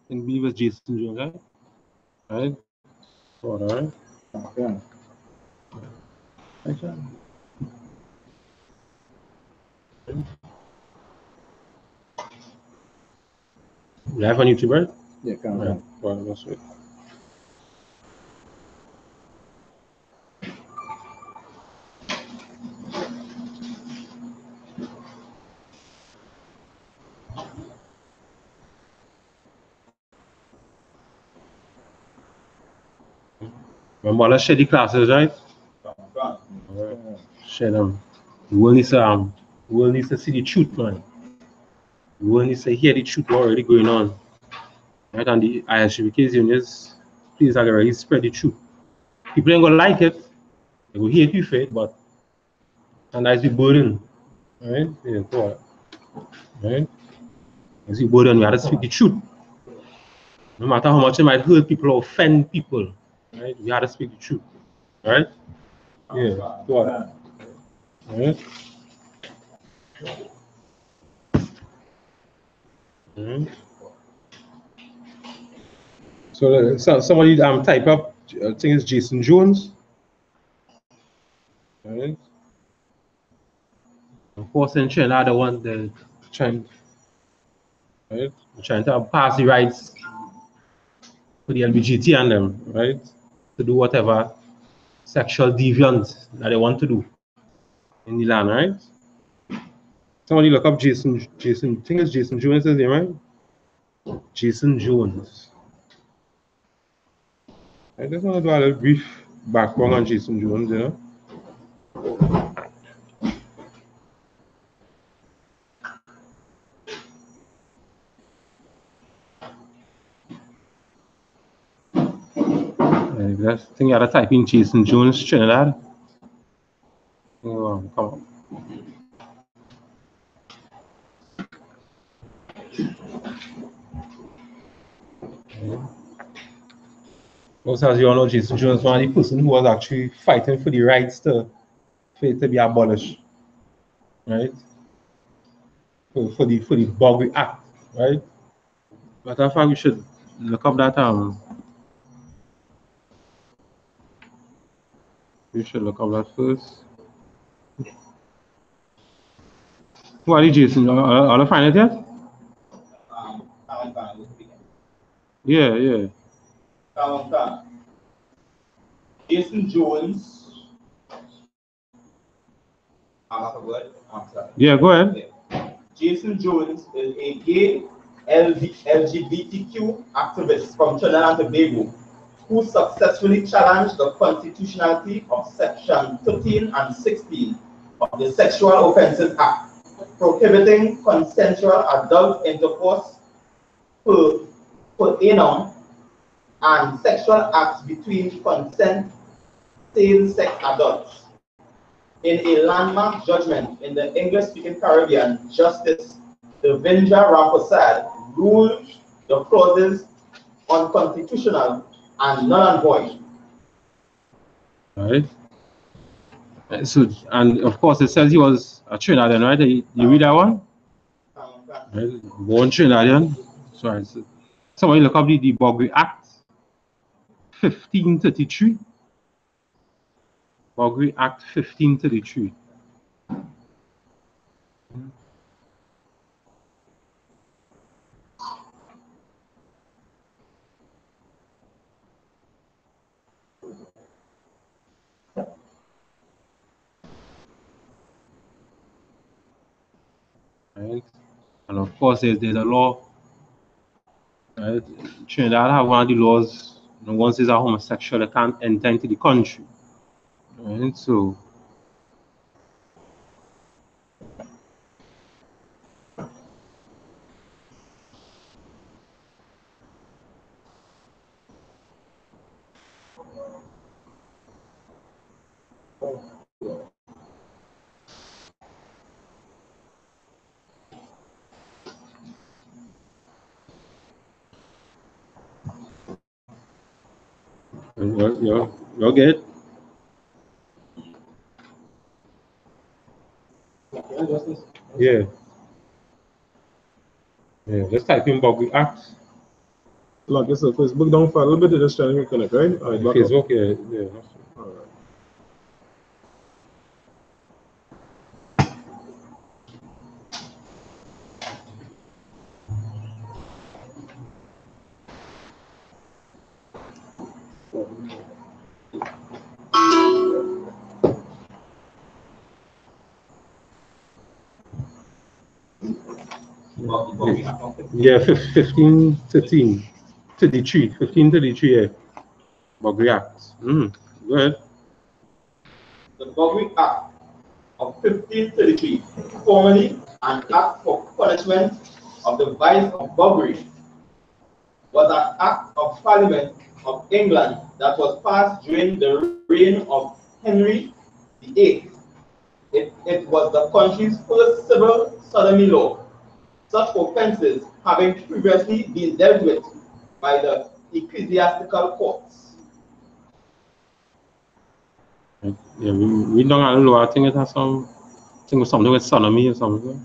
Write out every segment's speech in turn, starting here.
And believe it's Jason Jones, right? Right? All right. Okay. Okay. Live on YouTube, right? Yeah, come on. Right. Well, that's it. Remember, let's share the classes, right? Right. Share them. The world needs to see the truth, man. The world needs to hear the truth what already going on. Right? And the I.S.U.P.K units, please already spread the truth. People ain't gonna like it. They will hate you for it, but sometimes we burden. Right? Yeah, go on. Right? As we burden, we have to speak the truth. No matter how much it might hurt people or offend people. Right? We have to speak the truth. Right? Yeah, go on. Right? Mm-hmm. So somebody type up, I think it's Jason Jones. Right? Of course, in China, the one they're trying, right? They're trying to pass the rights for the LGBT and them, right? To do whatever sexual deviance that they want to do in the land, right? Somebody look up Jason, I think it's Jason Jones, is his name, right? Jason Jones. I just want to do a little brief background on Jason Jones, you know. I think you had to type in Jason Jones, Trinidad. Oh, come on. Also, as you all know, Jason Jones was one of the person who was actually fighting for the rights for it to be abolished, right? For the Buggery Act, right? But I think we should look up that we should look up that first. Who are you, Jason? Are you find it yet? Yeah, yeah. Jason Jones. Yeah, go ahead. Jason Jones is a gay LGBTQ activist from Trinidad and Tobago who successfully challenged the constitutionality of Section 13 and 16 of the Sexual Offences Act, prohibiting consensual adult intercourse per annum and sexual acts between consent same-sex adults. In a landmark judgment in the English-speaking Caribbean, Justice Devinja Rampersad ruled the clauses unconstitutional and null and void. All right. So, and of course, it says he was a Trinidadian, right? You read that one? Right. Born Trinidadian. Sorry. So somebody look up the Buggery Act 1533. Buggery Act 1533. Right? And of course, there's a law. Right? Trinidad have one of the laws. You know, once there's a homosexual, they can't enter into the country. Right? So, you're good. Yeah. Yeah. Let's type in Buggery Act Like I said, Facebook down for a little bit, just trying to reconnect, right? All right, back Facebook, up. yeah. All right. Yeah, 1533, 1533, yeah. Buggery Act. Go ahead. The Buggery Act of 1533, formally an act for punishment of the vice of buggery, was an act of Parliament of England that was passed during the reign of Henry VIII. It was the country's first civil sodomy law, such offences having previously been dealt with by the ecclesiastical courts. Yeah, we don't have a law. I think it has something with sodomy or something.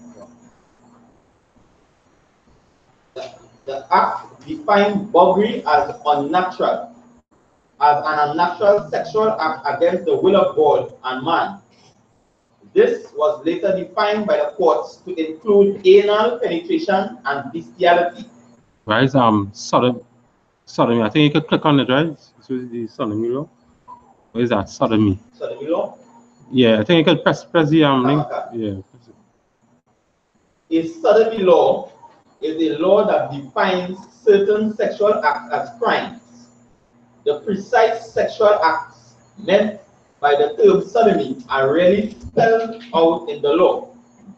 The act defined buggery as unnatural, as an unnatural sexual act against the will of God and man. This was later defined by the courts to include anal penetration and bestiality. Right, sodomy. I think you could click on it, right? So the sodomy law. What is that? Sodomy. Sodomy law? Yeah, I think you could press the link. Yeah. A sodomy law is a law that defines certain sexual acts as crimes. The precise sexual acts meant by the term sodomy are rarely spelled out in the law,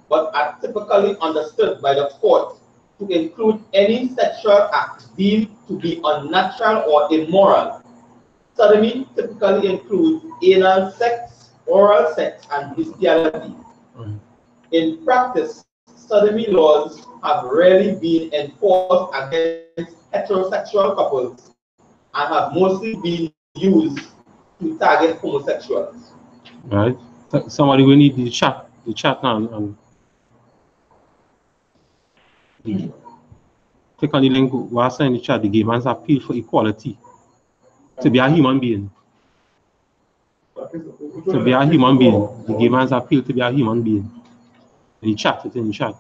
but are typically understood by the court to include any sexual act deemed to be unnatural or immoral. Sodomy typically includes anal sex, oral sex, and bestiality. In practice, sodomy laws have rarely been enforced against heterosexual couples and have mostly been used to target homosexuals. Right. Somebody will need the chat and click on the link while in the chat. The gay man's appeal for equality. To be a human being. To be a human being. The gay man's appeal to be a human being. In the chat, it's in the chat.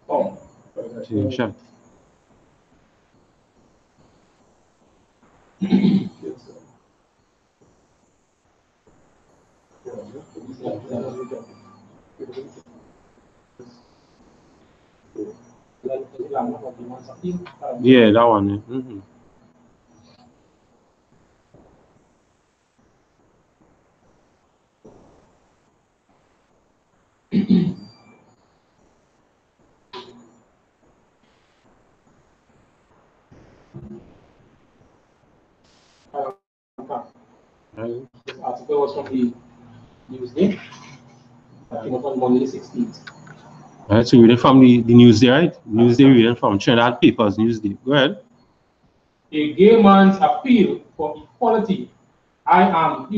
Oh. It's in the chat. Yeah, that one. Yeah. This article was from the Newsday. That came out on Monday the 16th. Alright, so reading from the Newsday, right? Newsday reading from Trinidad Papers, Newsday. Go ahead. A gay man's appeal for equality. I am a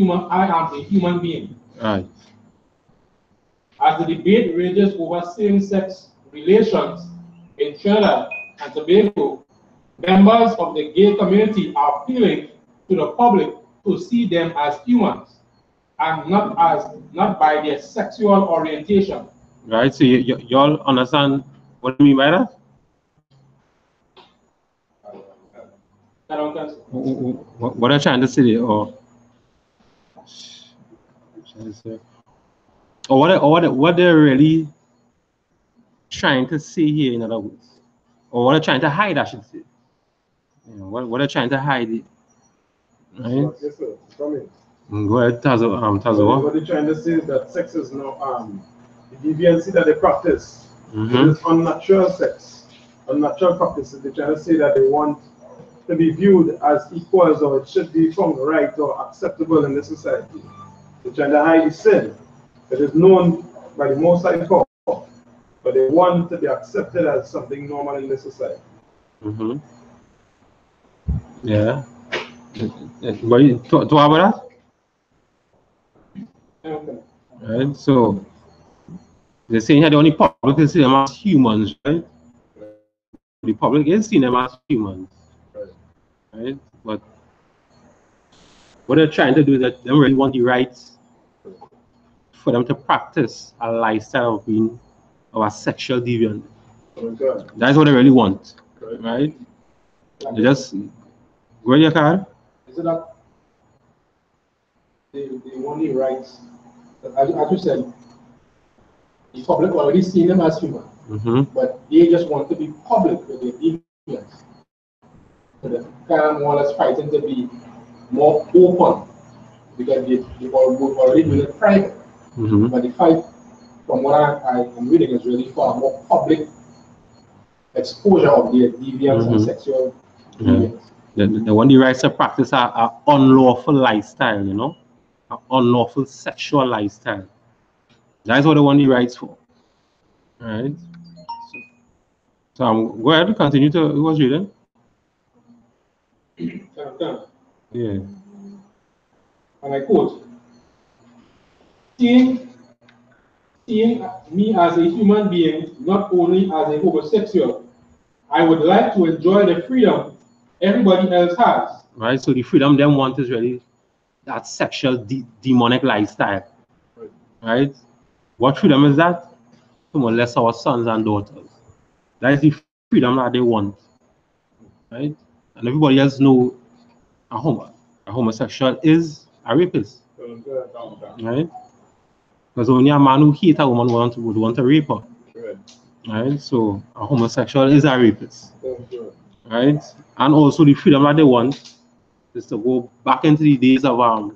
human being. Right. As the debate rages over same-sex relations in Trinidad and Tobago, members of the gay community are appealing to the public to see them as humans and not by their sexual orientation. Right, so you all understand what I mean by that? What are you trying to say? Or what they're really trying to say here, in other words, or what they're trying to hide, I should say. You know, what they're trying to hide it. Right? Yes, sir. Come in. Go ahead, Tazo. What they're trying to say is that sex is no the deviancy that they practice. It is unnatural sex, unnatural practices. They're trying to say that they want to be viewed as equals, or it should be found right or acceptable in the society. They're trying to hide the sin that is known by the Most High God, but they want to be accepted as something normal in the society. Yeah. What you talk about that? Right. So they're saying that the only public is see them as humans, right? The public is seeing them as humans. right? But what they're trying to do is that they really want the rights for them to practice a lifestyle of being a sexual deviant. Okay. That's what they really want, right? They just go in your car. Is it that they want the rights? As you said, the public already seen them as human, but they just want to be public with their deviance. So they kind of more or less fighting to be more open because they already doing it private. But the fight, from what I'm reading, is really for a more public exposure of their deviance and sexual deviance. They want the rights to practice an unlawful lifestyle, you know, an unlawful sexual lifestyle. That's what they want the rights for, right? So go ahead, continue to who was reading. Yeah. And I quote, seeing me as a human being, not only as a homosexual, I would like to enjoy the freedom everybody else has. Right, so the freedom them want is really that sexual demonic lifestyle, right? What freedom is that? To molest our sons and daughters. That is the freedom that they want, right? And everybody else know a homosexual is a rapist, right? Because only a man who hates a woman would want to rape her, right? So a homosexual is a rapist, right? And also the freedom that they want is to go back into the days of I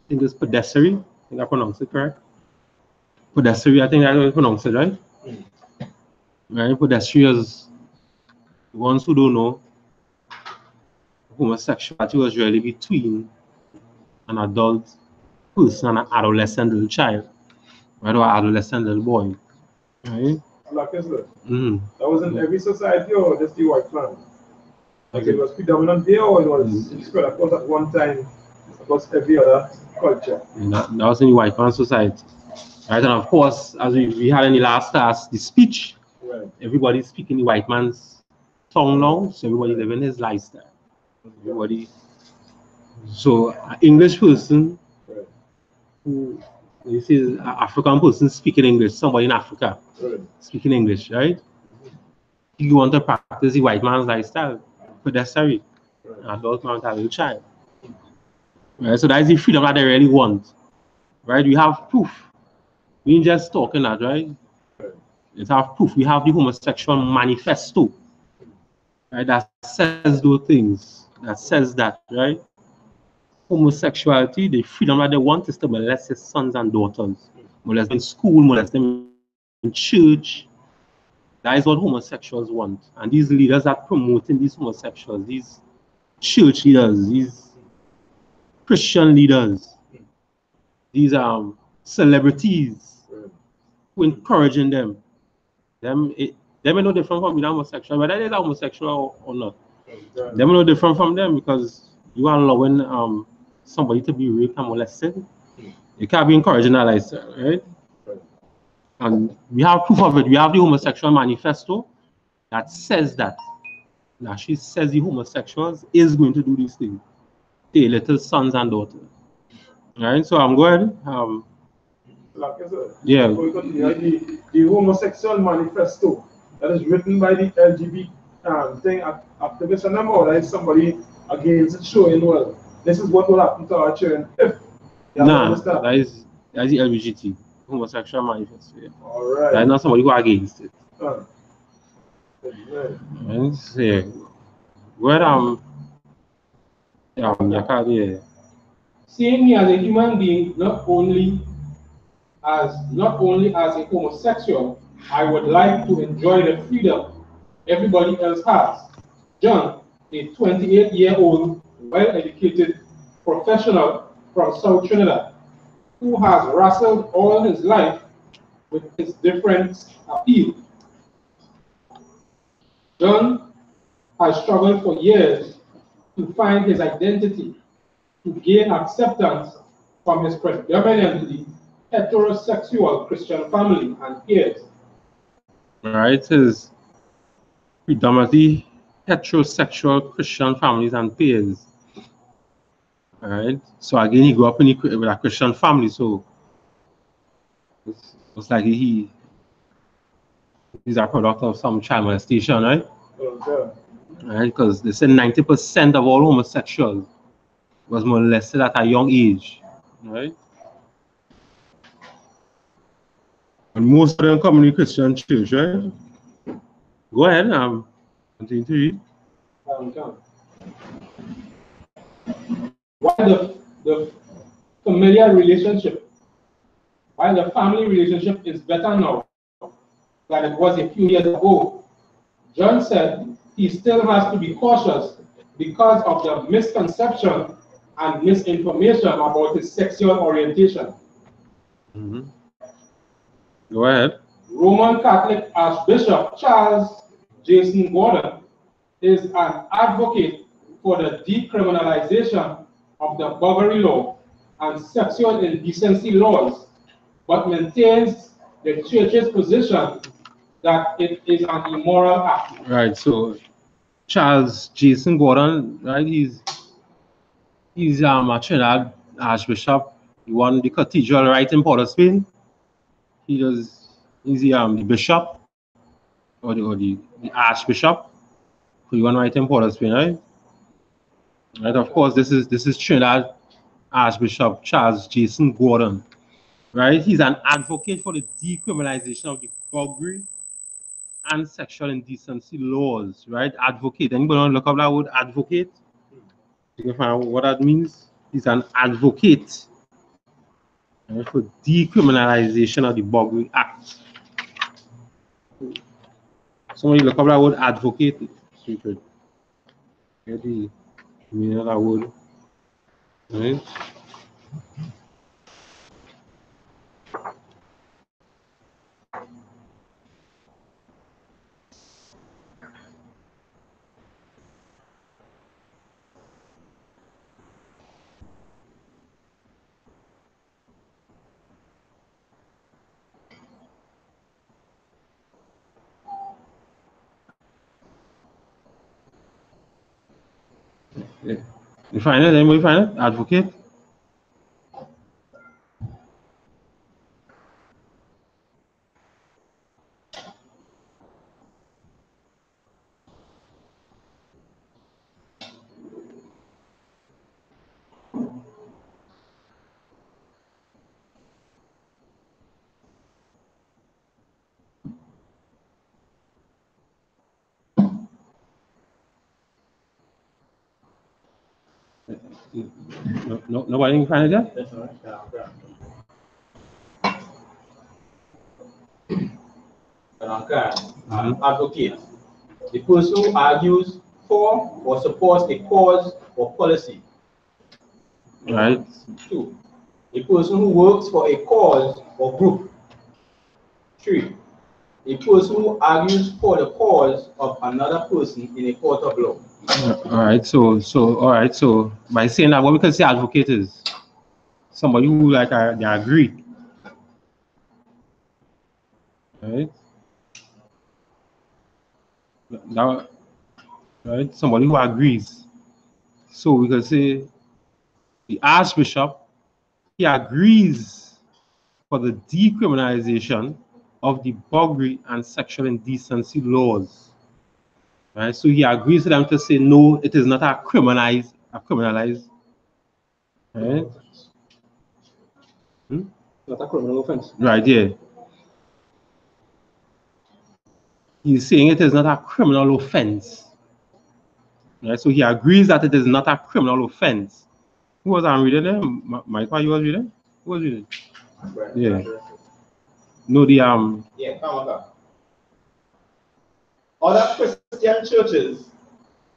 think it's pedestry. I think I pronounced it correct. Pedestry, I think I pronounced it right. Right, pedestry is the ones who don't know. Homosexuality was really between an adult person and an adolescent little child, right, or an adolescent little boy. Right? Like that was in every society or just the white man? Like it was predominant there or it was spread across at one time across every other culture? That was in the white man society. Right, and of course, as we had in the last class, the speech, everybody's speaking the white man's tongue now, so everybody living his lifestyle. Everybody. So an English person who you see an African person speaking English, somebody in Africa speaking English, right? You want to practice the white man's lifestyle, pedestry, an adult man with a little child. Right? So that is the freedom that they really want. Right? We have proof. We ain't just talking that, right? We have proof. We have the homosexual manifesto, right? That says those things. That says that, right? Homosexuality, the freedom that they want is to molest his sons and daughters. Molest them in school, molest them in church. That is what homosexuals want. And these leaders are promoting these homosexuals, these church leaders, these Christian leaders, these celebrities who encouraging them. Them are no different from being homosexual, whether they're homosexual or not. Them are no different from them because you are allowing somebody to be raped and molested. You can't be encouraging that lifestyle, right? And we have proof of it. We have the homosexual manifesto that says that. Now she says the homosexuals is going to do these things. Their little sons and daughters. Right? So I'm going. Yeah. The homosexual manifesto that is written by the LGBT thing activists and them, or that is somebody against it showing, well, this is what will happen to our children if that is the LGBT homosexual manifesto. Yeah. All right. That is not somebody who are against it. Right. Yeah. Where yeah. Seeing me as a human being, not only as a homosexual, I would like to enjoy the freedom everybody else has. John, a 28-year-old, well-educated professional from South Trinidad, who has wrestled all his life with his different appeal. John has struggled for years to find his identity, to gain acceptance from his predominantly heterosexual Christian family and peers. Right, his predominantly heterosexual Christian families and pairs. All right. So again, he grew up with a Christian family, so it's like he's a product of some child molestation, right? Okay. Right, because they said 90% of all homosexuals was molested at a young age, right? And most of them come in the Christian church, right? Go ahead, continue to read. While the familiar relationship, while the family relationship is better now than it was a few years ago, John said he still has to be cautious because of the misconception and misinformation about his sexual orientation. Go ahead. Roman Catholic Archbishop Charles Jason Gordon is an advocate for the decriminalization of the burglary law and sexual indecency laws, but maintains the church's position that it is an immoral act. Right, so Charles Jason Gordon, right? He's a Trinidad Archbishop. He won the cathedral right in Port of Spain. He's the bishop or the Archbishop. He won right in Port of Spain, right? Right, of course, this is Trinidad Archbishop Charles Jason Gordon, right? He's an advocate for the decriminalization of the burglary and sexual indecency laws, right? Advocate. Anybody want to look up that word advocate? You can find out what that means. He's an advocate, right, for decriminalization of the burglary act. Somebody look up that word advocate. So you could get the meaning of that word, right? Yeah. You find it? Anybody find it? Advocate? No, nobody can find it yet? That's all right. Advocate. The person who argues for or supports a cause or policy. Right. 2. A person who works for a cause or group. 3. A person who argues for the cause of another person in a court of law. All right. So by saying that, what we can say advocate is somebody who they agree. Right. Now, right. Somebody who agrees. So we can say the Archbishop, he agrees for the decriminalization of the burglary and sexual indecency laws. Right? So he agrees with them to say no, it is not a criminalized. Right? Not a criminal offense. Right, yeah. He's saying it is not a criminal offense. Right? So he agrees that it is not a criminal offense. Who was reading there? Mike, you was reading? Who was reading? Yeah. No, the Yeah, come on. Other Christian churches.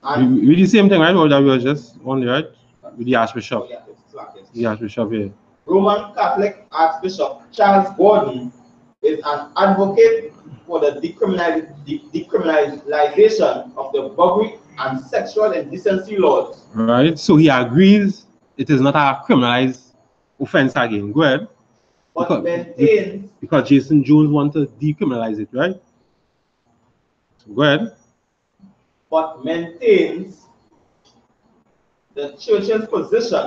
we the same thing, right? Or that we was just on the right with the Archbishop. Oh, yeah, it's like this. The Archbishop, yeah. Roman Catholic Archbishop Charles Gordon is an advocate for the decriminalization of the burglary and sexual indecency laws. Right. So he agrees it is not a criminalized offense again. Go ahead. But maintains because Jason Jones wanted to decriminalize it, right? Go ahead. but maintains the church's position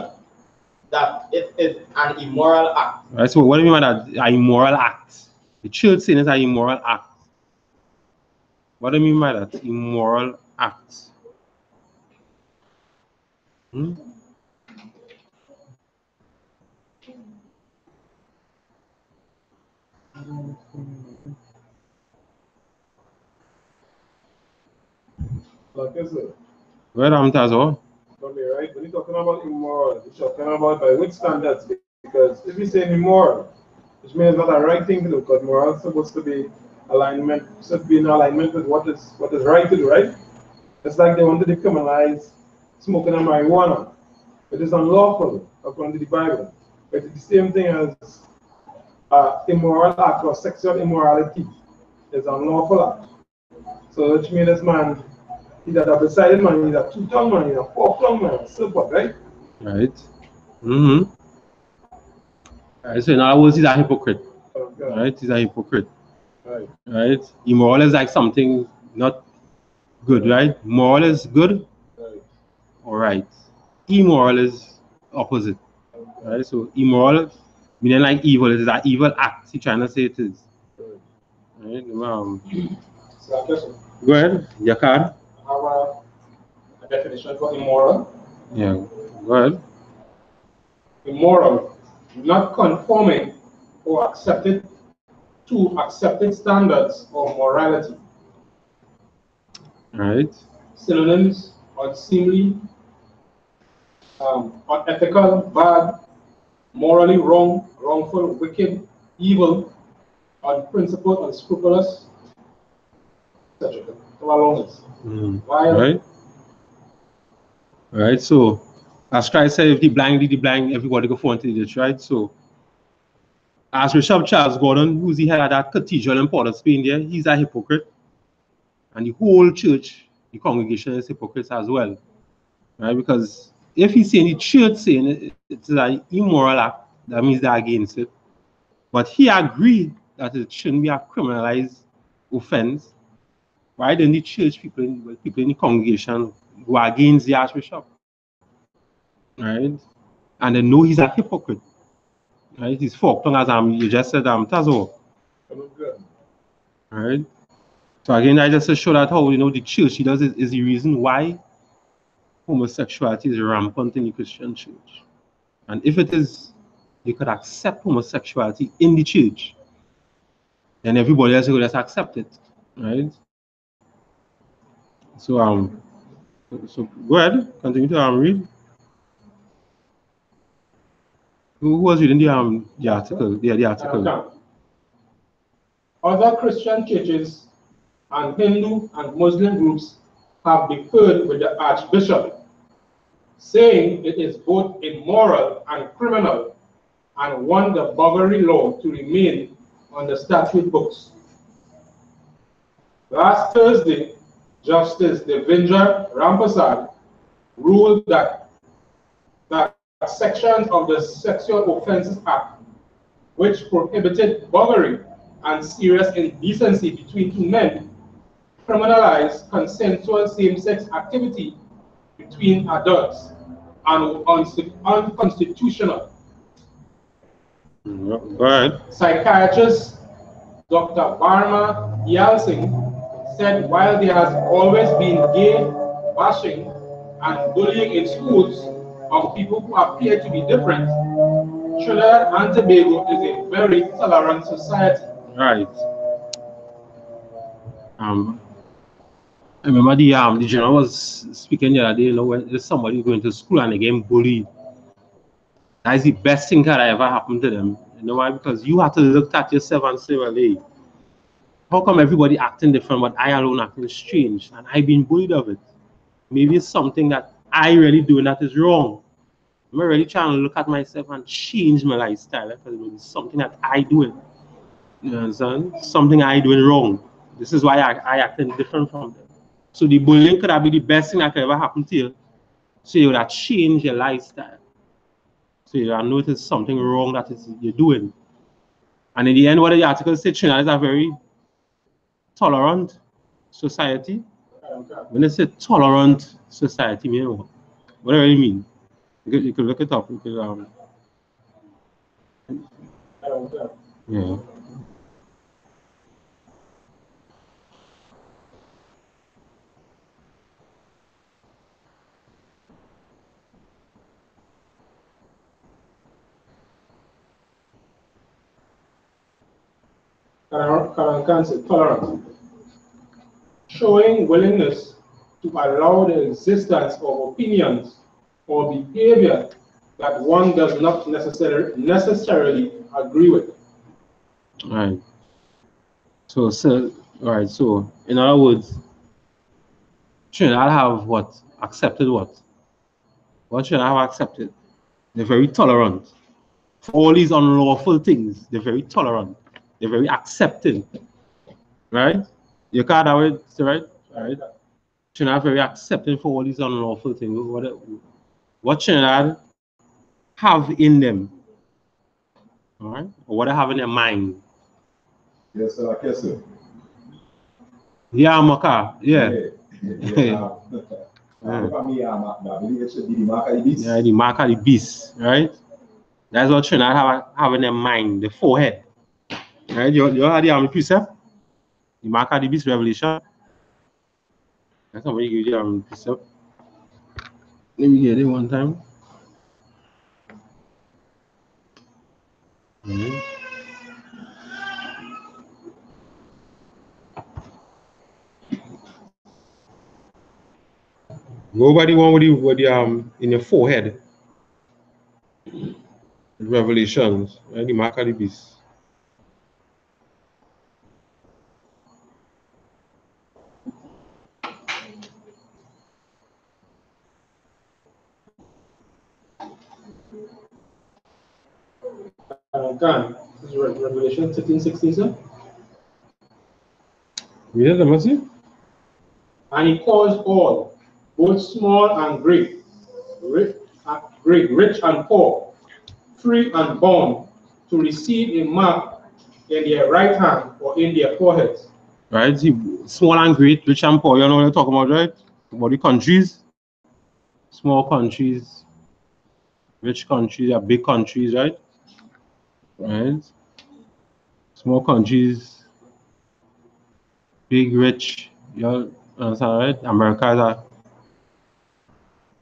that it is an immoral act. Right, so what do you mean by that? An immoral act? The church saying it's an immoral act. What do you mean by that? Immoral act. Like I said, Where am I so? okay, right? When you're talking about immoral, you're talking about by which standards? Because if you say immoral, which means it's not a right thing to do, because moral is supposed to be in alignment with what is right to do, right? It's like they want to decriminalize smoking and marijuana. It is unlawful according to the Bible. But it's the same thing as immoral act or sexual immorality. It's unlawful act. So which means this man, he's a double-sided man, he's a two-tongued man, he's a four-tongued man, silver, right? Right. Right, so in other words, he's a hypocrite. Okay. Right? He's a hypocrite. Right. Right? Immoral is like something not good, right? Moral is good. Right. All right. Immoral is opposite. Right? So immoral meaning like evil. It is an evil act. He's trying to say it is. Right? So Go ahead. Your card. I have a definition for immoral. Yeah. Go ahead. Immoral, not conforming or accepted to accepted standards of morality. Right. Synonyms: unseemly, unethical, bad, morally wrong, wrongful, wicked, evil, unprincipled, unscrupulous, etc. Right. Right. So as Christ said, if the blind lead the blind, everybody go forward to the ditch, right? So Archbishop Charles Gordon, who's the head of that cathedral in Port of Spain there, he's a hypocrite. And the whole church, the congregation is hypocrites as well. Right? Because if he's saying the church saying it's an immoral act, that means they're against it. But he agreed that it shouldn't be a criminalized offense. Right? Then the church people in the congregation who are against the Archbishop. Right? And they know he's a hypocrite. Right? He's forked on as you just said, Tazo. Right? So again, I just show that how the church is the reason why homosexuality is rampant in the Christian church. And if it is, you could accept homosexuality in the church, then everybody else will just accept it, right? So so go ahead, continue to read. Who was reading the article? The article. Other Christian churches and Hindu and Muslim groups have differed with the Archbishop, saying it is both immoral and criminal, and want the Bulgari law to remain on the statute books. Last Thursday, Justice Devendra Rampersad ruled that sections of the Sexual Offences Act, which prohibited Bulgari and serious indecency between two men, criminalized consensual same-sex activity between adults and unconstitutional. Go ahead. Psychiatrist Dr. Barma Yalsingh said while there has always been gay bashing and bullying in schools of people who appear to be different, Trinidad and Tobago is a very tolerant society. Right. I remember the general was speaking the other day, when there's somebody going to school and again bullied. That is the best thing that ever happened to them. You know why? Because you have to look at yourself and say, well, hey, how come everybody acting different, but I alone acting strange? And I've been bullied of it. Maybe it's something that I really doing that is wrong. I'm really trying to look at myself and change my lifestyle. Because it's something that I doing. You understand? Something I doing wrong. This is why I acting different from them. So the bullying could have been the best thing that could ever happen to you. So you would have changed your lifestyle. So you have noticed something wrong that you're doing. And in the end, what the article said, Trinidad is a very tolerant society. When they say tolerant society, you know, what do you mean? You could look it up. You could, yeah. Tolerant. Showing willingness to allow the existence of opinions or behavior that one does not necessarily agree with. Right. So, right. So, in other words, Trinidad have what? Accepted what? What Trinidad have accepted? They're very tolerant. For all these unlawful things, they're very tolerant. They're very accepting. Right? You can't have it, right? Right? Trinidad very accepting for all these unlawful things. What Trinidad have in them, all right? Or what they have in their mind. Yes, sir. Yes, sir. Yeah, Maka. Yeah. Yeah, The mark of the beast, right? That's what Trinidad have in their mind, the forehead. Right? You heard the army precept? The mark of the beast revelation. That's somebody give you the army precept. Let me get it one time. Nobody want with the in your forehead. Revelations, right? The mark of the beast. This is Revelation 13:16, sir. Read it, let me see. And he calls all, both small and great, rich and poor, free and bond, to receive a mark in their right hand or in their foreheads. Right? Small and great, rich and poor, you know what I'm talking about, right? About the countries, small countries, rich countries, or big countries, right? Right? Small countries, big, rich, you understand, right? America is a.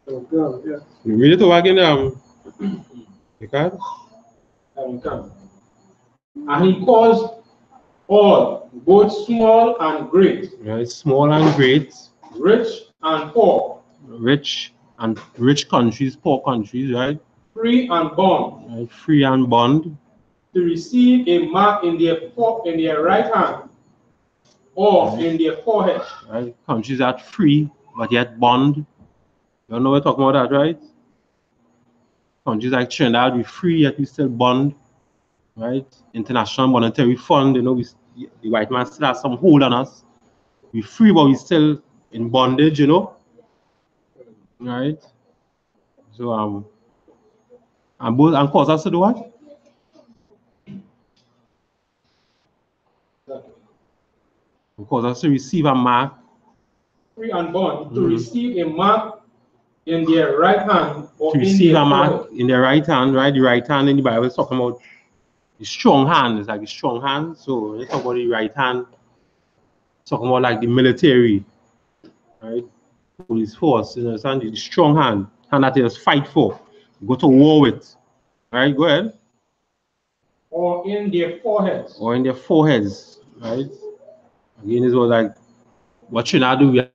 Yeah. You read it over again, because? And he calls all, both small and great, Right? Small and great, rich and poor, rich countries, poor countries, right? free and bond, Right? Free and bond. to receive a mark in their right hand or in their forehead. Right? Countries that free but yet bond. You know we're talking about that, right? Countries like Trinidad, we free yet we still bond, right? International Monetary Fund, you know, the white man still has some hold on us. We free but we still in bondage, you know, right? So and cause us to do what? Cause us to receive a mark. Free and bond, to receive a mark in their right hand or to in receive their a mark forehead. in their right hand, right? The right hand in the Bible is talking about the strong hand. It's like a strong hand. So when you talk about the right hand, it's talking about like the military, right? Police force, you understand? The strong hand that they just fight for, go to war with, right? Go ahead. Or in their foreheads. Or in their foreheads, right? Again, this was like what should I do? We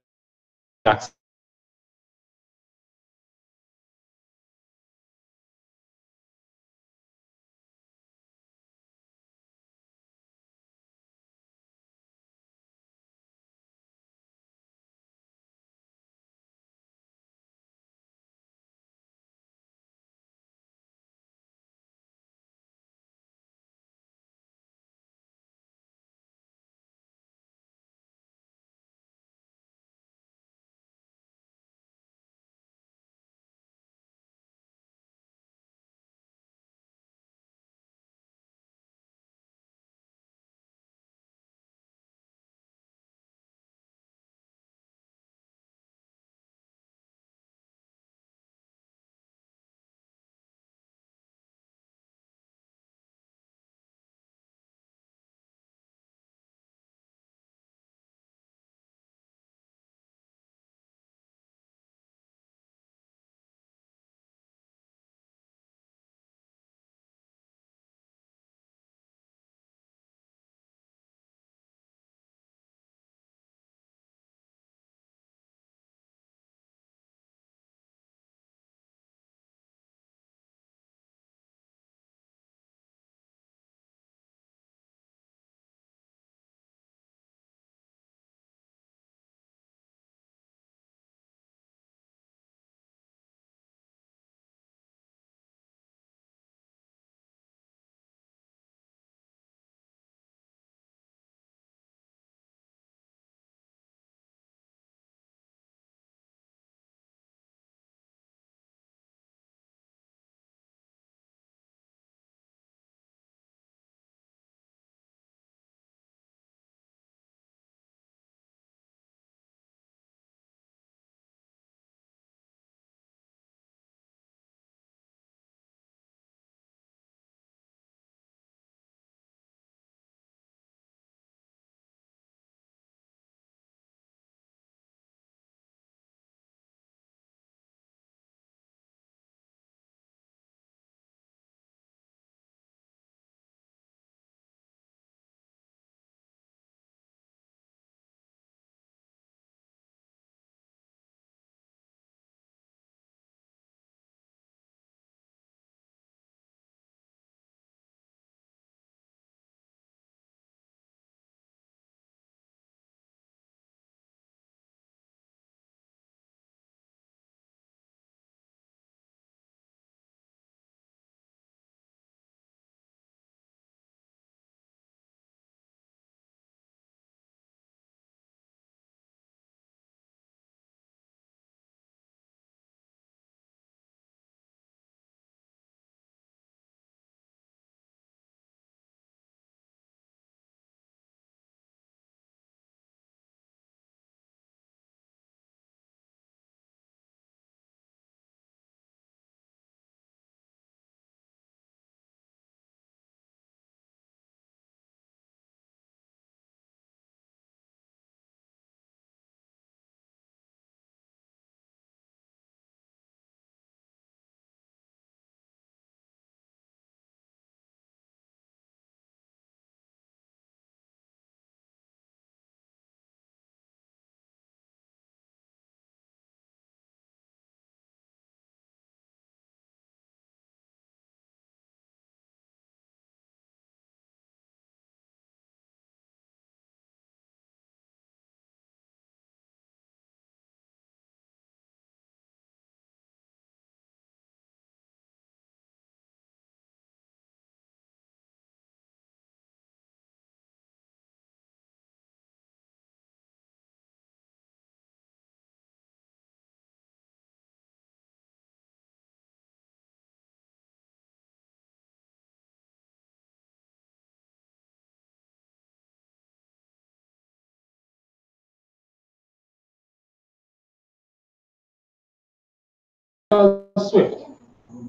Swift,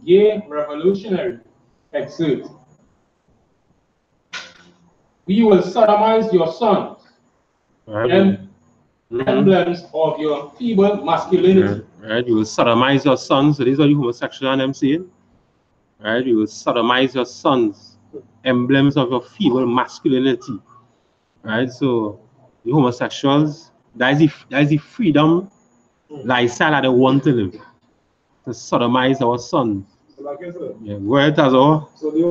gay revolutionary, excerpt. We will sodomize your sons, emblems of your feeble masculinity. Right, you will sodomize your sons. So these are the homosexual and them saying. Right, you will sodomize your sons, emblems of your feeble masculinity. Right, so the homosexuals, that is the freedom lifestyle that they want to live. To sodomize our sons. So like I said, yeah, go ahead, Tazo. So they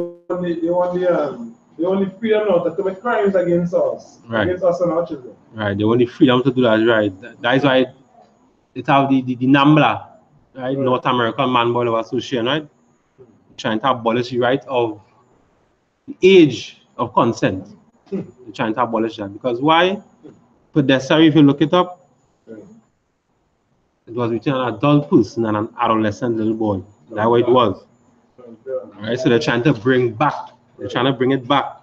only freedom now to commit crimes against us, against us and our children. Right, they want the freedom to do that, right? That is why it have the NAMBLA, right? North American Man Boy Association, right? Trying to abolish the right of the age of consent. They're trying to abolish that because why? Pedestal, if you look it up, it was between an adult person and an adolescent little boy. That's what it was. Right, so they're trying to bring back. They're trying to bring it back.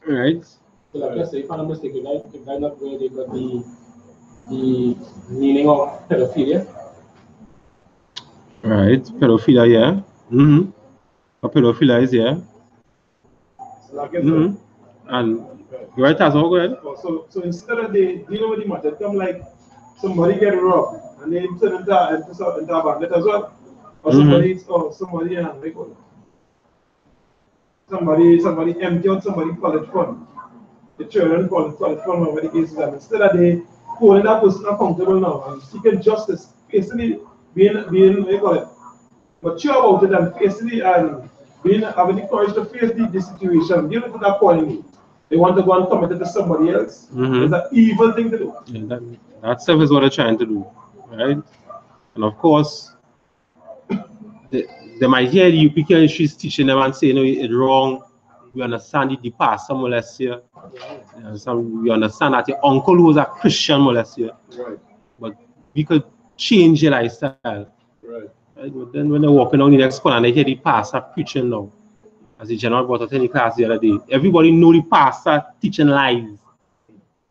Right. So like I say, if I'm not mistaken, if I'm not where they got the meaning of pedophilia. Right, pedophilia, yeah. Mm-hmm. But pedophilia is yeah. So like I said, and you're right, as well, go ahead. So instead of dealing with the matter, come like somebody get robbed and they turn into a bandit as well. Or somebody empty out somebody college fund. The children college fund over the cases, and instead of they holding that person accountable now and seeking justice, basically being what you call it, mature about it and basically and having the courage to face the situation, dealing with that point. They want to go and commit it to somebody else. It's an evil thing to do. Yeah, that stuff is what they're trying to do, right? And of course, they might hear the UPK issues teaching them and say, no, it's wrong. We understand the pastor molest you. We understand that your uncle who was a Christian molest you. Right. But we could change your lifestyle. Right. But then when they're walking down the next corner and they hear the pastor preaching now, as the general brought out in the class the other day, everybody know the pastor teaching lies.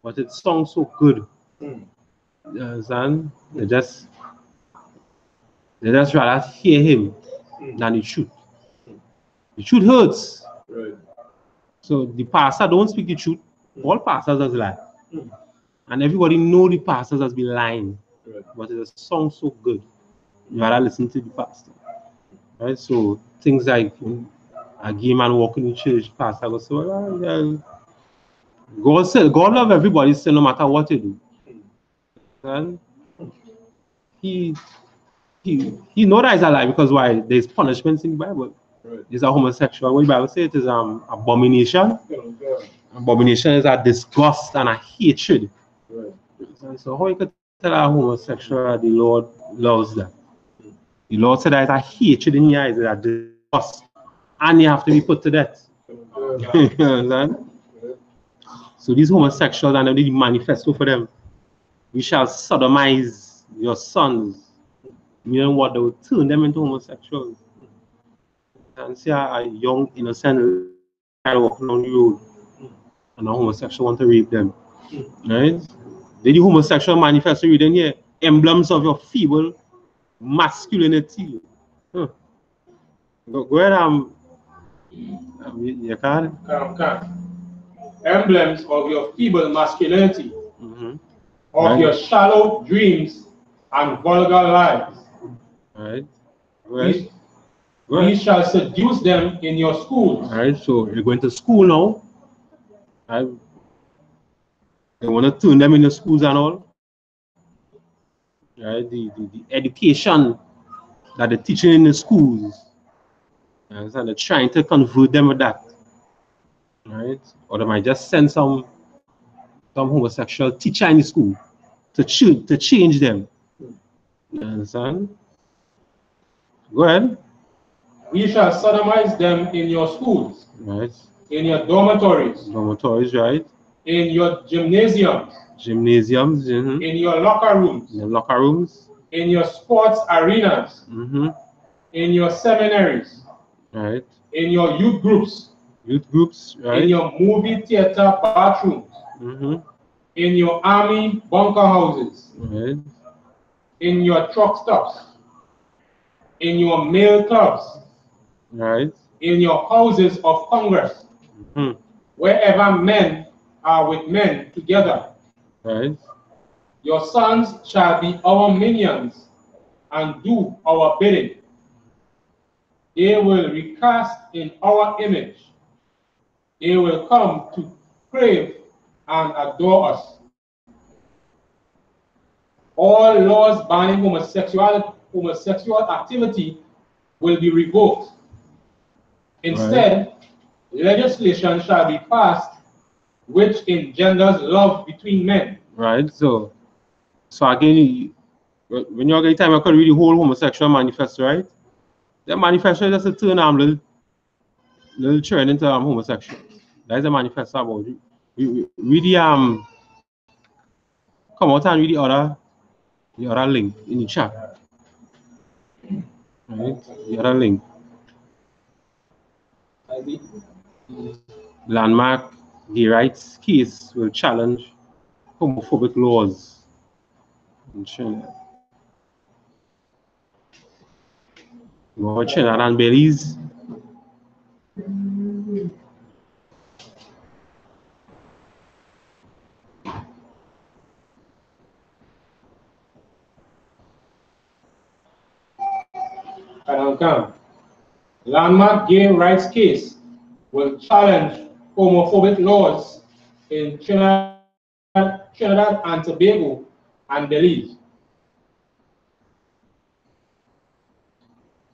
But it sounds so good. You understand? They just rather hear him than the truth. The truth hurts. Right. So the pastor don't speak the truth. All pastors does lie. And everybody know the pastors has been lying. Right. But it sounds so good. You rather listen to the pastor. Right? So things like a gay man walking in church, pastor goes, so, yeah. God love everybody, so no matter what you do. And he knows that is a lie because why? There's punishments in the Bible. Right. Is a homosexual. What the Bible says it is abomination. Abomination is a disgust and a hatred. Right. And so how you could tell a homosexual the Lord loves them? The Lord said that it's a hatred in your eyes, it's a disgust, and you have to be put to death. You understand? So these homosexuals and the manifesto for them, we shall sodomize your sons. Meaning what? They will turn them into homosexuals. And see a young innocent guy walking on the road and a homosexual want to rape them. Right? The homosexual manifesto reading here, emblems of your feeble masculinity. Go ahead, you can. Emblems of your feeble masculinity, of your shallow dreams and vulgar lies. Right. We shall seduce them in your schools. All right, so you're going to school now. They want to turn them in the schools and all. Right, the education that they're teaching in the schools. And they're trying to convert them with that. Right? Or they might just send some homosexual teacher in the school to change them. You understand? Go ahead. We shall sodomize them in your schools. Right. In your dormitories. Dormitories, right. In your gymnasiums. Gymnasiums. In your locker rooms. In your locker rooms. In your sports arenas. In your seminaries. Right. In your youth groups. Youth groups, right. In your movie theater bathrooms. In your army bunker houses. Right. In your truck stops. in your male clubs, Right. in your houses of Congress, wherever men are with men together. Right. Your sons shall be our minions and do our bidding. They will recast in our image. They will come to crave and adore us. All laws banning homosexual activity will be revoked. Instead, legislation shall be passed which engenders love between men. Right. So again, when you get time, I could read the whole homosexual manifesto, right? The manifesto is just a turn little churn into homosexual. That is a manifesto about it. Read the come out and read the other link in the chat. Right? The other link. Landmark gay rights case will challenge homophobic laws in Trinidad. Go Trinidad and Belize. Landmark gay rights case will challenge homophobic laws in Trinidad and Tobago and Belize.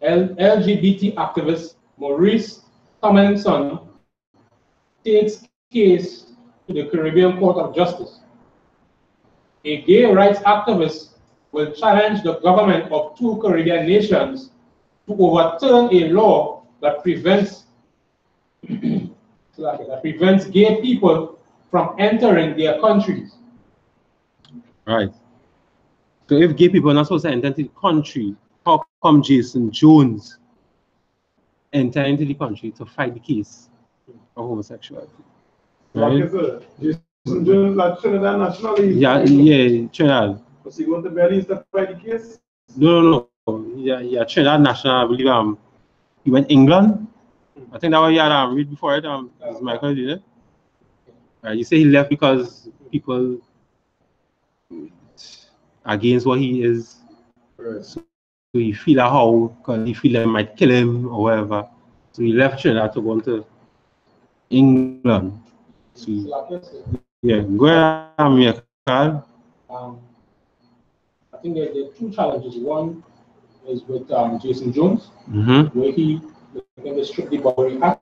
LGBT activist Maurice Tomlinson takes case to the Caribbean Court of Justice. A gay rights activist will challenge the government of 2 Caribbean nations to overturn a law that prevents gay people from entering their countries. Right. So if gay people are not supposed to enter into the country, how come Jason Jones enter into the country to fight the case of homosexuality? Right? Jason Jones, like Trinidad nationally. Yeah, Trinidad. Was he going to Belize to fight the case? No. Yeah, Trinidad national. I believe he went England. I think that was read before it. Is Michael, did it? You say he left because people against what he is. Right. So he feel how because he feel they might kill him or whatever. So he left Trinidad to go to England. So, yeah, go ahead, Carl. I think there are 2 challenges. One is with Jason Jones, where he in the Strictly Boundary Act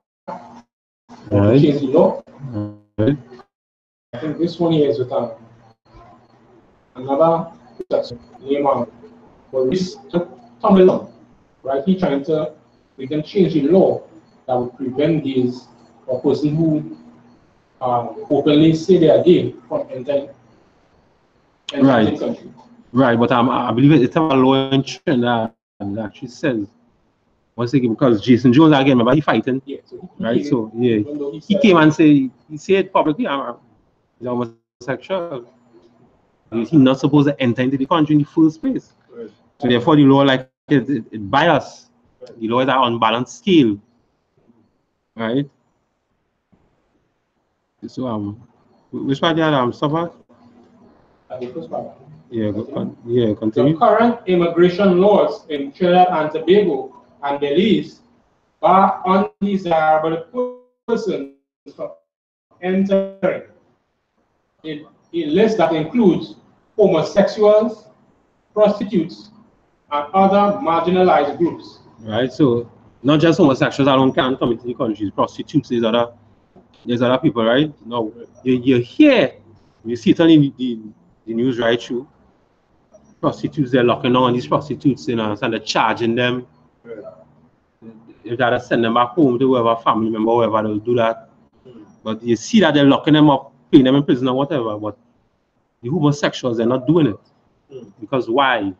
changed the law. Right. I think this one here is with another person named Maurice Tomlinson, right? He trying to change the law that would prevent gays or person who openly say they are gay from entering the country. Right, but I believe it's a law in Trinidad that actually says once again because Jason Jones again, remember he fighting, so he came and he said publicly, he's homosexual. He's not supposed to enter into the country in the first place. Right. So therefore, the law it bias. Right. The law is on unbalanced scale, right? So which part did stop at? The first part. Yeah, continue. The current immigration laws in Trinidad and Tobago and Belize bar undesirable persons from entering. A list that includes homosexuals, prostitutes, and other marginalized groups. Right, so not just homosexuals alone can't come into the country, prostitutes, there's other people, right? No, you hear, you see it on the news right through. Prostitutes, they're locking on these prostitutes, and they're charging them. Right. If they send them back home to whoever family member, whoever, they'll do that. But you see that they're locking them up, putting them in prison or whatever, but the homosexuals, they're not doing it. Because why?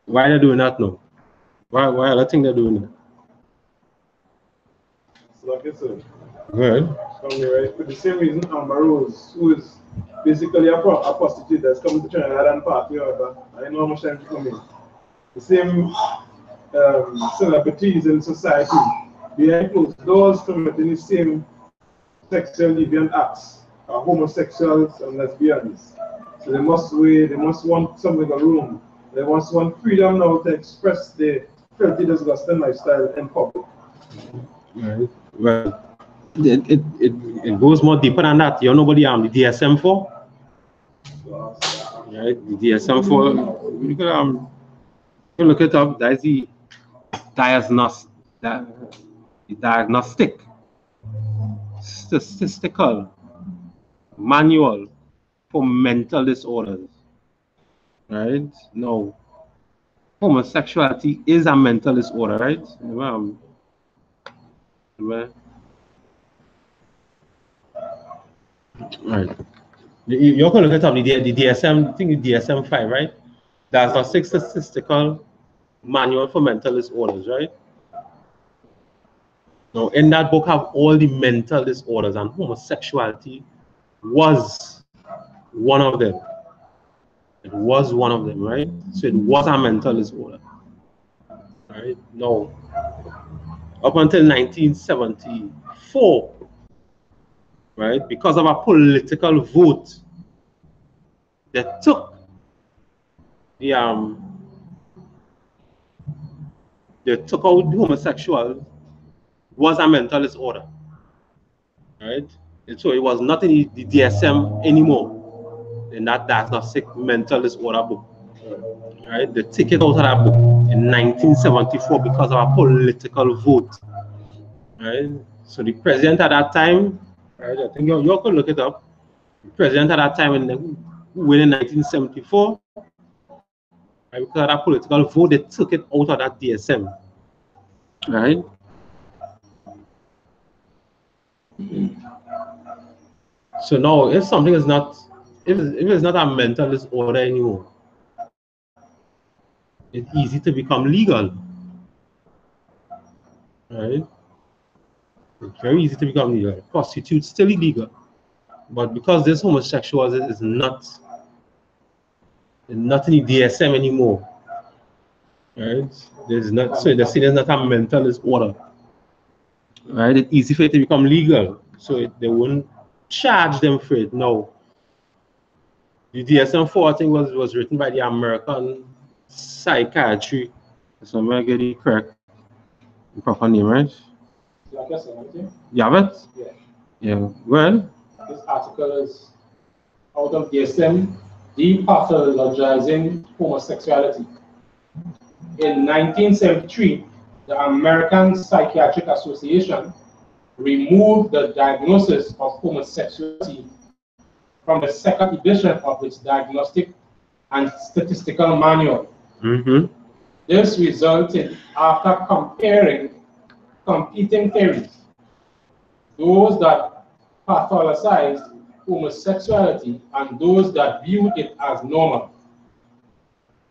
Why are they doing that now? Why are they think they're doing that? So like I said, Right. For the same reason Amber Rose, who is basically a prostitute that's coming to Trinidad and party, however, I know how much time to come in. The same celebrities in society behind closed doors committing the same sexual deviant acts are homosexuals and lesbians. So they must want some wiggle room. They must want freedom now to express their filthy, disgusting lifestyle in public. Right. Well, it goes more deeper than that. You know what the DSM-4? Right, the DSM-4. You can look it up. That's the diagnostic statistical manual for mental disorders. Right? No, homosexuality is a mental disorder, right? Right. You're going to look at the DSM, I think the DSM-5, right? Diagnostic statistical manual for mental disorders, right? Now, in that book have all the mental disorders, and homosexuality was one of them. It was one of them, right? So it was a mental disorder, right? Now, up until 1974, right, because of a political vote, they took out homosexual was a mental disorder, right? And so it was not in the DSM anymore, in that diagnostic mental disorder book, right? They took it out of that book in 1974 because of a political vote, right? So the president at that time, right, I think you could look it up. The president at that time in 1974, right, because of that political vote, they took it out of that DSM, right? So now, if something is not, if it's not a mental disorder anymore, it's easy to become legal, right? It's very easy to become legal. Prostitute's still illegal, but because this homosexual is not in the DSM anymore, right? There's not, so the there's not a mental disorder, right? It's easy for it to become legal, so they won't charge them for it. No, the DSM-4 I think was written by the American psychiatry. So I'm gonna get the correct proper name, right? You have it? Yeah. Yeah. Well, this article is out of DSM, depathologizing homosexuality. In 1973, the American Psychiatric Association removed the diagnosis of homosexuality from the second edition of its diagnostic and statistical manual. mm-hmm. This resulted after comparing competing theories, those that pathologized homosexuality and those that viewed it as normal.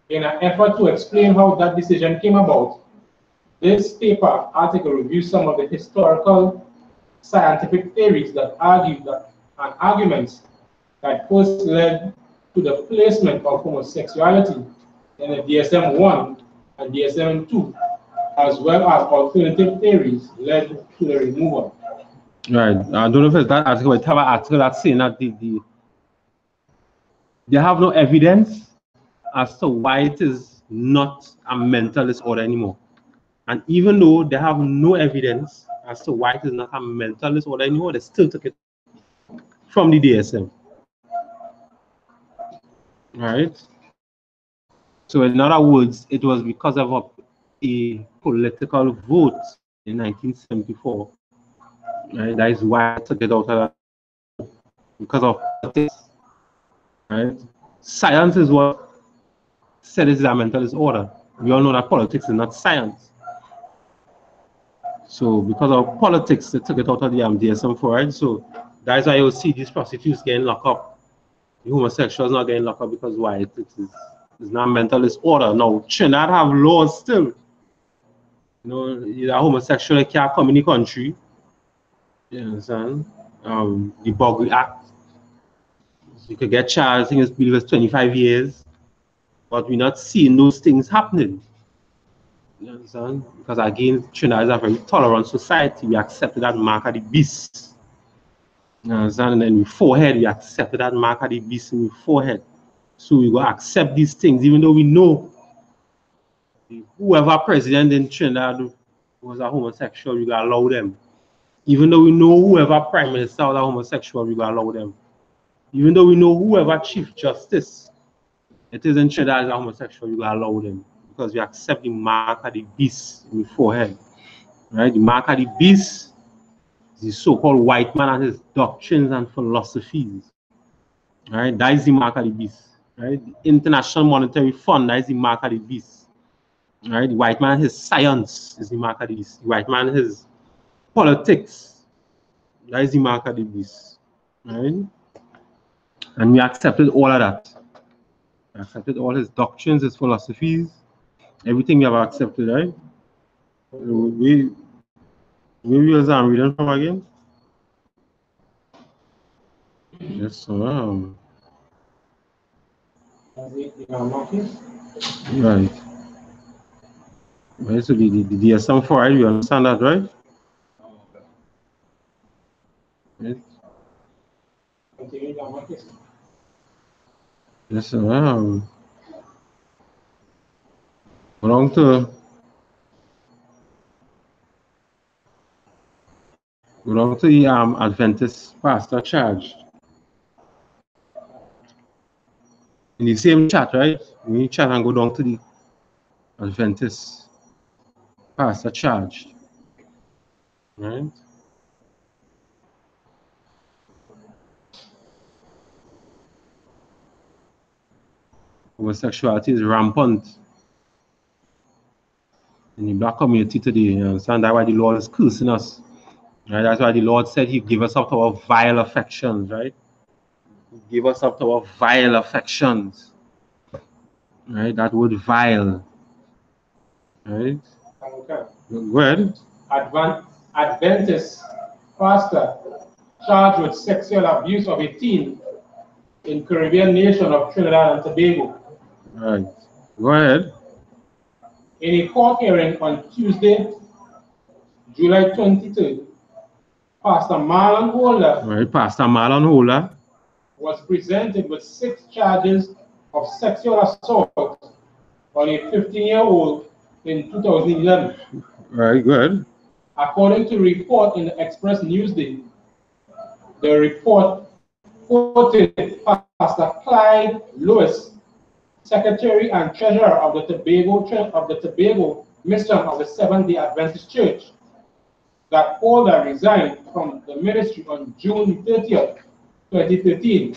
In an effort to explain how that decision came about, this paper article reviews some of the historical scientific theories that argue that, and arguments that first led to the placement of homosexuality in the DSM-1 and DSM-2, as well as alternative theories led to the removal. Right. I don't know if it's that article, but have an article that's saying that they have no evidence as to why it is not a mental disorder anymore. And even though they have no evidence as to why it is not a mental disorder anymore, they still took it from the DSM. Right? So in other words, it was because of a political vote in 1974. Right? That is why I took it out of that, because of politics. Right? Science is what said it is a mental disorder. We all know that politics is not science. So because of politics, they took it out of the DSM-4, right? So that's why you'll see these prostitutes getting locked up. The homosexuals not getting locked up because why? It's not mental disorder. Now, Trinidad have laws still. You know, you're a homosexual, you can't come in the country. You understand? The Buggery Act. You could get charged, I think it's 25 years. But we're not seeing those things happening. You understand? Because again, Trinidad is a very tolerant society. We accepted that mark of the beast. You understand? And then with forehead, we accepted that mark of the beast in the forehead. So we go accept these things, even though we know whoever president in Trinidad was a homosexual, we gotta allow them. Even though we know whoever prime minister was a homosexual, we gotta allow them. Even though we know whoever chief justice it is in Trinidad is a homosexual, we gotta allow them. Because we accept the mark of the beast in the forehead. Right? The mark of the beast is the so-called white man and his doctrines and philosophies. Right? That is the mark of the beast. Right? The International Monetary Fund, that is the mark of the beast. Right? The white man, his science is the mark of the beast. The white man, his politics, that is the mark of the beast. Right? And we accepted all of that. We accepted all his doctrines, his philosophies, everything we have accepted, right? We was reading from again? Yes, sir. Right. Right, so the DSM 4, right? You understand that, right? Right. Yes, sir. Belong to the Adventist pastor charged. In the same chat, right? We chat and go down to the Adventist pastor charged. Right? Homosexuality is rampant in the black community today. You understand? That's why the Lord is cursing us. Right? That's why the Lord said He give us up to our vile affections, right? He give us up to our vile affections. Right? That word vile. Right? Okay. Go ahead. Adventist pastor charged with sexual abuse of a teen in Caribbean nation of Trinidad and Tobago. Right. Go ahead. In a court hearing on Tuesday, July 23rd, Pastor Marlon Holder Right. Pastor Marlon Holder was presented with 6 charges of sexual assault on a 15-year-old in 2011. Right. Go ahead. According to a report in the Express Newsday, the report quoted Pastor Clyde Lewis, Secretary and Treasurer of the Tobago Mission of the Seventh-day Adventist Church, that Holder resigned from the ministry on June 30th, 2013,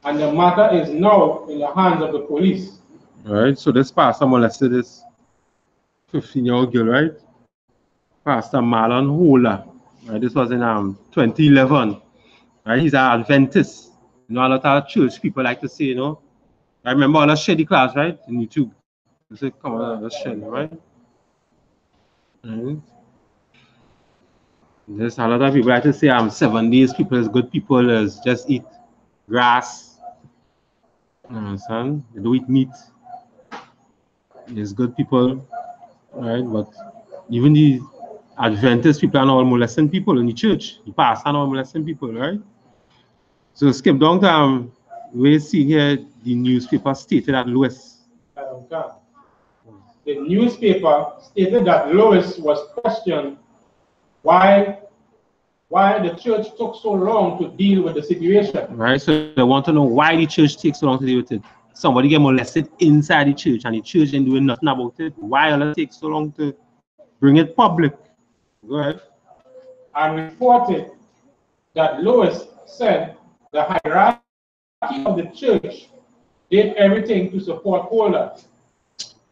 and the matter is now in the hands of the police. Right. So this pastor molested this 15-year-old girl, right? Pastor Marlon Holder. Right. This was in 2011. Right. He's an Adventist. You know, a lot of church people like to say, you know. I remember all the shady class, right? In YouTube. They say, come on, let's share, right? Right. There's a lot of people like to say 7 days people is good people is just eat grass. You understand? They don't eat meat. There's good people, right? But even the Adventist people are not molesting people in the church. The pastor are not molesting people, right? So skip down to we see here the newspaper stated that Lewis. The newspaper stated that Lewis was questioned why the church took so long to deal with the situation. Right, so they want to know why the church takes so long to deal with it. Somebody get molested inside the church and the church ain't doing nothing about it. Why will it take so long to bring it public? Go ahead. And reported that Lewis said the hierarchy of the church did everything to support Holder.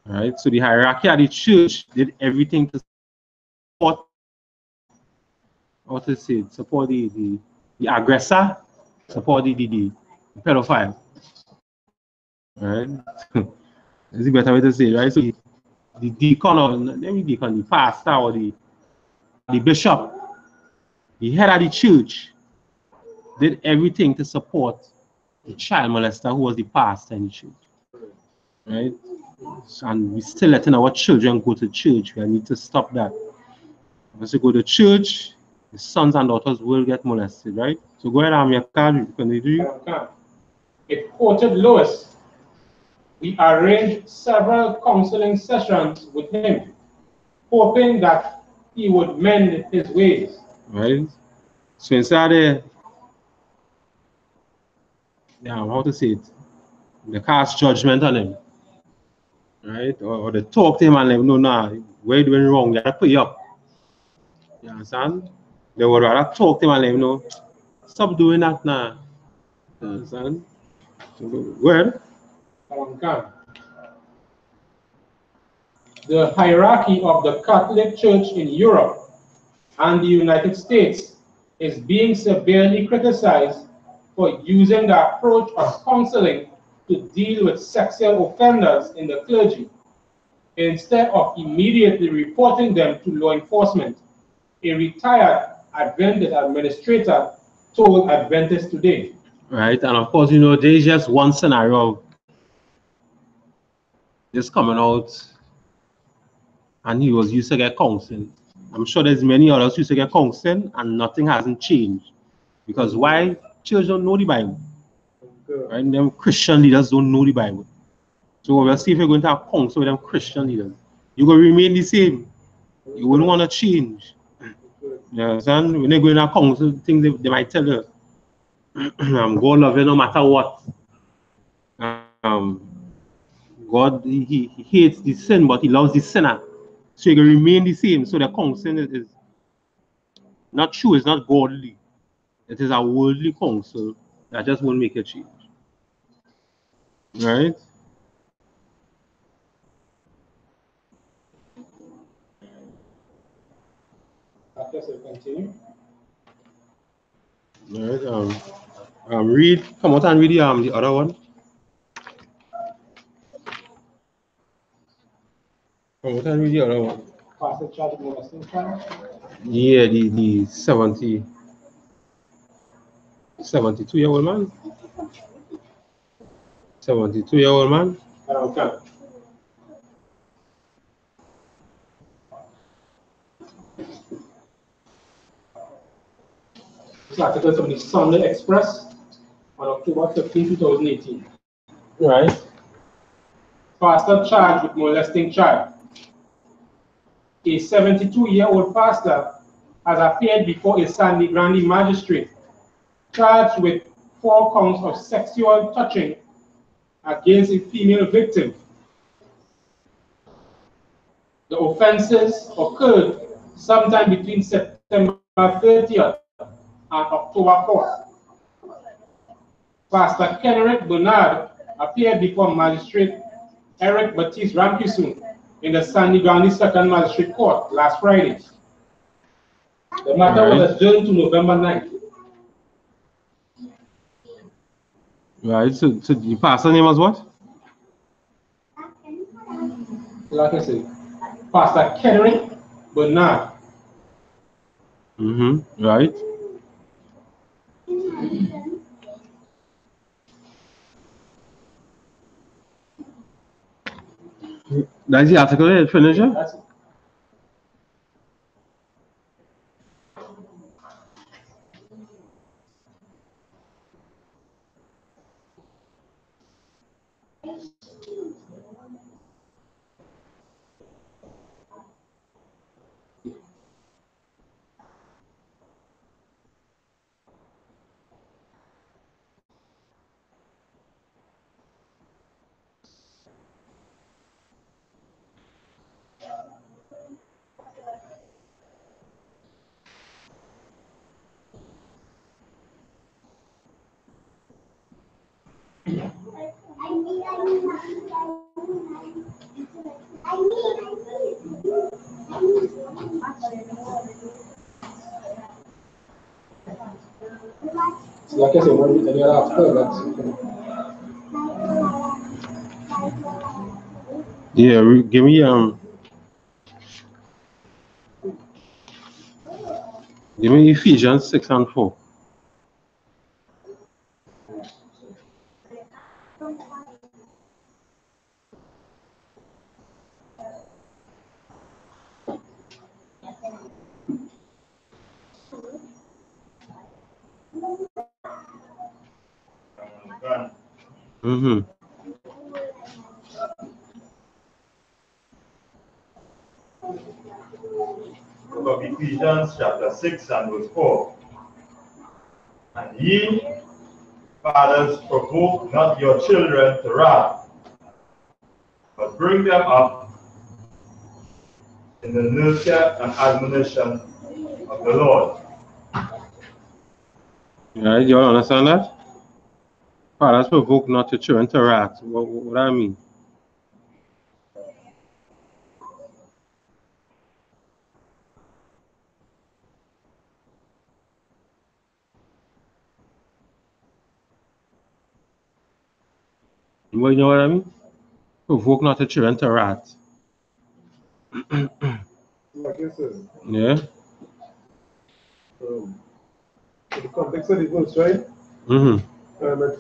Right, so the hierarchy of the church did everything to support, what to say, support the aggressor, support the pedophile. Right? Is a better way to say it, right? So the deacon or the pastor or the bishop, the head of the church, did everything to support the child molester who was the pastor in the church. Right? And we still letting our children go to church. We need to stop that. Once you go to church, the sons and daughters will get molested, right? So go ahead, your card. Can you do? It quoted Lewis. We arranged several counseling sessions with him, hoping that he would mend his ways. Right? So inside how to say it? They cast judgment on him. Right? Or they talk to him and let him know, nah, what you doing wrong, you gotta put you up. You understand? They would rather talk to him and let him know, stop doing that now. You understand? So go ahead. The hierarchy of the Catholic Church in Europe and the United States is being severely criticized for using the approach of counseling to deal with sexual offenders in the clergy, instead of immediately reporting them to law enforcement. A retired Adventist administrator told Adventist Today. Right, and of course, you know, there's just one scenario just coming out, and he was used to get counseling. I'm sure there's many others who used to get counseling, and nothing hasn't changed. Because why? Church don't know the Bible. Right? And them Christian leaders don't know the Bible. So obviously, if you're going to have counsel with them Christian leaders, you're going to remain the same. You wouldn't want to change. You understand? When they go in a council, things they might tell you, God love you no matter what. God, he hates the sin, but he loves the sinner. So you can remain the same. So the counsel is not true, it's not godly. It is a worldly counsel that just won't make a change. Right? Continue. All right. Come out and read the other one. Come out and read the other one. Pastor charge molesting charge? Yeah, the 72-year-old man. 72-year-old man. Okay. This article is from the Sunday Express on October 15, 2018. Right. Pastor charged with molesting child. A 72-year-old pastor has appeared before a Sandy Grande magistrate, charged with 4 counts of sexual touching against a female victim. The offenses occurred sometime between September 30th and October 4th. Pastor Kenrick Bernard appeared before Magistrate Eric Baptiste Ramkisoon in the Sandy Grande Second Magistrate Court last Friday. The matter was adjourned to November 9th. Right, so the pastor name was what? Like I said, Pastor Kenrick Bernard. Right. That's the article, finish it? That's it. Like I said, when you after that. Yeah, give me Ephesians 6:4. Mm-hmm. Of Ephesians chapter 6 and verse 4. And ye, fathers, provoke not your children to wrath, but bring them up in the nurture and admonition of the Lord. Yeah, you understand that? Fathers provoke not your children to wrath. What do I mean? You know what I mean? Provoke not your children to wrath. Like I said, Yeah. in the context of the verse, right? Mm-hmm.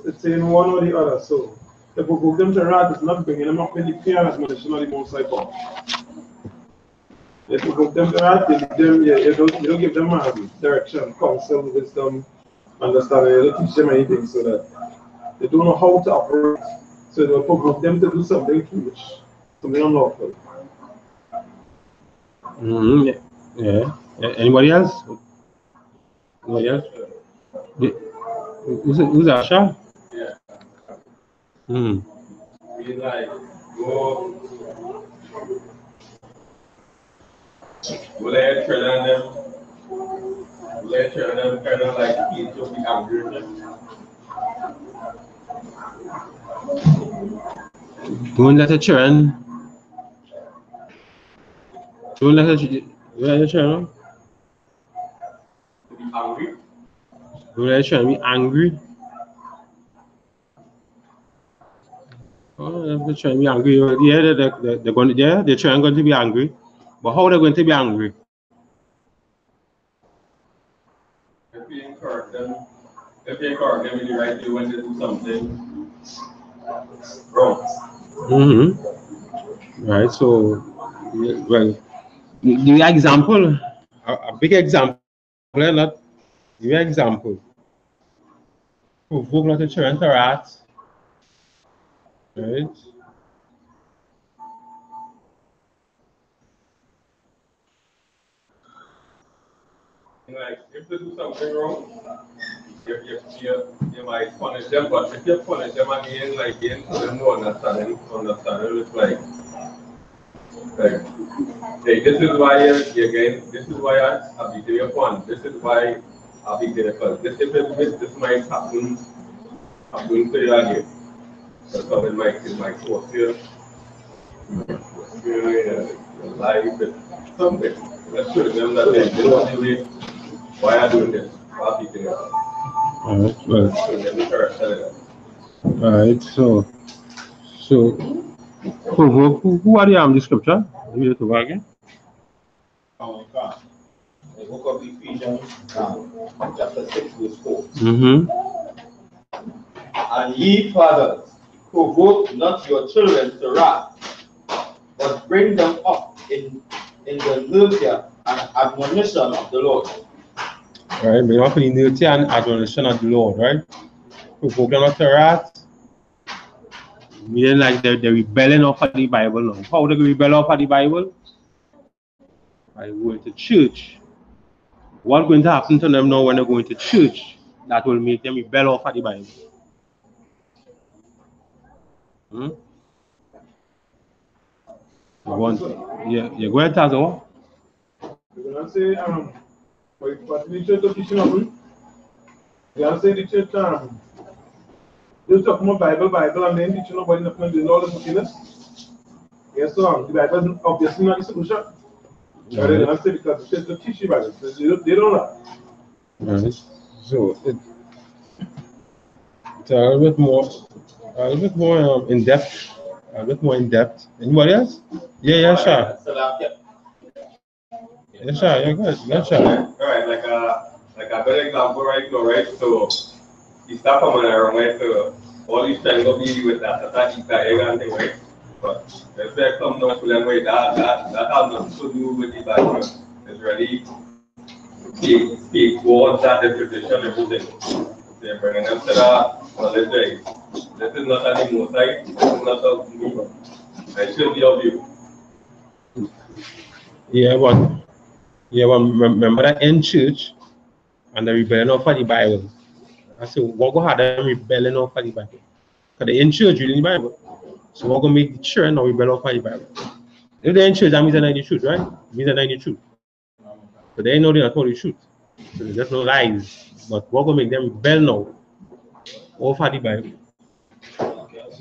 It's saying one or the other. So to provoke them to wrath is not bringing them up in the fear and admonition of the Most High God. They provoke them to wrath, you don't give them direction, counsel, wisdom, understanding. You don't teach them anything so that they don't know how to operate. So they'll provoke them to do something foolish, something unlawful. Mm-hmm. Yeah. Anybody else? Anybody else? Who's that, Sha? Yeah. Mm-hmm. We like go let children them kind of like eat to be angry with them. Don't let the children. Don't let the children. To be angry. Don't let the children be angry. Oh, the children be angry. Yeah, they're going to. Yeah, the children going to be angry. But how are they going to be angry? If you encourage them in the right way when they do something wrong. Mm-hmm. Right. So, well, the example, a big example, not give you example. Provoke not the children to wrath. Right. Like if they do something wrong, you might punish them, but if you punish them again, like again, so them no understanding, it's like hey, this is why again, this is why I be your point. This is why I be there because this might happen to you again. Because it might force you your life and something. Let's show them that hey, this is the way why I doing this. I'll be there. Alright, so who are the scripture? Let me read it over again. Oh my God. The book of Ephesians, chapter 6, verse 4. Mm-hmm. And ye fathers, provoke not your children to wrath, but bring them up in the nurture and admonition of the Lord. Right, bring up in the nurture and admonition of the Lord, right? Provoke them not to wrath. Meaning like they're rebelling off of the Bible now. How they rebel off of the Bible? By going to church. What's going to happen to them now when they're going to church that will make them rebel off of the Bible? You go ahead, Tazo. You're going to say, what the church teaching of them? You're going to say the church, you talk more Bible, and then teaching nobody nothing doing all the wickedness. Yes, so the Bible is obviously not the solution. They're going to say because the church don't teach you Bible. They don't know. Right. So it's a little bit more in depth. A bit more in depth. Anybody else? Yeah, sure. Yeah, sure. You're good. Yeah, sure. Alright, like a good example right now, right? So you start from around, right? So all these trying to be with that egg and thing, right? But if they come down to them way that has nothing to do with the Bible. It's really speak towards that interpretation, everything. They're bringing them to that knowledge, right? This is not an emotion. This is not of me. I should be of you. Yeah, but remember that in church and the rebellion of the Bible. I said, what go have them rebelling of the Bible? Because they in church reading the Bible. So we're gonna make the children not rebel of the Bible. If they're in church, that means they're not in the truth, right? It means they're not in the truth. But they know they're not told the truth. So there's no lies. But we're gonna make them rebel now over the Bible.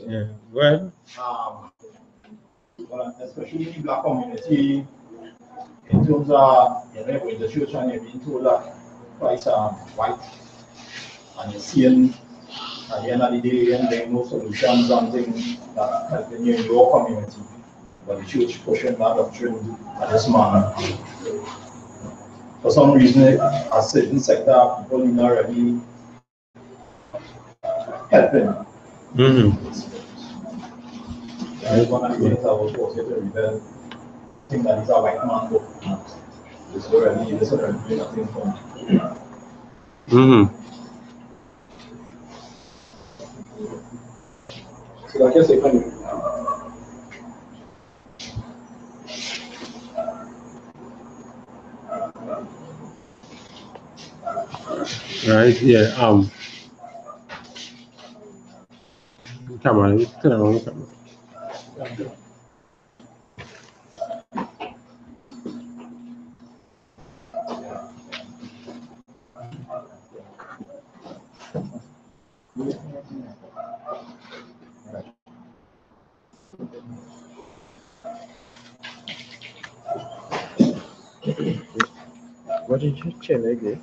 Yeah, right. Well, especially in the black community, in terms of in the church, and you're being told that Christ white, and you're seeing at the end of the day, and there are no solutions and things that help you in your community. But the church pushing that doctrine at this manner. For some reason, a certain sector of people are not really helping. That is one of the things I was forced to rebel. Think that is a white man book. This is already nothing for me. So I guess I can. Right, yeah. Camera, turn around the camera. What did you check again?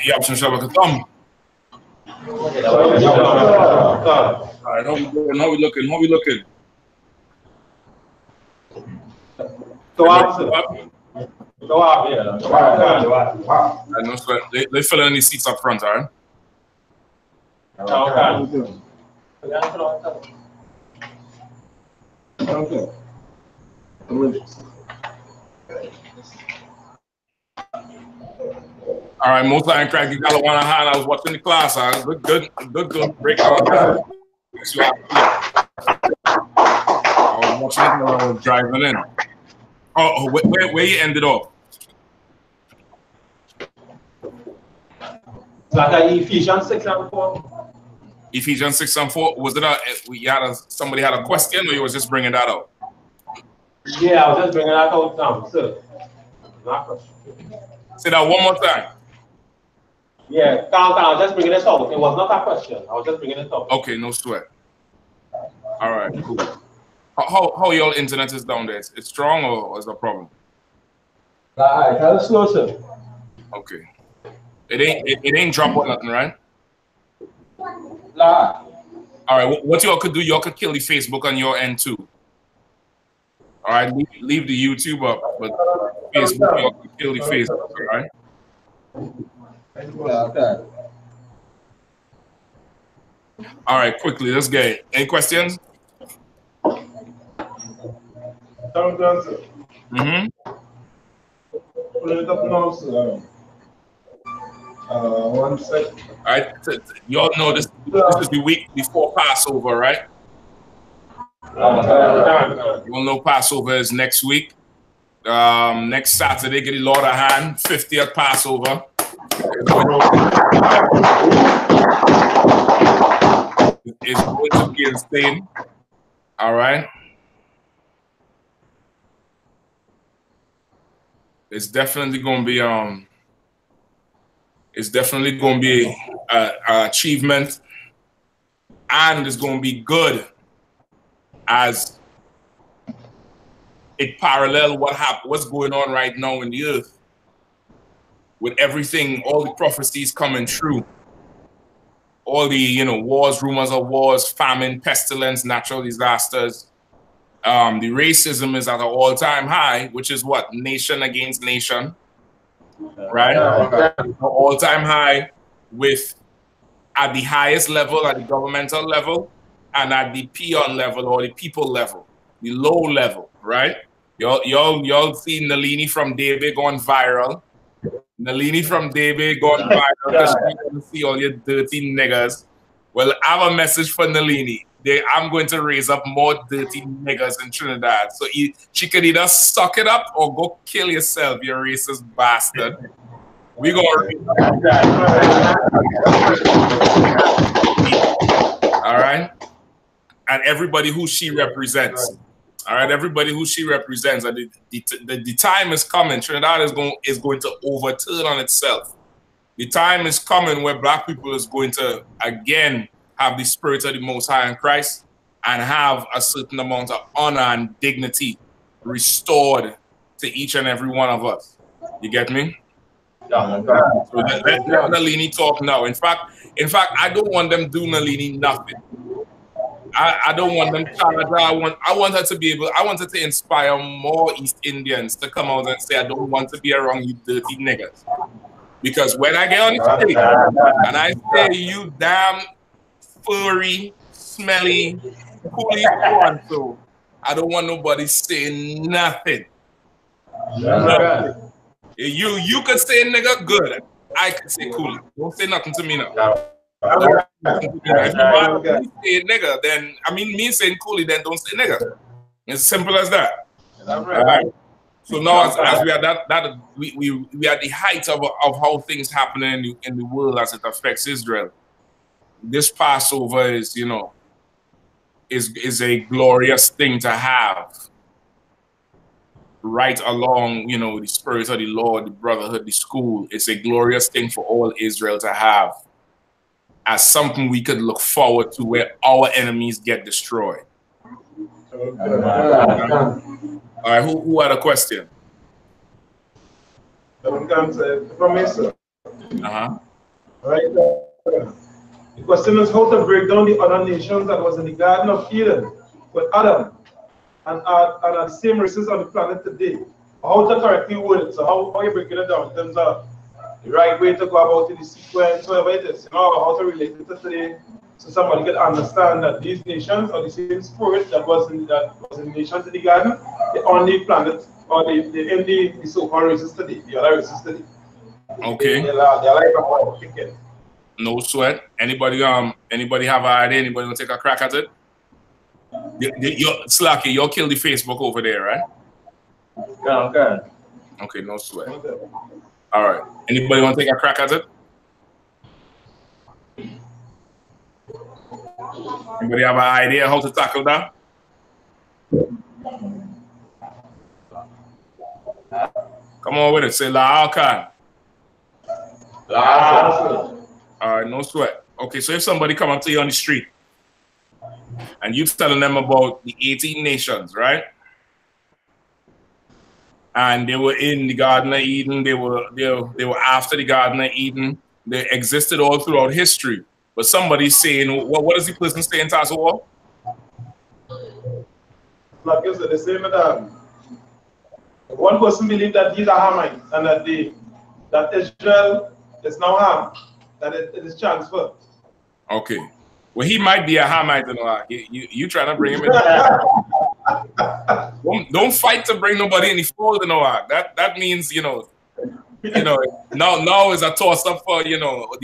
Yeah, some Shabbat Katam. All right, how we doing? How we looking? How we looking? I know, so they fill in these seats up front, all right? Okay. All right, most I crack you got one hand. I was watching the class. Good breakdown. I was watching it when I was driving in. Oh, where you ended up? Like Ephesians 6 and 4. Ephesians 6 and 4. Was it somebody had a question, or you was just bringing that out? Yeah, I was just bringing that out now, sir. Not question. Say that one more time. Yeah, I was just bringing it out. It was not a question. I was just bringing it out. Okay, no sweat. All right, cool. How your internet is down there? It's strong, or is there a problem? Kind of slow, sir. Okay. It ain't drop or nothing, right? Nah. All right, what y'all could do, y'all could kill the Facebook on your end too. All right, leave the YouTube up, but Facebook, y'all could kill the Facebook, all right? Okay. All right, quickly, let's get it. Any questions? Mm-hmm. Put it up now, sir. 1 second. All right, y'all know this is the week before Passover, right? You all know Passover is next week. Next Saturday, get the Lord a hand, 50th Passover. It's going to be insane. All right. It's definitely going to be an achievement, and it's going to be good as it parallel what's going on right now in the earth with everything, all the prophecies coming true, all the wars, rumors of wars, famine, pestilence, natural disasters. The racism is at an all-time high, which is what? Nation against nation, right? All-time high at the highest level, at the governmental level, and at the peon level or the people level, the low level, right? Y'all see Nalini from David going viral. Nalini from David going viral because she want to see all your dirty niggas. Well, I have a message for Nalini. I'm going to raise up more dirty niggas in Trinidad. So she could either suck it up or go kill yourself, you racist bastard. We gonna all right, and everybody who she represents. All right, everybody who she represents. And the time is coming. Trinidad is going to overturn on itself. The time is coming where Black people is going to again have the spirit of the Most High in Christ and have a certain amount of honor and dignity restored to each and every one of us. You get me? So let Nalini talk now. In fact, I don't want them do Nalini nothing. I don't want them Canada. I want her to be able. I want her to inspire more East Indians to come out and say, "I don't want to be around you dirty niggas." Because when I get on the street and I say, "You damn furry, smelly, coolie so," I don't want nobody saying nothing. Nothing. You could say nigga, good. I could say coolie. Don't say nothing to me now. If you say nigga, then me saying coolie, then don't say nigga. It's simple as that. All right. So now, as we are we are at the height of how things happening in the world as it affects Israel. This Passover is is a glorious thing to have. Right along, the spirit of the Lord, the brotherhood, the school. It's a glorious thing for all Israel to have as something we could look forward to where our enemies get destroyed. All right, who had a question? From me, sir. Uh-huh. Right. The question is how to break down the other nations that was in the Garden of Eden with Adam and are the same races on the planet today. How to correctly word it. So how you break it down in terms of the right way to go about it, the sequence, whatever it is, you know, how to relate it to today, so somebody can understand that these nations are the same spirit that was in the nations in the garden, the only planet or the so-called races today, the other races today. Okay. They're like a ticket. No sweat. Anybody have an idea? Anybody want to take a crack at it? Slacky, you'll kill the Facebook over there, right? Okay. Okay, no sweat. All right. Anybody want to take a crack at it? Anybody have an idea how to tackle that? Come on with it. Say La Alcan. All right, no sweat. Okay, so if somebody come up to you on the street and you telling them about the 18 nations, right? And they were in the Garden of Eden, they were after the Garden of Eden, they existed all throughout history. But somebody's saying, what is the person saying, Tasso? Like you said, the same with one person believed that these are Hamites and that Israel is now Ham, that it is transferred. Okay. Well, he might be a Hamite, you trying to bring him in. don't fight to bring nobody in the fold, That means, now is a toss up for, the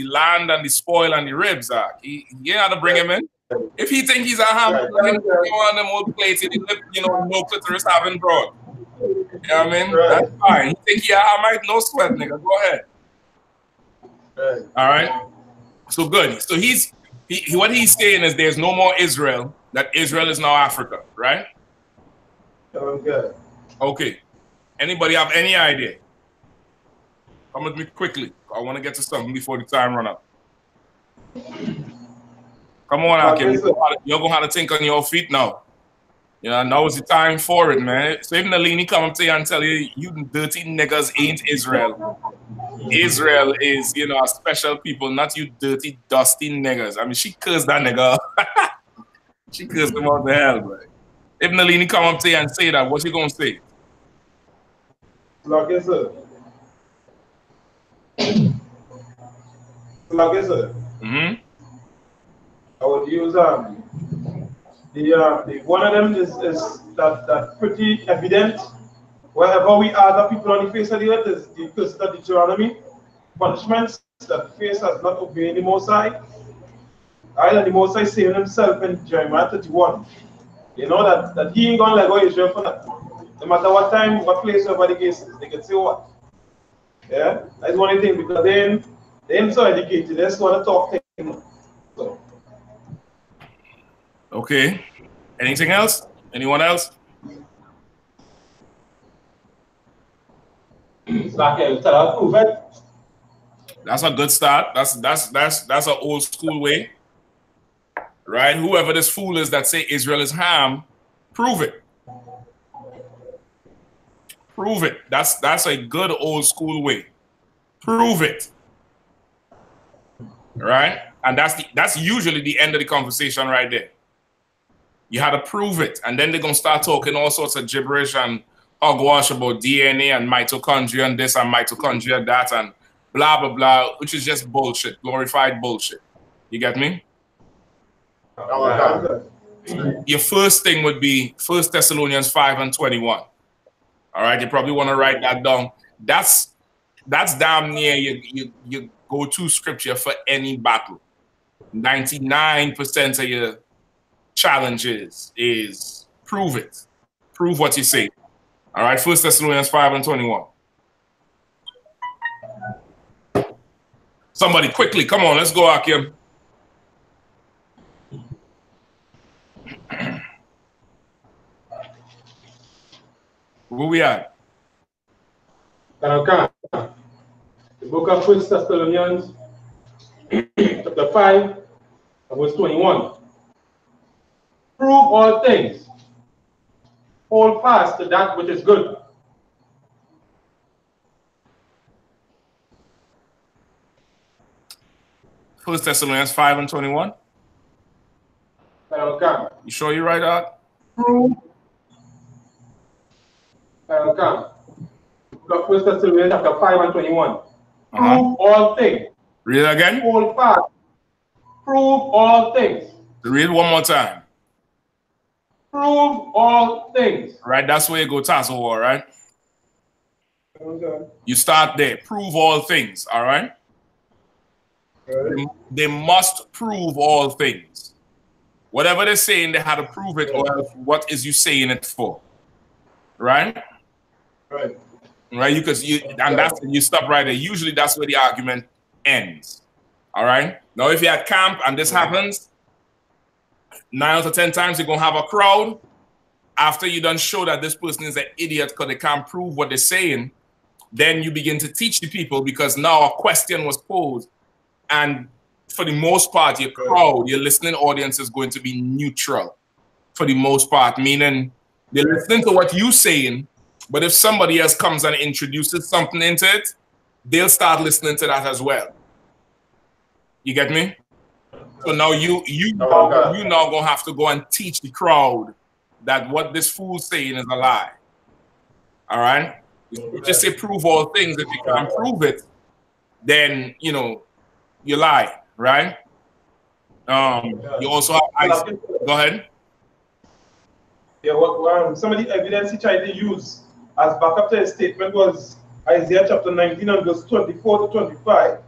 land and the spoil and the ribs. You have to bring him in. If he think he's a Hamite, on them old plates, no clitoris having broad. You know what I mean? Right. That's fine. He think he a Hamite, no sweat, nigga. Go ahead. Right. All right. So good. So what he's saying is there's no more Israel. That Israel is now Africa, right? Okay. Okay. Anybody have any idea? Come with me quickly. I want to get to something before the time run up. Come on, Akim. You're going to have to think on your feet now. Now is the time for it, man. So if Nalini come up to you and tell you, you dirty niggas ain't Israel. Israel is, a special people, not you dirty, dusty niggas. I mean, she cursed that nigga. She cursed him out the hell, bro. If Nalini come up to you and say that, what's he going to say? Like I said. Mm-hmm. I would use the one of them is that pretty evident. Wherever we are, the people on the face of the earth is the curse of Deuteronomy, punishments that the face has not obeyed the Most High. And the Most High saying himself in Jeremiah 31, that he ain't gonna let go of Israel for that. No matter what time, what place, wherever the case is, they can say what. Yeah, that's one thing because they're so educated. They just want to talk things. So. Okay. Anything else? Anyone else? That's a good start. That's an old school way, right? Whoever this fool is that say Israel is Ham, prove it. Prove it. That's a good old school way. Prove it, right? And that's usually the end of the conversation right there. You had to prove it, and then they're gonna start talking all sorts of gibberish and hogwash about DNA and mitochondria and this and mitochondria that and blah blah blah, which is just bullshit, glorified bullshit. You get me? Your first thing would be 1 Thessalonians 5:21. All right, you probably want to write that down. That's damn near your go-to scripture for any battle. 99% of your challenges is prove it. Prove what you say. All right, 1 Thessalonians 5:21. Somebody quickly, come on, let's go, Akim. Where we at? The book of 1 Thessalonians, chapter 5, verse 21. Prove all things, hold fast to that which is good. First Thessalonians 5:21. You sure you're right, Art? Prove. First Thessalonians chapter 5:21. Prove all things. Read it again. Hold fast. Prove all things. Read one more time. Prove all things. Right, that's where you go, tassel war, right? Okay. You start there. Prove all things, all right? They must prove all things. Whatever they're saying, they have to prove it, or else what is you saying it for? Right? Right. Right? And that's you stop right there. Usually that's where the argument ends. All right? Now, if you're at camp and this happens, 9 out of 10 times you're gonna have a crowd. After you done show that this person is an idiot because they can't prove what they're saying, then you begin to teach the people, because now a question was posed. And for the most part, your crowd, your listening audience is going to be neutral for the most part, meaning they're listening to what you're saying, but if somebody else comes and introduces something into it, they'll start listening to that as well. You get me? So now you now gonna have to go and teach the crowd that what this fool's saying is a lie. All right? You just say prove all things. If you can't prove it, then you lie, right? You also have go ahead. Yeah, some of the evidence he tried to use as backup to his statement was Isaiah chapter 19 and verse 24 to 25.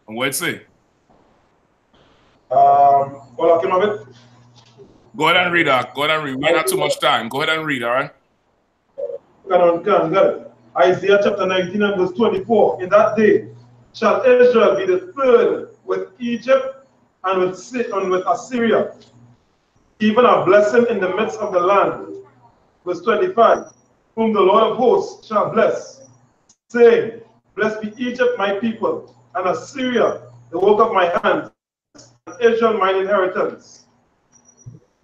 And what's it? Well, I came of it. Go ahead and read that. Go ahead and read. We don't have too much time. Go ahead and read, all right? Got it. Isaiah chapter 19 and verse 24. In that day shall Israel be the third with Egypt and with Assyria, even a blessing in the midst of the land. Verse 25. Whom the Lord of hosts shall bless, saying, Blessed be Egypt, my people, and Assyria, the work of my hands, and Israel, mine inheritance.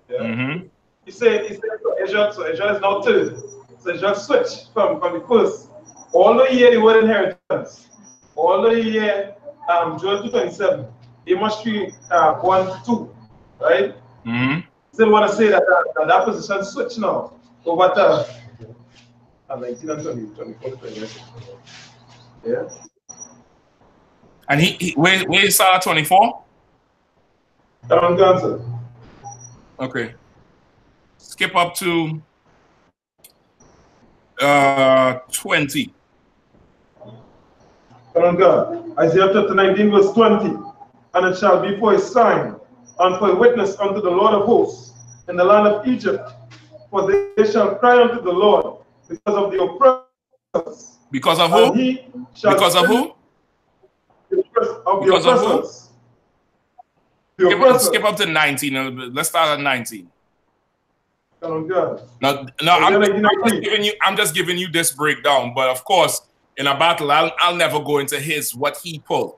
Yeah. He said to Israel, so Israel is now third. So Israel switched from the first. All the year the word inheritance. All the year, Joel 2:27. Amos 3:1-2. Right? Still want to say that position switch now over to 19 and 20, 24 to 28. Yeah. And where you saw 24? Okay. Skip up to 20. Isaiah chapter 19 verse 20. And it shall be for a sign and for a witness unto the Lord of hosts in the land of Egypt. For they shall cry unto the Lord because of the oppressors. Because of who? Because of who? Of the oppressors. Skip up to 19. Let's start at 19. No, I'm just giving you this breakdown. But of course, in a battle, I'll never go into what he pulled.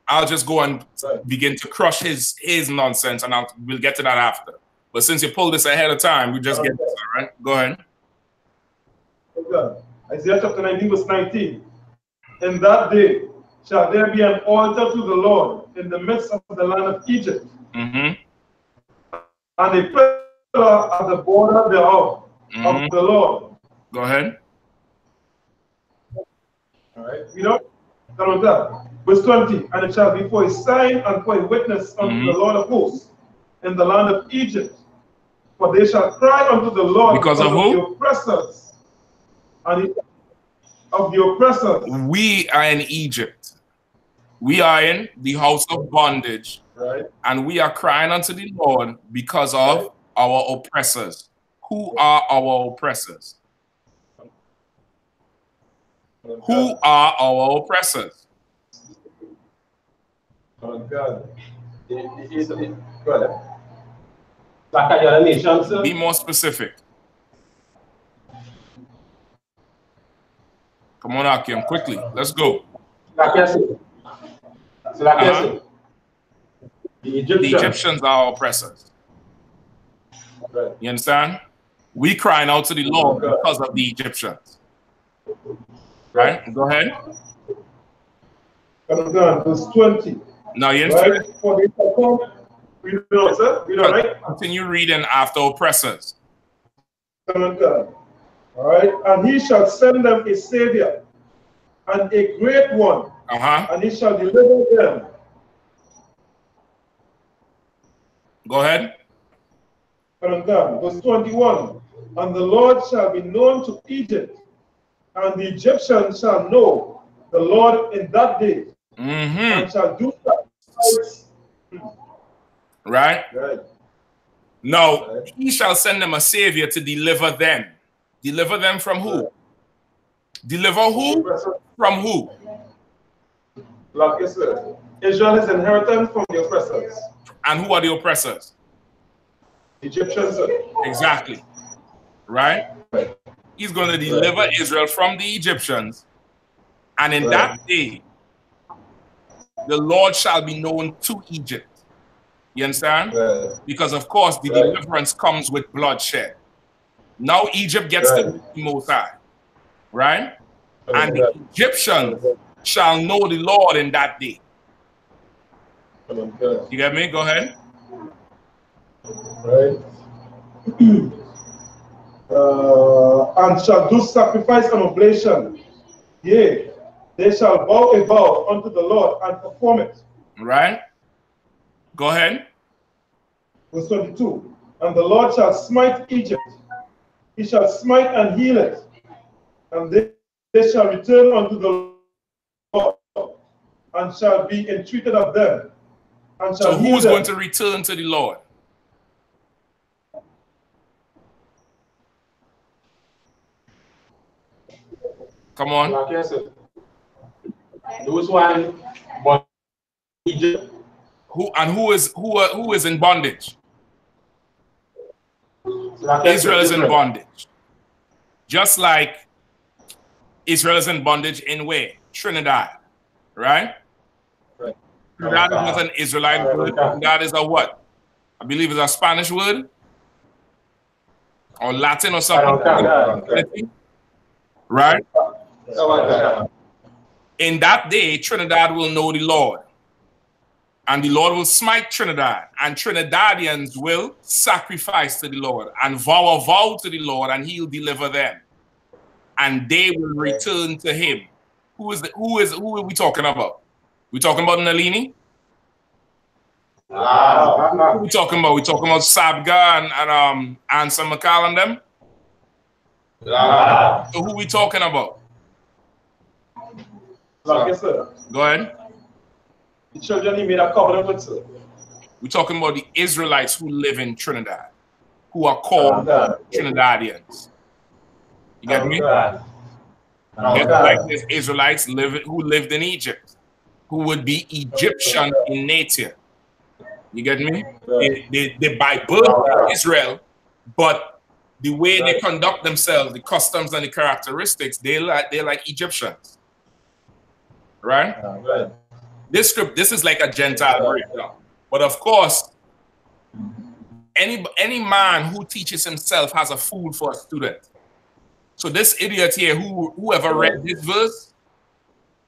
I'll just go and begin to crush his nonsense, and we'll get to that after. But since you pulled this ahead of time, we just get this, all right? Go ahead. Isaiah chapter 19, verse 19. In that day shall there be an altar to the Lord in the midst of the land of Egypt, and a pillar at the border thereof of the Lord. Go ahead. All right, we know. Verse 20. And it shall be for a sign and for a witness unto the Lord of hosts in the land of Egypt. For they shall cry unto the Lord because of who? The oppressors. And of the oppressors. We are in Egypt. We are in the house of bondage. Right. And we are crying unto the Lord because of our oppressors. Who are our oppressors? Who are our oppressors? Oh God. Be more specific. Come on, Akim, quickly. Let's go. The Egyptians are our oppressors. Right. You understand? We crying out to the Lord because of the Egyptians. Right? Go ahead. Verse 20. Now you right? For they shall come. We know, sir. We know, right? Continue reading after oppressors. All right. And he shall send them a savior and a great one. And he shall deliver them. Go ahead. Verse 21. And the Lord shall be known to Egypt, and the Egyptians shall know the Lord in that day, and shall do sacrifice. Right? Now, he shall send them a savior to deliver them. Deliver them from who? Deliver who? From who? Like I said, Israel is inheritance from the oppressors. And who are the oppressors? Egyptians. Exactly. Right? He's going to deliver Israel from the Egyptians. And in that day, the Lord shall be known to Egypt. You understand? Because, of course, the deliverance comes with bloodshed. Now Egypt gets the Most High. Right? And the Egyptians shall know the Lord in that day. You get me? Go ahead. Right. And shall do sacrifice and oblation. Yea, they shall bow a vow unto the Lord and perform it. Right. Go ahead. Verse 22. And the Lord shall smite Egypt. He shall smite and heal it. And they shall return unto the Lord, and shall be entreated of them. And shall so who is going to return to the Lord? Come on. Like I said, those one, but Egypt. Who is in bondage? Like Israel is in bondage. Just like Israel is in bondage in where? Trinidad. Right? Trinidad is not an Israelite word. Trinidad is a what? I believe it's a Spanish word. Or Latin or something. Right? In that day, Trinidad will know the Lord. And the Lord will smite Trinidad. And Trinidadians will sacrifice to the Lord and vow a vow to the Lord, and he'll deliver them. And they will return to him. Who are we talking about? We talking about Nalini? Who are we talking about? We talking about Sabga and Anson McCall and them? So who we talking about? Like I said, go ahead. The children he made a covenant with, sir. We're talking about the Israelites who live in Trinidad, who are called Trinidadians. You get me? Like there's Israelites who lived in Egypt, who would be Egyptian in nature. You get me? They by birth in Israel, but the way they conduct themselves, the customs and the characteristics, they're like Egyptians. Right? This is like a Gentile breakdown. But of course, any man who teaches himself has a fool for a student. So this idiot here, whoever read this verse,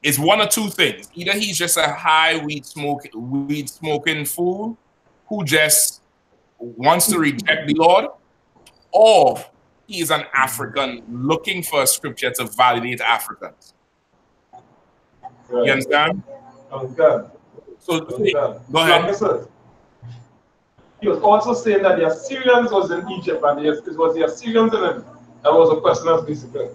is one of two things. Either he's just a high weed smoking fool who just wants to reject the Lord, or he is an African looking for a scripture to validate Africans. You understand? So go ahead. He was also saying that the Assyrians was in Egypt, and it was the Assyrians in him. That was a question of discipline.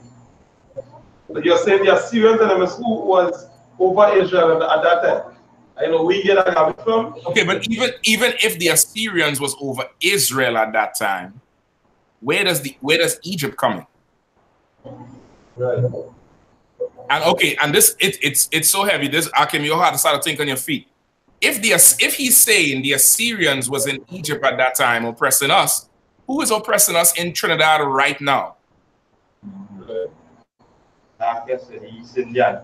But you're saying the Assyrians in him is who was over Israel at that time. I know we get that from. Okay, but even if the Assyrians was over Israel at that time, where does Egypt come in? Right. And okay, and this it's so heavy. This Akim, you have to start to think on your feet. If he's saying the Assyrians was in Egypt at that time oppressing us, who is oppressing us in Trinidad right now? I guess the East Indian.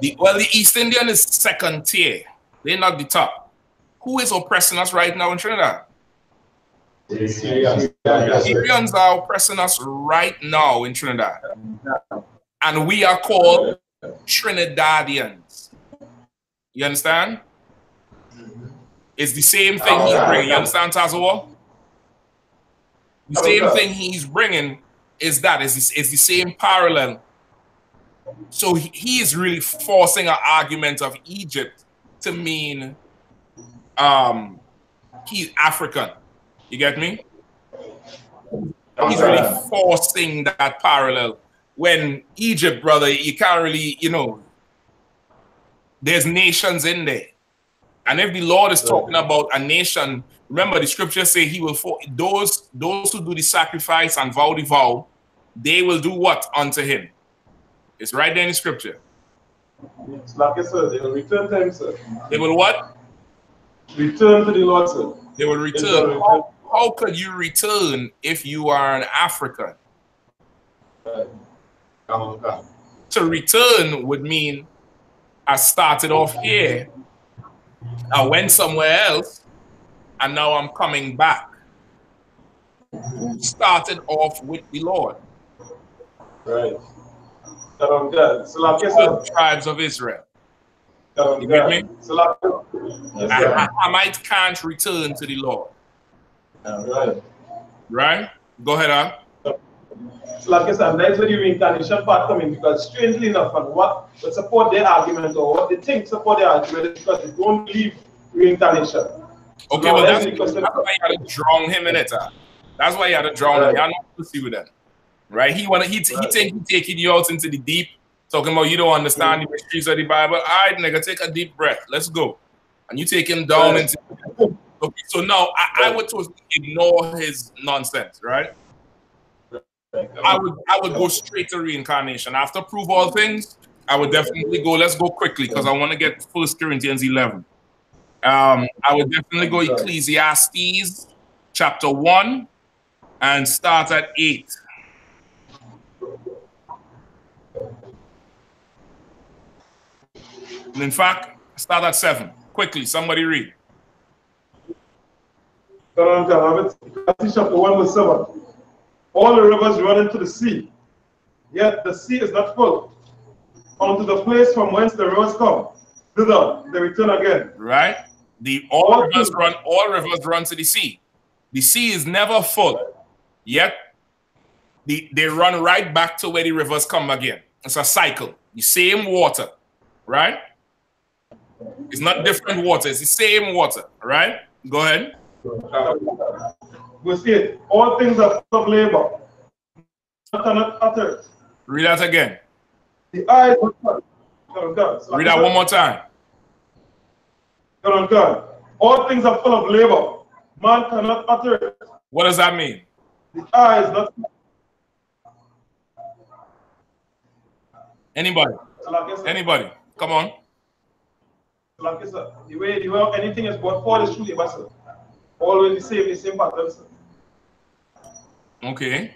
The East Indian is second tier. They're not the top. Who is oppressing us right now in Trinidad? The Syrians. The Syrians are oppressing us right now in Trinidad. And we are called Trinidadians. You understand? It's the same thing he's bringing. You understand, Tazawa? The same thing he's bringing is that. It's the same parallel. So he is really forcing an argument of Egypt to mean he's African. You get me? He's really forcing that parallel. When Egypt, brother, you can't really, you know, there's nations in there. And if the Lord is talking about a nation, remember the scriptures say he will, those who do the sacrifice and vow the vow, they will do what unto him? It's right there in the scripture. It's like I said, they will return to him, sir. They will what? Return to the Lord, sir. They will return. How could you return if you are an African? To return would mean I started off here, I went somewhere else, and now I'm coming back. Who started off with the Lord? Right. So like the tribes of Israel. You get me? So like, Hamite can't return to the Lord. right. Right? Go ahead, Al. So like I said, that's where the reincarnation part coming, because strangely enough, and what would support their argument or what they think support their argument is because they don't believe reincarnation. Okay, so well that's why you had to drown him in it. That's why you had to drown him. You're not to see with that. Right? He think he taking you out into the deep, talking about you don't understand the mysteries of the Bible. All right, nigga, take a deep breath. Let's go. And you take him down into okay, so now I would totally ignore his nonsense, right? I would go straight to reincarnation. After prove all things, I would definitely go, let's go quickly because I want to get 1 Corinthians 11. I would definitely go Ecclesiastes chapter 1 and start at 8. And in fact, start at 7. Quickly, somebody read. Chapter 1 verse 7. All the rivers run into the sea, yet the sea is not full. Unto the place from whence the rivers come, thither they return again. Right? All rivers run to the sea. The sea is never full, yet they run right back to where the rivers come again. It's a cycle. The same water, right? It's not different water. It's the same water, right? Go ahead. Verse 8. All things are full of labor, cannot utter it. Read that again. The eyes of God. Read that one more time. God. All things are full of labor. Man cannot utter it. What does that mean? The eyes not. Anybody? Anybody? Come on. Like I said, the way anything is brought forward is through labor, sir. Always the same pattern, sir. Okay.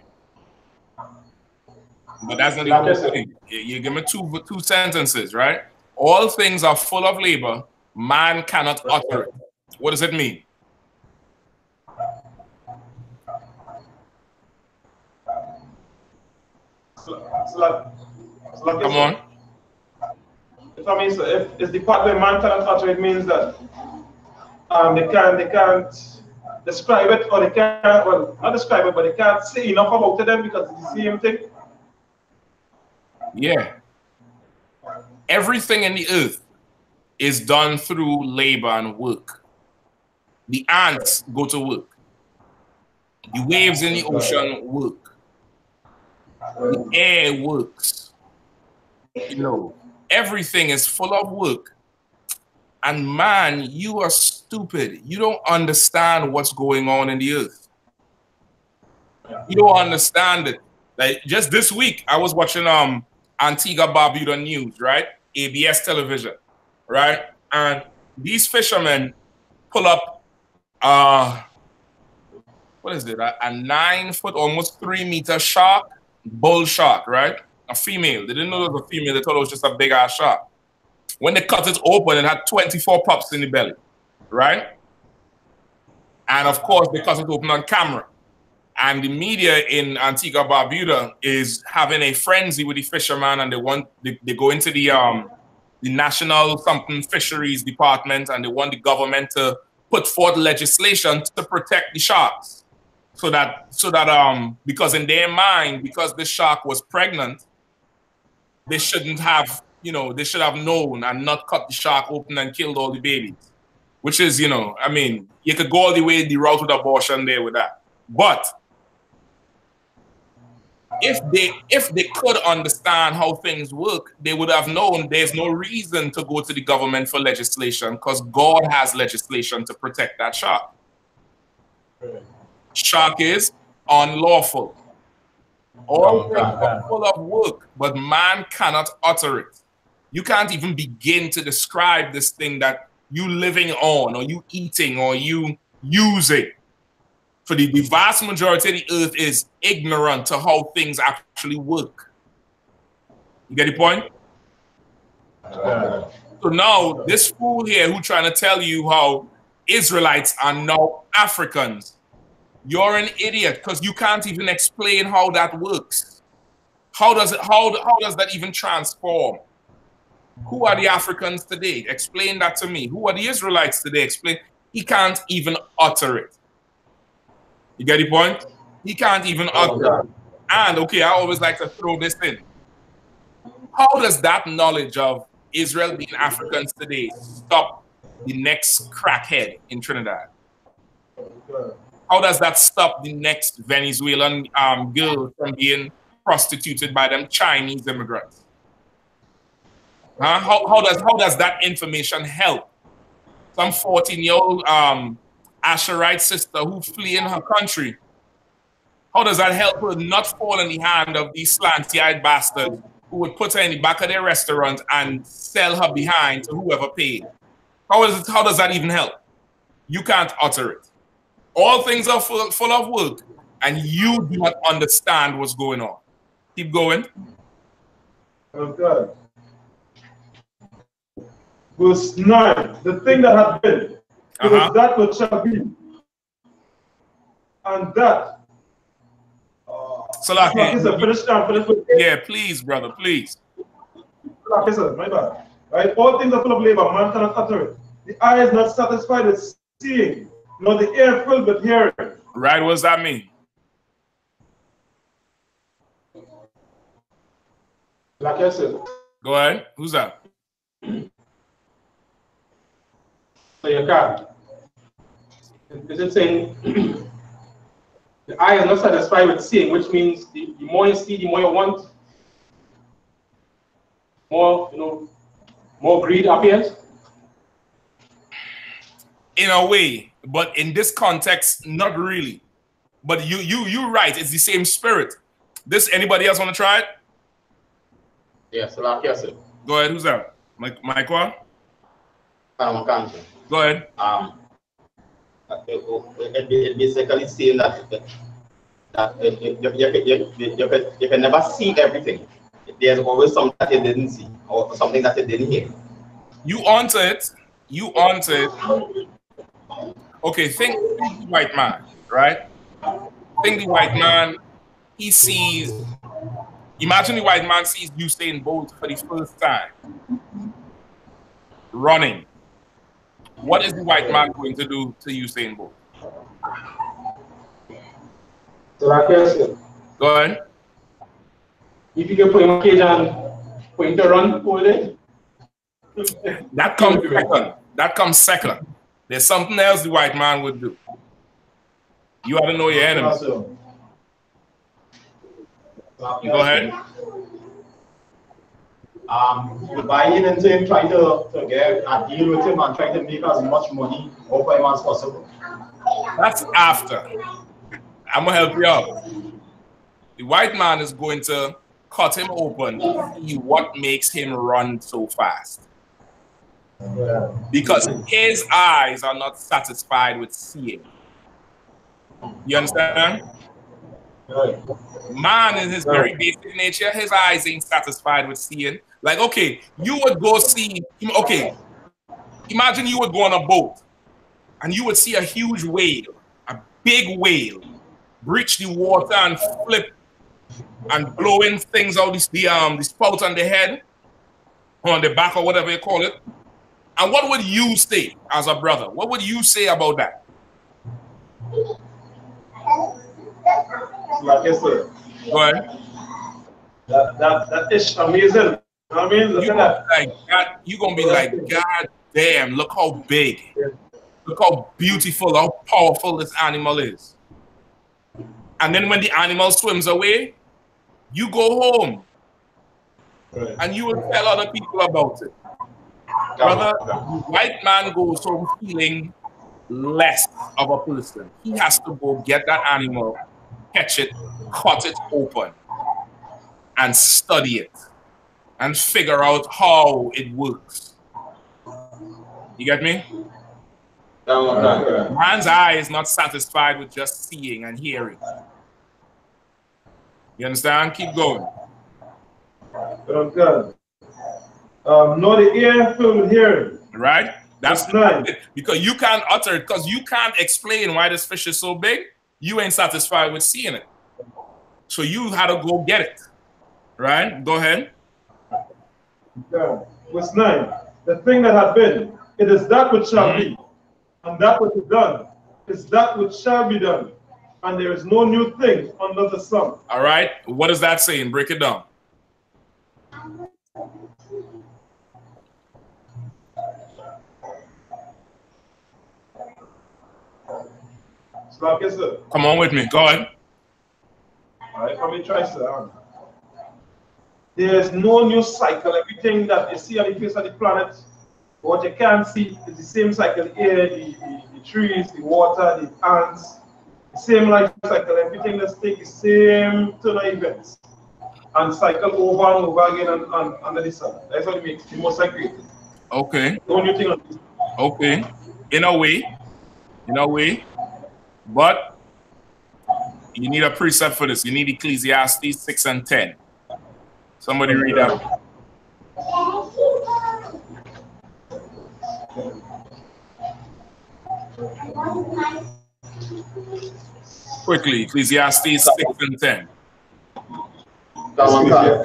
But that's not the whole thing. You give me two sentences, right? All things are full of labor. Man cannot utter it. What does it mean? Come on. If I mean, so if it's the part where man cannot utter it, means that they can't describe it, or they can't, well, not describe it, but they can't say enough about it them because it's the same thing. Yeah. Everything in the earth is done through labor and work. The ants go to work. The waves in the ocean work. The air works. You know, everything is full of work. And man, you are stupid. You don't understand what's going on in the earth. You don't understand it. Like just this week, I was watching Antigua Barbuda news, right? ABS television, right? And these fishermen pull up what is it? A 9-foot, almost 3-meter shark, bull shark, right? A female. They didn't know it was a female. They thought it was just a big ass shark. When they cut it open, it had 24 pups in the belly, right? And of course, because it's open on camera. And the media in Antigua Barbuda is having a frenzy with the fishermen, and they go into the National something Fisheries Department, and they want the government to put forth legislation to protect the sharks. So that because in their mind, because this shark was pregnant, they shouldn't have, they should have known and not cut the shark open and killed all the babies. Which is, I mean, you could go all the way the route with abortion there with that. But if they could understand how things work, they would have known there's no reason to go to the government for legislation, because God has legislation to protect that shark. Shark is unlawful. All things are full of work, but man cannot utter it. You can't even begin to describe this thing that you living on, or you eating, or you using. For the vast majority of the earth is ignorant to how things actually work. You get the point? So now this fool here who trying to tell you how Israelites are now Africans, you're an idiot, because you can't even explain how that works. How does that even transform? Who are the Africans today? Explain that to me. Who are the Israelites today? Explain. He can't even utter it. You get the point? He can't even utter it. And okay, I always like to throw this in. How does that knowledge of Israel being Africans today stop the next crackhead in Trinidad? How does that stop the next Venezuelan girl from being prostituted by them Chinese immigrants? Huh? How does that information help some 14-year-old Asherite sister who flee in her country? How does that help her not fall in the hand of these slanty-eyed bastards who would put her in the back of their restaurant and sell her behind to whoever paid? How does that even help? You can't utter it. All things are full of work, and you do not understand what's going on. Keep going. Okay. Verse 9. The thing that had been, it is that which shall be. And that. Yeah, please, brother, please. My bad. Right? All things are full of labor, man cannot utter it. The eye is not satisfied with seeing, nor the ear filled with hearing. Right, what does that mean? Like I said. Go ahead. Who's that? So you can. Is it saying the eye is not satisfied with seeing, which means the more you see, the more you want, more, more greed appears? In a way, but in this context, not really. But you're right. It's the same spirit. Anybody else want to try it? Yes, like I said. Go ahead. Who's that? Michael? Go ahead. It basically saying that you can never see everything. There's always something that you didn't see, or something that you didn't hear. You answer it. Okay, think the white man, right? Think the white man, he sees, imagine the white man sees Usain Bolt for the first time running. What is the white man going to do to Usain Bolt? So like I said, go ahead. If you can put him in a cage and put him to run all day. That comes second. That comes second. There's something else the white man would do. You ought to know your enemy. You go ahead. You're buying into him, trying to get a deal with him and trying to make as much money off him as possible. That's after. I'm gonna help you out. The white man is going to cut him open to see what makes him run so fast. Because his eyes are not satisfied with seeing. You understand? Man, in his very basic nature, his eyes ain't satisfied with seeing. Like, okay, you would go see, okay, imagine you would go on a boat and you would see a huge whale big whale breach the water and flip and blowing things out the spout on the head, or on the back, or whatever you call it. And what would you say as a brother? What would you say about that? Like I said, Go ahead. That is amazing. I mean, look at that. Like that. You're gonna be like, God damn, look how big, look how beautiful, how powerful this animal is. And then when the animal swims away, you go home, and you will tell other people about it. Brother, white man goes from feeling less of a person. He has to go get that animal, catch it, cut it open, and study it, and figure out how it works. You get me? Man's eye is not satisfied with just seeing and hearing. You understand? Keep going. Good. No, the ear filled with hearing. Right? That's nice. Because you can't utter it, because you can't explain why this fish is so big. You ain't satisfied with seeing it. So you had to go get it. Right? Go ahead. Verse 9. The thing that had been, it is that which shall be, and that which is done is that which shall be done. And there is no new thing under the sun. All right. What is that saying? Break it down. Come on with me. Go ahead. All right, let me try, sir. There is no new cycle. Everything that you see on the face of the planet, what you can't see is the same cycle here, the trees, the water, the ants, the same life cycle. Everything that's take the same turn of events and cycle over and over again under the sun. That's what it makes the most created. Okay. No new thing on this. Okay. In a way. But you need a precept for this. You need Ecclesiastes 6 and 10. Somebody read that. Quickly, Ecclesiastes 6 and 10. Go ahead.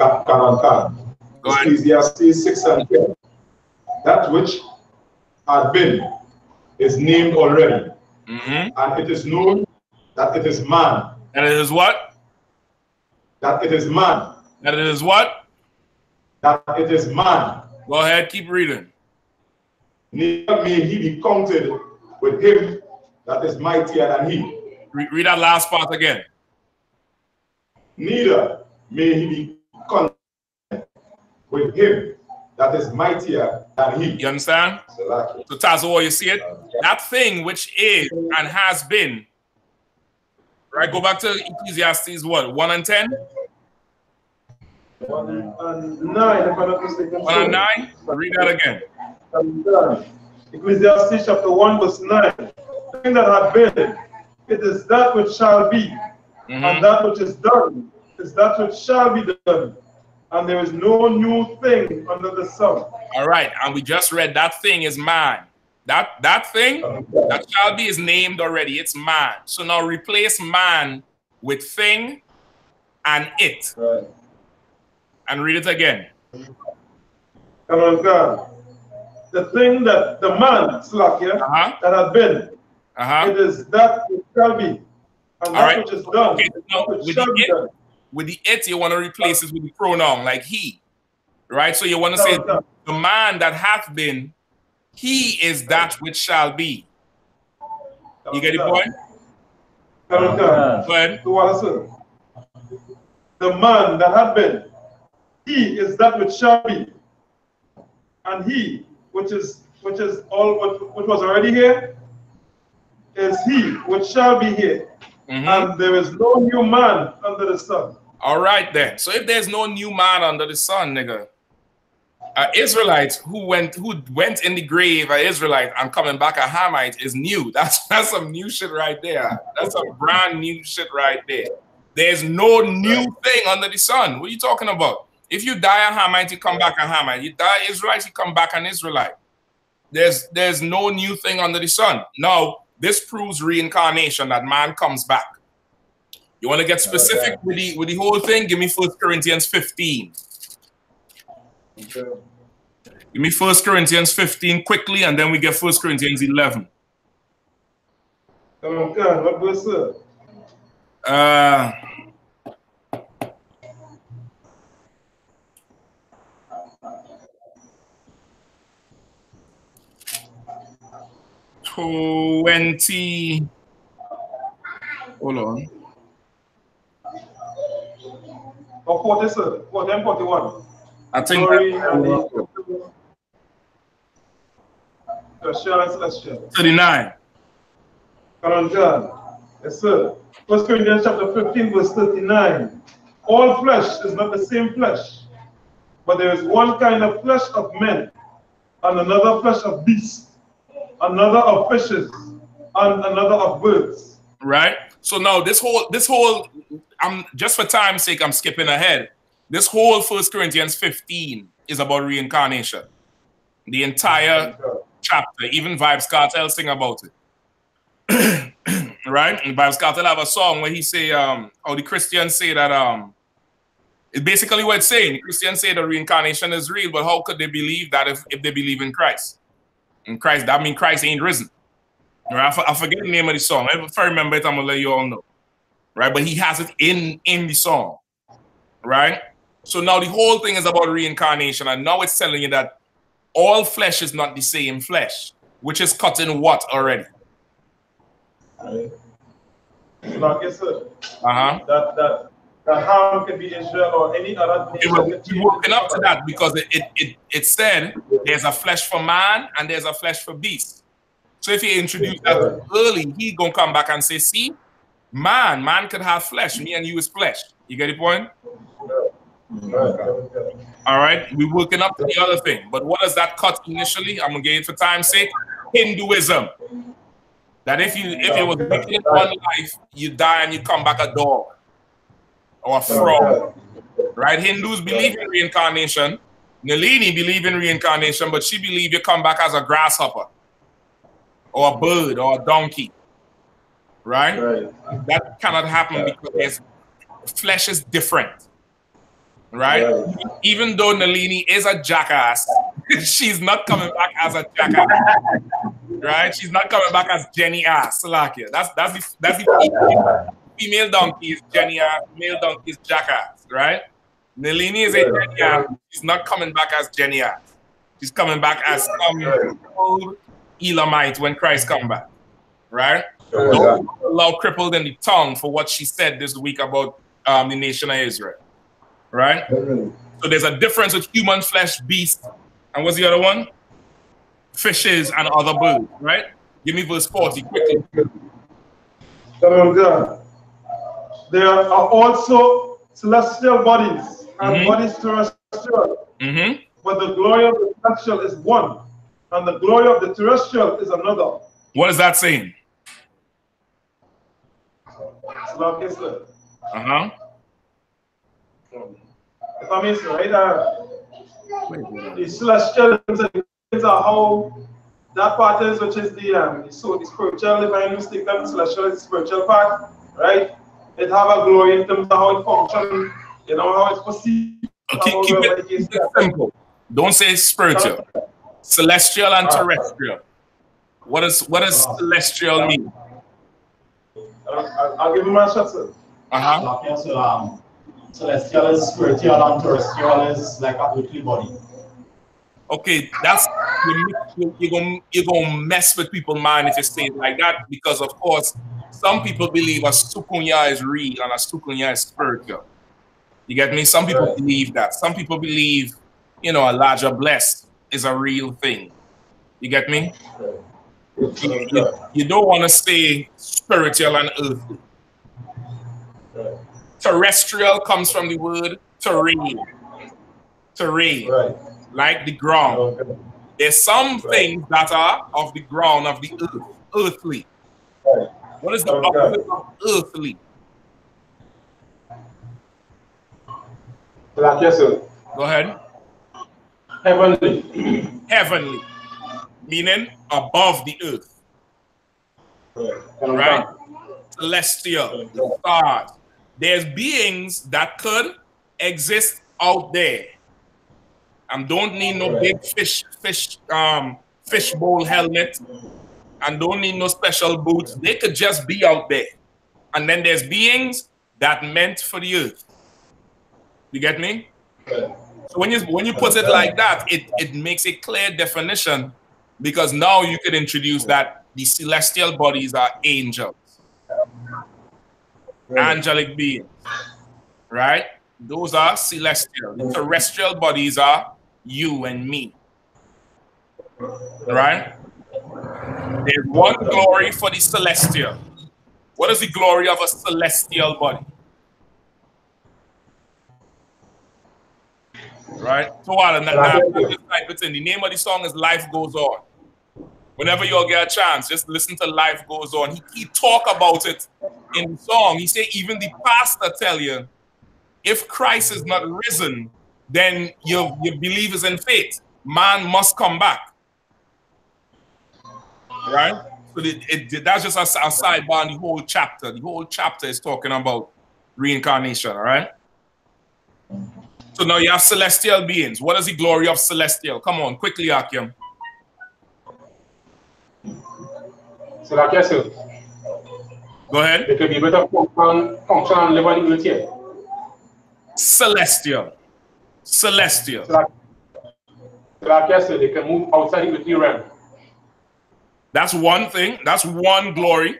Ecclesiastes 6 and 10. That which had been is named already. And it is known that it is man. And it is what? That it is man. That it is what? That it is man. Go ahead, keep reading. Neither may he be counted with him that is mightier than he. Read that last part again. Neither may he be counted with him that is mightier than he. You understand? So Tazo, you see it? That thing which is and has been. Right, go back to Ecclesiastes what? 1 and 10? 1 and 9, if I'm not mistaken. 1 and 9? Read that again. Ecclesiastes chapter 1, verse 9. The thing that had been, it is that which shall be, and that which is done is that which shall be done. And there is no new thing under the sun. All right, and we just read that thing is man. That thing that shall be is named already. It's man. So now replace man with thing and it. Right. And read it again. Come on, God. The thing that the man, slack, that had been, it is that which shall be, and that which is done. Okay, so with the it, you want to replace it with the pronoun like he, right? So you want to say the man that hath been, he is that which shall be. You get the point? Go ahead. The man that had been, he is that which shall be, and he which is all what was already here is he which shall be here. And there is no new man under the sun. All right then. So if there's no new man under the sun, nigga, Israelites who went in the grave, an Israelite, and coming back a Hamite is new. That's some new shit right there. That's some brand new shit right there. There's no new thing under the sun. What are you talking about? If you die a Hamite, you come back a Hamite. You die Israelite, you come back an Israelite. There's no new thing under the sun. Now, this proves reincarnation, that man comes back. You want to get specific with the whole thing? Give me 1 Corinthians 15. Okay. Give me 1 Corinthians 15 quickly, and then we get 1 Corinthians 11. Come on, God. What verse, sir? 20. Hold on. Or 40, sir. 40 and 41. I think celestial. 39. Come on, God. Yes, sir. 1 Corinthians chapter 15, verse 39. All flesh is not the same flesh, but there is one kind of flesh of men, and another flesh of beasts, another of fishes, and another of birds. Right. So now this whole, I'm just for time's sake, I'm skipping ahead. This whole 1 Corinthians 15 is about reincarnation. The entire chapter, even Vibes Cartel sing about it. Right? And Vibes Cartel have a song where he say, or the Christians say that, it's basically what it's saying. The Christians say that reincarnation is real, but how could they believe that if they believe in Christ? In Christ, that means Christ ain't risen. Right? I forget the name of the song. If I remember it, I'm gonna let you all know. Right? But he has it in the song. Right? So now the whole thing is about reincarnation, and now it's telling you that all flesh is not the same flesh, which is cut in what already? Like I said, that harm can be Israel or any other nation. We're working up to that because it said there's a flesh for man and there's a flesh for beast. So if you introduce that early, he gonna come back and say, see, man could have flesh. Me and you is flesh. You get the point? All right, we're working up to the other thing. But what does that cut initially? I'm gonna get it for time's sake. Hinduism. That if you was making it one life, you die and you come back a dog or a frog. Right? Hindus believe in reincarnation. Nalini believe in reincarnation, but she believe you come back as a grasshopper or a bird or a donkey. Right? That cannot happen because flesh is different. Right? Even though Nalini is a jackass, she's not coming back as a jackass. Right? She's not coming back as Jenny ass. Salakia. That's the female donkey is Jenny ass, male donkey is jackass. Right? Nalini is a Jenny ass. She's not coming back as Jenny ass. She's coming back as some old Elamite when Christ come back. Right? Don't allow crippled in the tongue for what she said this week about the nation of Israel. Right? So there's a difference with human flesh, beast, and what's the other one? Fishes and other birds, right? Give me verse 40 quickly. God. There are also celestial bodies and bodies terrestrial. But the glory of the celestial is one, and the glory of the terrestrial is another. What is that saying? If I mean, right, the celestial is how that part is, which is the spiritual, if I'm mistaken, celestial is the spiritual part, right? It have a glory in terms of how it functions, you know, how it's perceived. Okay, keep it simple. Don't say spiritual. Celestial and terrestrial. What does celestial mean? I'll give you my shot, sir. So, celestial is spiritual and terrestrial is like a earthly body. Okay, that's you're gonna mess with people's mind if you say it like that, because of course some people believe a sukunya is real and a sukunya is spiritual. You get me? Some people believe that. Some people believe, you know, a larger bless is a real thing. You get me? You don't want to stay spiritual and earthly. Terrestrial comes from the word terrain. Terrain, like the ground. There's some things that are of the ground, of the earth, earthly. What is the opposite of earthly? Yes, sir. Go ahead. Heavenly. Heavenly, meaning above the earth. right? Celestial, the stars. There's beings that could exist out there. And don't need no big fishbowl helmet, and don't need no special boots. They could just be out there. And then there's beings that meant for the earth. You get me? So when you put it like that, it makes a clear definition, because now you could introduce that the celestial bodies are angels, angelic beings, right? Those are celestial. The terrestrial bodies are you and me, right? There's one glory for the celestial. What is the glory of a celestial body? Right? So the name of the song is Life Goes On. Whenever you all get a chance, just listen to Life Goes On. He talk about it in the song. He say even the pastor tell you, if Christ is not risen, then your belief is in faith. Man must come back. Right? So that's just a sidebar on the whole chapter. The whole chapter is talking about reincarnation, all right? So now you have celestial beings. What is the glory of celestial? Come on, quickly, Akim. So like I said, go ahead. They could be able to function and live on the earth here. Celestial. Celestial. So like I said, they can move outside the earthly realm. That's one thing. That's one glory.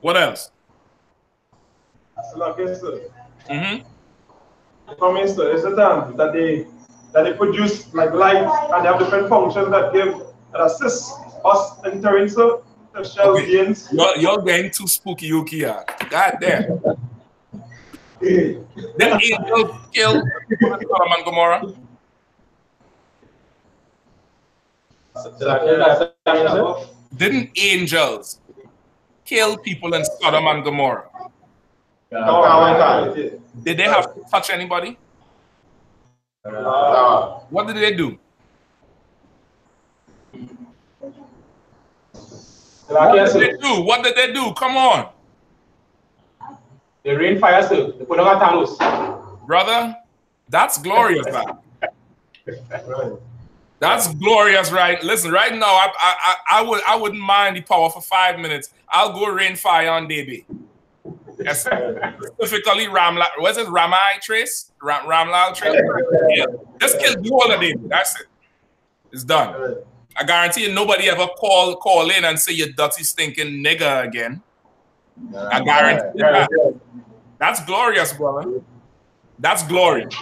What else? So like I said, for me, sir, it's a time that they produce like light, and they have different functions that assist us entering the shell beings. You're getting too spooky, Yuki. God damn. Then angels kill Sodom and Gomorrah. Didn't angels kill people in Sodom and Gomorrah? Did they have to touch anybody? What did they do? What did they do? Come on. They rain fire, sir. They put on Thanos. Brother, that's glorious, man. That's glorious, right? Listen, right now, I wouldn't mind the power for 5 minutes. I'll go rain fire on Debbie. Yes, specifically Ramla. Was it Ramai Trace? Ramlal Trace? Yeah. Just kill the whole of Debbie. That's it. It's done. I guarantee you nobody ever call in and say you dirty stinking nigger again. I guarantee you that. That's glorious, brother. That's glorious.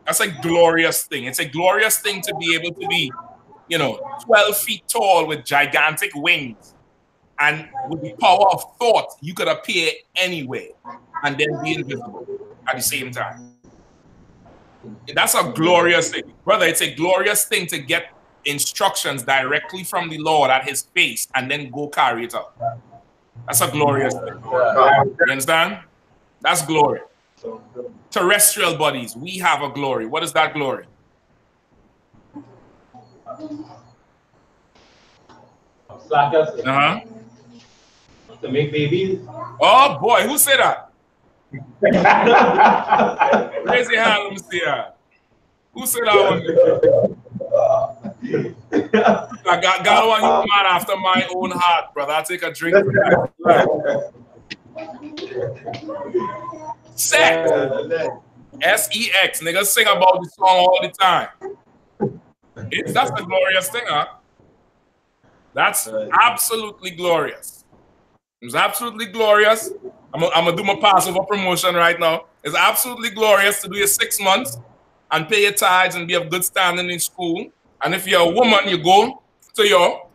That's a glorious thing. It's a glorious thing to be able to be, 12 feet tall with gigantic wings. And with the power of thought, you could appear anywhere and then be invisible at the same time. That's a glorious thing. Brother, it's a glorious thing to get instructions directly from the Lord at his face and then go carry it out. That's a glorious thing. You understand? That's glory. Terrestrial bodies, we have a glory. What is that glory? To make babies. Oh boy, who said that? Raise your hand, let me see that. Who said that one? I got one you man after my own heart, brother. I'll take a drink. Sex. S-E-X. Niggas sing about this song all the time. That's a glorious thing, huh? That's absolutely glorious. It's absolutely glorious. I'm gonna do my Passover promotion right now. It's absolutely glorious to do your 6 months and pay your tithes and be of good standing in school. And if you're a woman, you go to your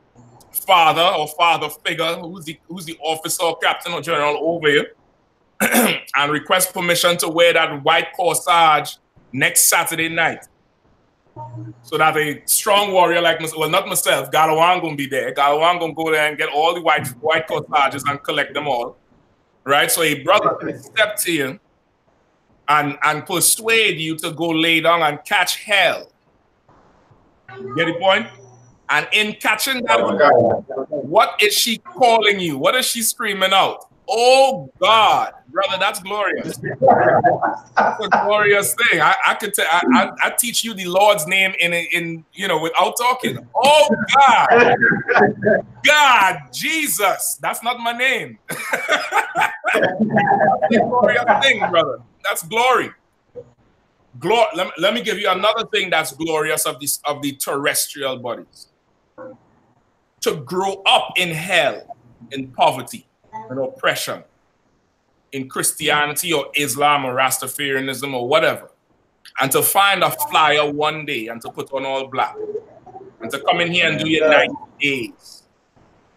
father or father figure, who's the officer or captain or general over you, and request permission to wear that white corsage next Saturday night. So that a strong warrior like myself, well, not myself, Galawan gonna be there. Galawan gonna go there and get all the white corsages and collect them all. Right? So a brother can step to you and persuade you to go lay down and catch hell. Get the point? And in catching that, what is she calling you? What is she screaming out? Oh God, brother, that's glorious. That's a glorious thing. I could tell. I teach you the Lord's name in without talking. Oh God, God, Jesus. That's not my name. That's a glorious thing, brother. That's glory. Let me give you another thing that's glorious of the terrestrial bodies. To grow up in hell, in poverty, in oppression, in Christianity or Islam or Rastafarianism or whatever, and to find a flyer one day and to put on all black, and to come in here and do your 90 days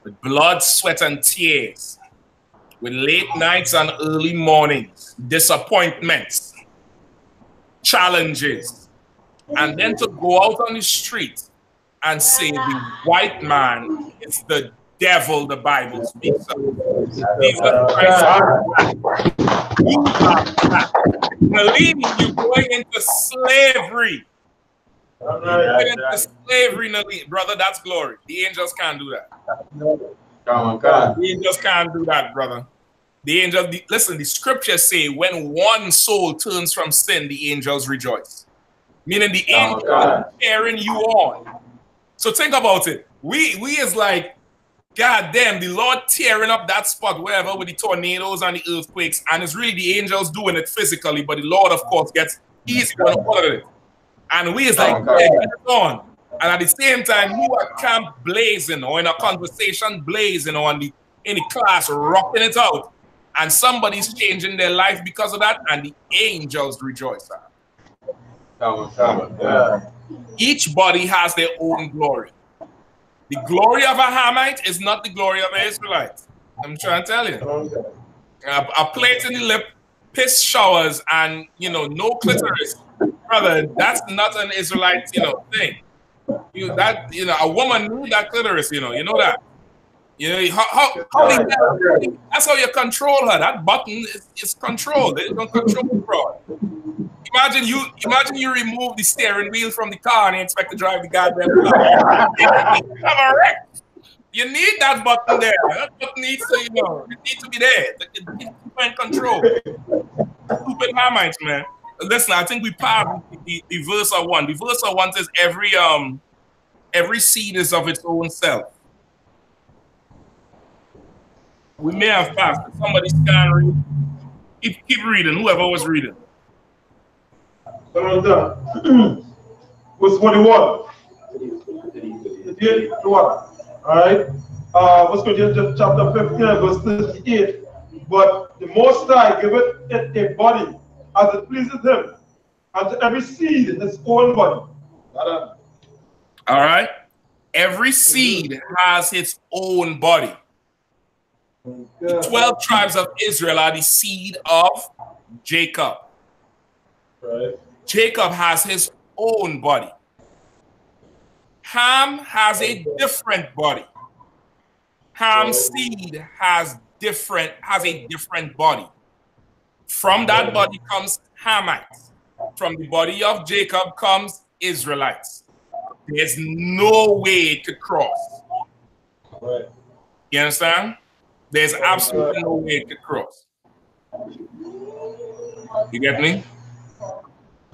with blood, sweat, and tears, with late nights and early mornings, disappointments, challenges, and then to go out on the street and say the white man is the devil the Bible speaks of. Jesus Christ, you are black. Nalini, you're going into slavery. You're going into slavery, Nalini. Brother, that's glory. The angels can't do that. The angels can't do that, brother. The angels, listen, the scriptures say when one soul turns from sin, the angels rejoice. Meaning the angels are cheering you on. So think about it. We is like, God damn, the Lord tearing up that spot wherever with the tornadoes and the earthquakes, and it's really the angels doing it physically, but the Lord, of course, gets easy on all of it. And we is like, yeah, get it on. And at the same time, you are camp blazing or in a conversation blazing or in the class rocking it out. And somebody's changing their life because of that, and the angels rejoice. Each body has their own glory. The glory of a Hamite is not the glory of an Israelite. I'm trying to tell you. A plate in the lip, piss showers, and no clitoris, brother. That's not an Israelite, thing. A woman need that clitoris, you know that. That's how you control her. That button is controlled. They don't control the fraud. Imagine you remove the steering wheel from the car and you expect to drive the goddamn car. You need that button there. That button needs to, it needs to be there. It needs to be in control. Stupid Hamites, man. Listen, I think we passed the verse of 1. The verse of 1 says every seed is of its own self. We may have passed. Somebody can read. Keep reading. Whoever was reading. Verse 41. Alright. First Corinthians chapter 15, verse 38. But the Most High giveth it a body as it pleases him, and to every seed his own body. Alright. Every seed has its own body. The 12 tribes of Israel are the seed of Jacob. Right. Jacob has his own body. Ham has a different body. Ham's seed has a different body. From that body comes Hamites. From the body of Jacob comes Israelites. There's no way it could cross. Right. You understand? There's absolutely no way it could cross. You get me?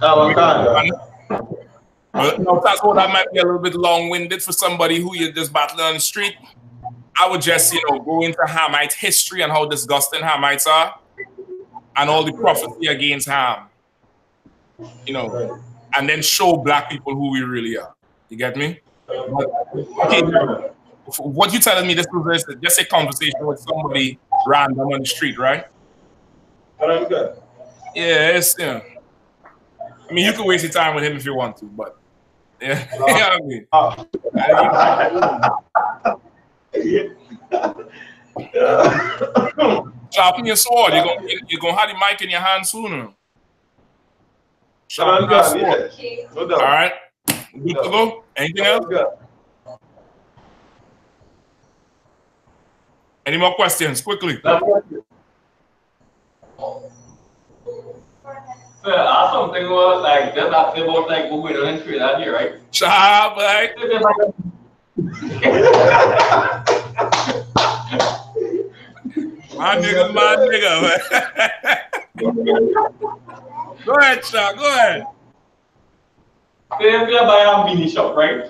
Oh, okay. Well, that's what that might be a little bit long-winded for somebody who you're just battling on the street. I would just, go into Hamite history and how disgusting Hamites are and all the prophecy against Ham, and then show black people who we really are. You get me? Okay, what you telling me, this was just a conversation with somebody random on the street, right? Yeah, it's, I mean, you can waste your time with him if you want to, but yeah, you know what I mean? Sharpen your sword. You're gonna have the mic in your hand sooner. Sharpen your sword. All right. Good to go. Anything else? Any more questions? Quickly. So ask something about just asking about what we don't in Trinidad here, right? Shab, right? My nigga, man. Go ahead, Chuck. Go ahead. Say if you buy a mini shop, right?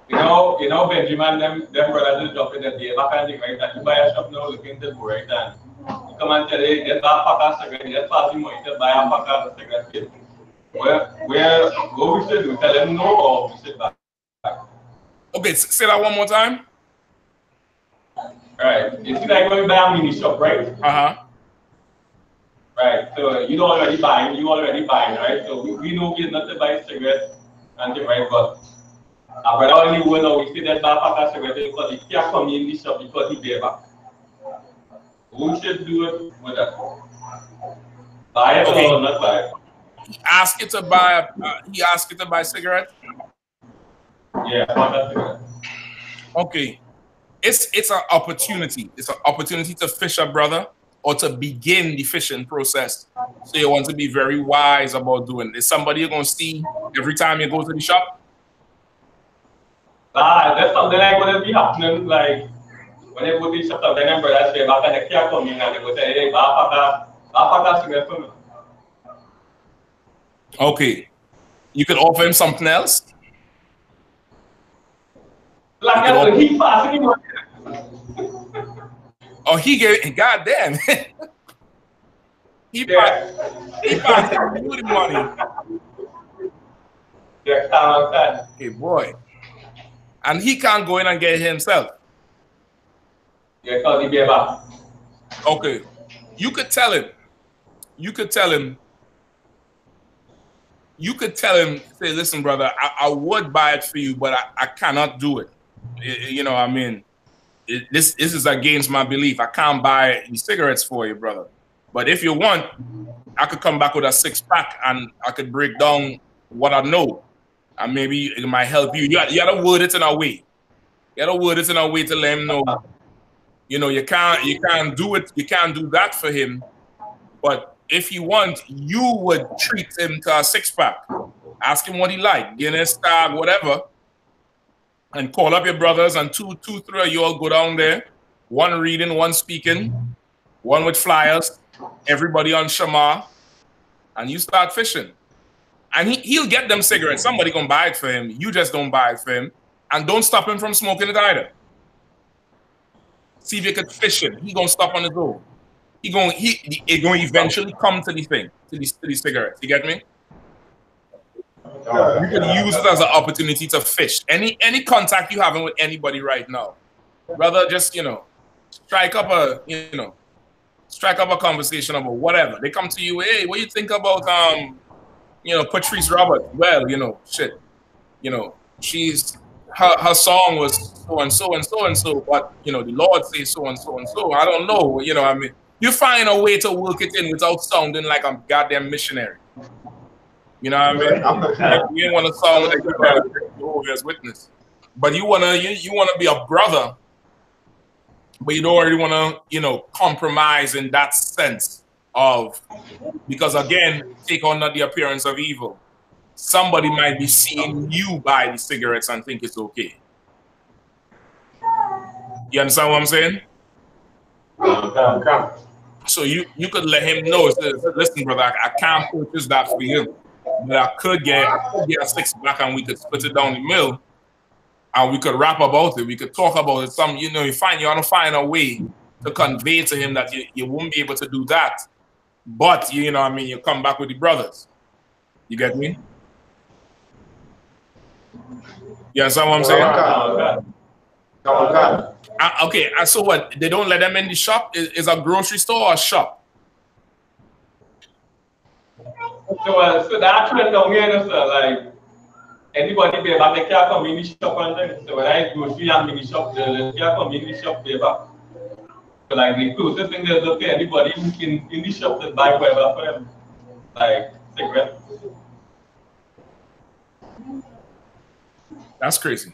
You know, Benjamin, them brothers just drop in the day back and thing, right? And you buy a shop now, looking to go, right? And you come and tell you, get buy a pack of cigarettes, get pass you money to buy a pack of cigarettes. What we should do? Tell them no, or we should buy. Okay, say that one more time. Right. You see, like when you buy a mini shop, right? Right. So you already buying, right? So we know we're not to buy cigarettes and things, right? But our brother only will know we see that buy a pack of cigarettes because he can't come in the shop because he pay back. Who should do it with that? Buy it or not buy it? He asked you to buy cigarettes? Yeah, pack of cigarettes. Okay. It's an opportunity. It's an opportunity to fish a brother or to begin the fishing process. So you want to be very wise about doing it. Is somebody you're going to see every time you go to the shop? That's something like going to be happening. Like when they go to the shop, then them brothers say, back and they can't come in and they go say, hey, buy a pack of cigarettes for me. Okay. You could offer him something else? Like he passing him money. Oh, he gave it. Goddamn. he passed you the money. Yeah, hey, boy. And he can't go in and get it himself. Yeah, because he gave back. Okay. You could tell him. Say, listen, brother, I would buy it for you, but I cannot do it. You know, I mean, this is against my belief. I can't buy the cigarettes for you, brother. But if you want, I could come back with a 6-pack and I could break down what I know. And maybe it might help you. You gotta word it in a way. You gotta word it in a way to let him know, you know, you can't do it, you can't do that for him. But if you want, you would treat him to a 6-pack. Ask him what he like, Guinness, Stag, whatever. And call up your brothers and two, three of you all go down there. One reading, one speaking, one with flyers, everybody on Shema, and you start fishing. And he'll get them cigarettes. Somebody gonna buy it for him. You just don't buy it for him. And don't stop him from smoking it either. See if you could fish it. He gonna stop on his own. He gonna eventually come to the thing, to the cigarettes. You get me? You can use it as an opportunity to fish. Any contact you having with anybody right now, brother, just, you know, strike up a conversation about whatever. They come to you, hey, what do you think about you know, Patrice Roberts? Well, you know, shit, you know, her song was so and so and so and so, but you know, the Lord says so and so and so. I don't know, you know, I mean, you find a way to work it in without sounding like I'm goddamn missionary. You know what I mean? You didn't want to sound like Jehovah's Witness, but you wanna be a brother, but you don't really wanna, you know, compromise in that sense of, because again, take on not the appearance of evil. Somebody might be seeing you buy the cigarettes and think it's okay. You understand what I'm saying? So you could let him know, listen, brother, I can't purchase that for you. But I could get a 6-pack and we could split it down the middle and we could rap about it. We could talk about it. Some, you know, you want to find a way to convey to him that you won't be able to do that. But, you know what I mean, you come back with the brothers. You get me? You understand what I'm saying? Okay, so what? They don't let them in the shop? Is a grocery store or a shop? So that trend down here, sir, like anybody pay back, they can't come in the shop and then. So when I go to the mini shop, they can't come in the shop pay back. So like the closest thing is okay, anybody who can in the shop that buy whatever for them, like cigarettes. That's crazy.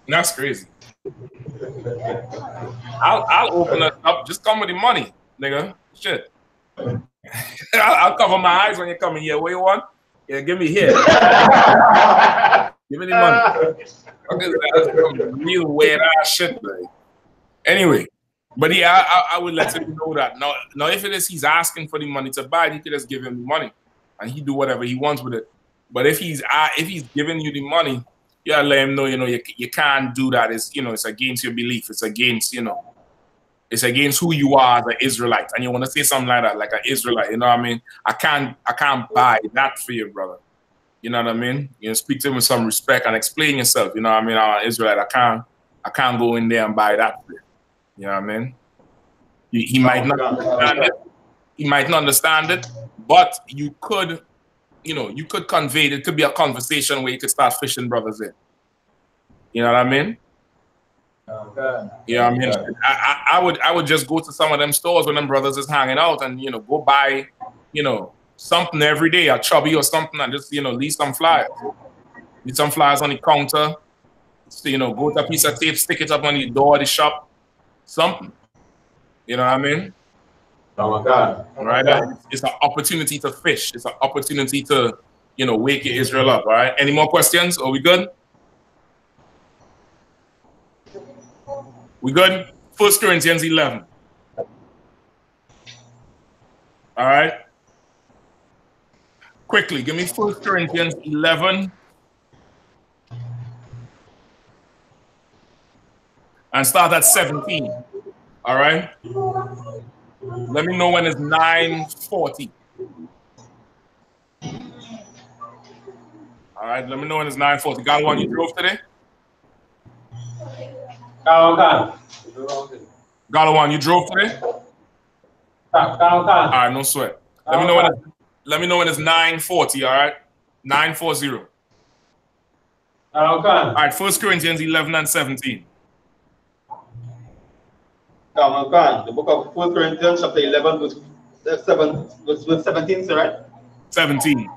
That's crazy. I'll open it up. Just come with the money, nigga. Shit. I'll cover my eyes when you come in here. What you want? Yeah, give me here. Give me the money. That's some real weird ass shit, like. Anyway, but yeah, I would let him know that. Now, if it is he's asking for the money to buy it, you could just give him the money, and he do whatever he wants with it. But if he's giving you the money, you gotta let him know, you can't do that. It's it's against your belief. It's against it's against who you are as an Israelite, and you want to say something like that, like an Israelite. You know what I mean? I can't buy that for you, brother. You know what I mean? Speak to him with some respect and explain yourself. You know what I mean? I'm an Israelite. I can't go in there and buy that for you. You know what I mean? He might not understand it. He might not understand it, but you could, you could convey it. It could be a conversation where you could start fishing brothers in. You know what I mean? Yeah, I mean, I would just go to some of them stores when them brothers is hanging out and go buy, something every day, a chubby or something, and just leave some flyers. Leave some flyers on the counter. So, go to a piece of tape, stick it up on the door of the shop, something. You know what I mean? Oh my God! Right? It's an opportunity to fish. It's an opportunity to wake your Israel up. All right. Any more questions? Are we good? We good? 1 Corinthians 11. All right. Quickly, give me 1 Corinthians 11. And start at 17. All right. Let me know when it's 9:40. All right. Let me know when it's 9:40. Galwan, you drove today? Galwan, you drove today? All right, no sweat. Let me know when it's 9:40. All right. 9:40. All right. 1 Corinthians 11 and 17. The book of 1 Corinthians chapter 11 verse 17, right? 17.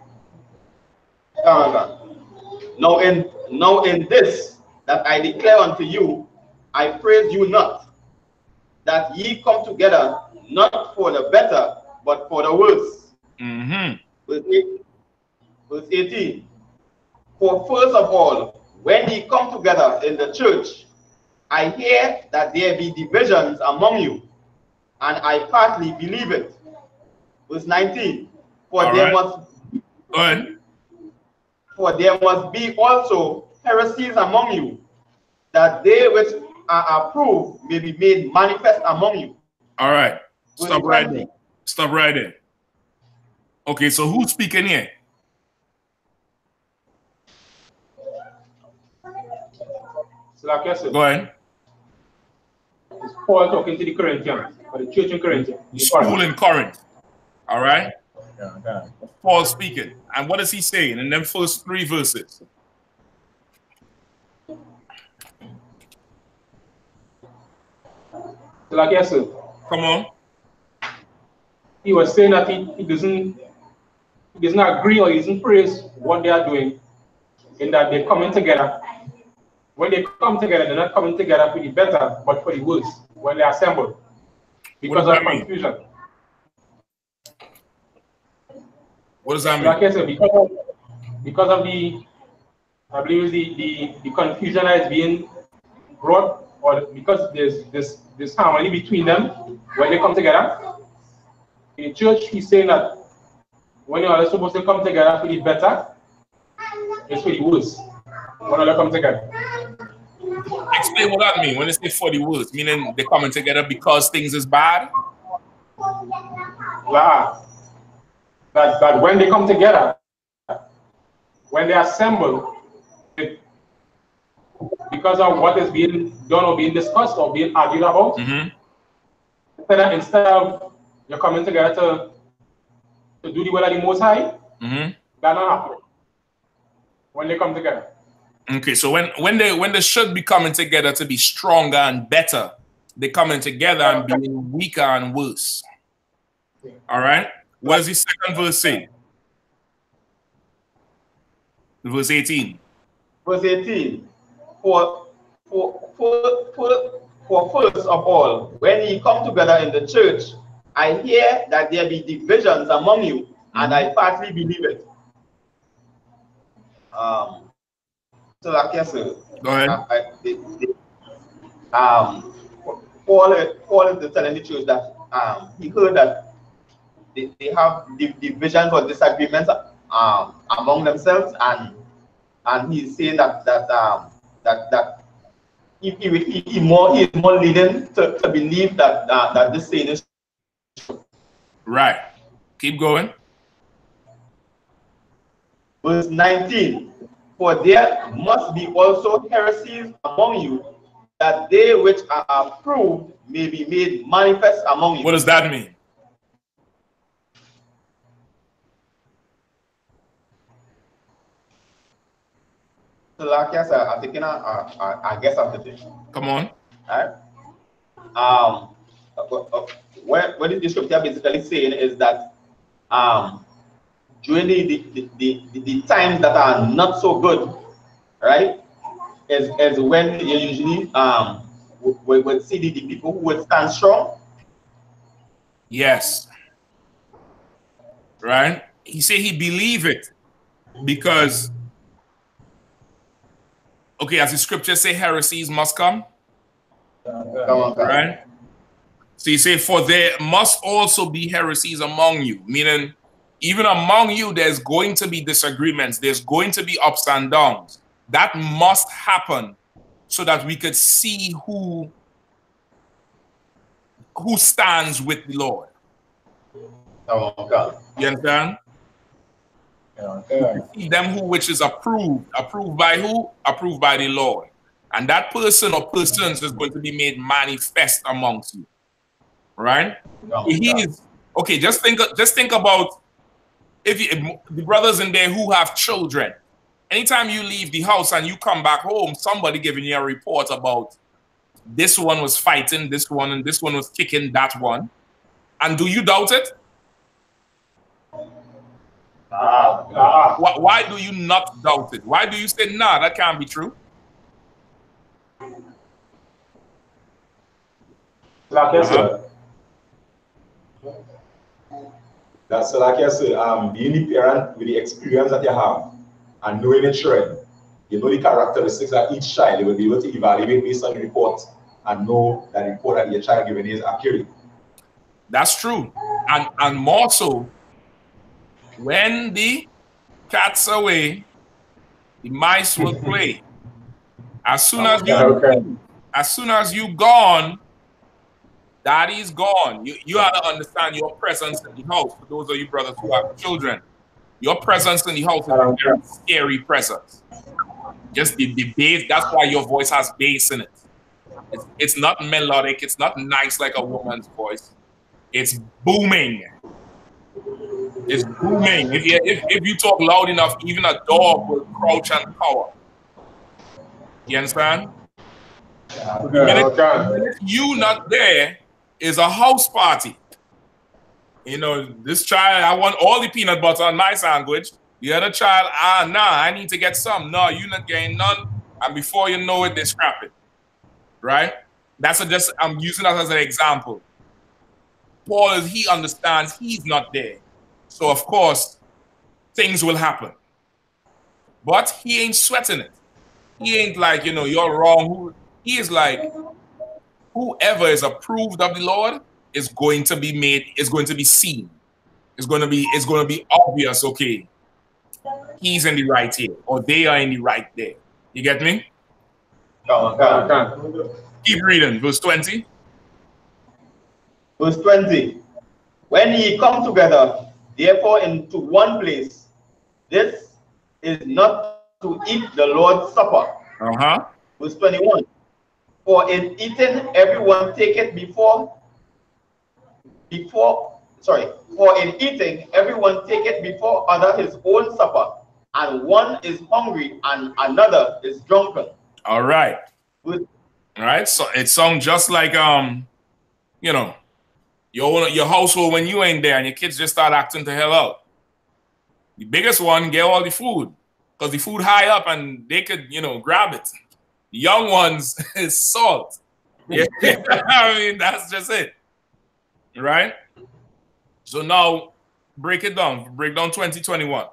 Now in this that I declare unto you, I praise you not, that ye come together not for the better, but for the worse. Verse 18. For first of all, when ye come together in the church, I hear that there be divisions among you, and I partly believe it. Verse 19. For there must be also heresies among you, that they which are approved may be made manifest among you. All right. Stop right there. Stop right there. Okay, so who's speaking here? Go ahead. It's Paul talking to the Corinthians, or the church in Corinth. The school in Corinth. All right? Paul speaking. And what is he saying in them first 3 verses? Come on. He was saying that he doesn't agree or he doesn't praise what they are doing, in that they're coming together. When they come together, they're not coming together for the better, but for the worse when they assemble. Because of confusion. What does that mean? Like I said, because of the, I believe the confusion that is being brought, or because there's this harmony between them when they come together. In the church, he's saying that when you're supposed to come together for the better, it's for the worse when they come together. Explain what that means. When they say for the worse, meaning they're coming together because things is bad? Yeah. That when they come together, when they assemble, because of what is being done or being discussed or being argued about, instead of you're coming together to do the will of the Most High, that not happen when they come together. Okay, so when they should be coming together to be stronger and better, they're coming together and being weaker and worse. All right? What does the second verse say? Verse 18. Verse 18. For first of all, when ye come together in the church, I hear that there be divisions among you, and I partly believe it. So like yes, sir. Go ahead. Paul is telling the church that he heard that they have divisions or disagreements among themselves, and he's saying that he is more leading to believe that this saying is true. Right. Keep going. Verse 19. For there must be also heresies among you, that they which are approved may be made manifest among you. What does that mean? So like I said, I'm taking I guess after this. Come on. All right. What the scripture basically saying is that during the times that are not so good, right, is when you usually would see the people who would stand strong. Yes. Right? He said he believe it because, okay, as the scripture say, heresies must come. Right? So he said, for there must also be heresies among you, meaning even among you, there's going to be disagreements. There's going to be ups and downs. That must happen so that we could see who stands with the Lord. You understand? Them which is approved. Approved by who? Approved by the Lord. And that person or persons is going to be made manifest amongst you. Right? Okay, just think about if the brothers in there who have children. Anytime you leave the house and you come back home, somebody giving you a report about this one was fighting this one and this one was kicking that one. And do you doubt it? Why do you not doubt it? Why do you say, nah, that can't be true? Like I said, that's like I said, being the parent with the experience that you have and knowing the trend, you know the characteristics of each child, you will be able to evaluate based on the report and know that the report that your child given is accurate. That's true. And more so, when the cat's away, the mice will play. As soon as you gone, daddy's gone. You have to understand your presence in the house. For those of you brothers who have children, your presence in the house is a very scary presence. Just the bass, that's why your voice has bass in it. It's not melodic, it's not nice like a woman's voice. It's booming. It's booming. If you talk loud enough, even a dog will crouch and cower. You understand? The minute you not there is a house party. You know, this child, I want all the peanut butter on my sandwich. The other child, nah, I need to get some. No, you not getting none. And before you know it, they scrap it. Right? I'm using that as an example. Paul, he understands he's not there. So, of course, things will happen. But he ain't sweating it. He ain't like, you know, you're wrong. He is like, whoever is approved of the Lord is going to be made, is going to be seen. It's going to be obvious, okay, he's in the right here, or they are in the right there. You get me? Keep reading, verse 20. Verse 20. When ye come together, therefore, into one place, this is not to eat the Lord's Supper. Verse 21. For in eating, everyone taketh for in eating, everyone taketh before other his own supper, and one is hungry and another is drunken. All right. All right. So it sounds just like you know, your household when you ain't there and your kids just start acting the hell out. The biggest one get all the food because the food high up and they could, you know, grab it. The young ones is salt. Yeah. I mean, that's just it. Right? So now break it down. Break down 2021.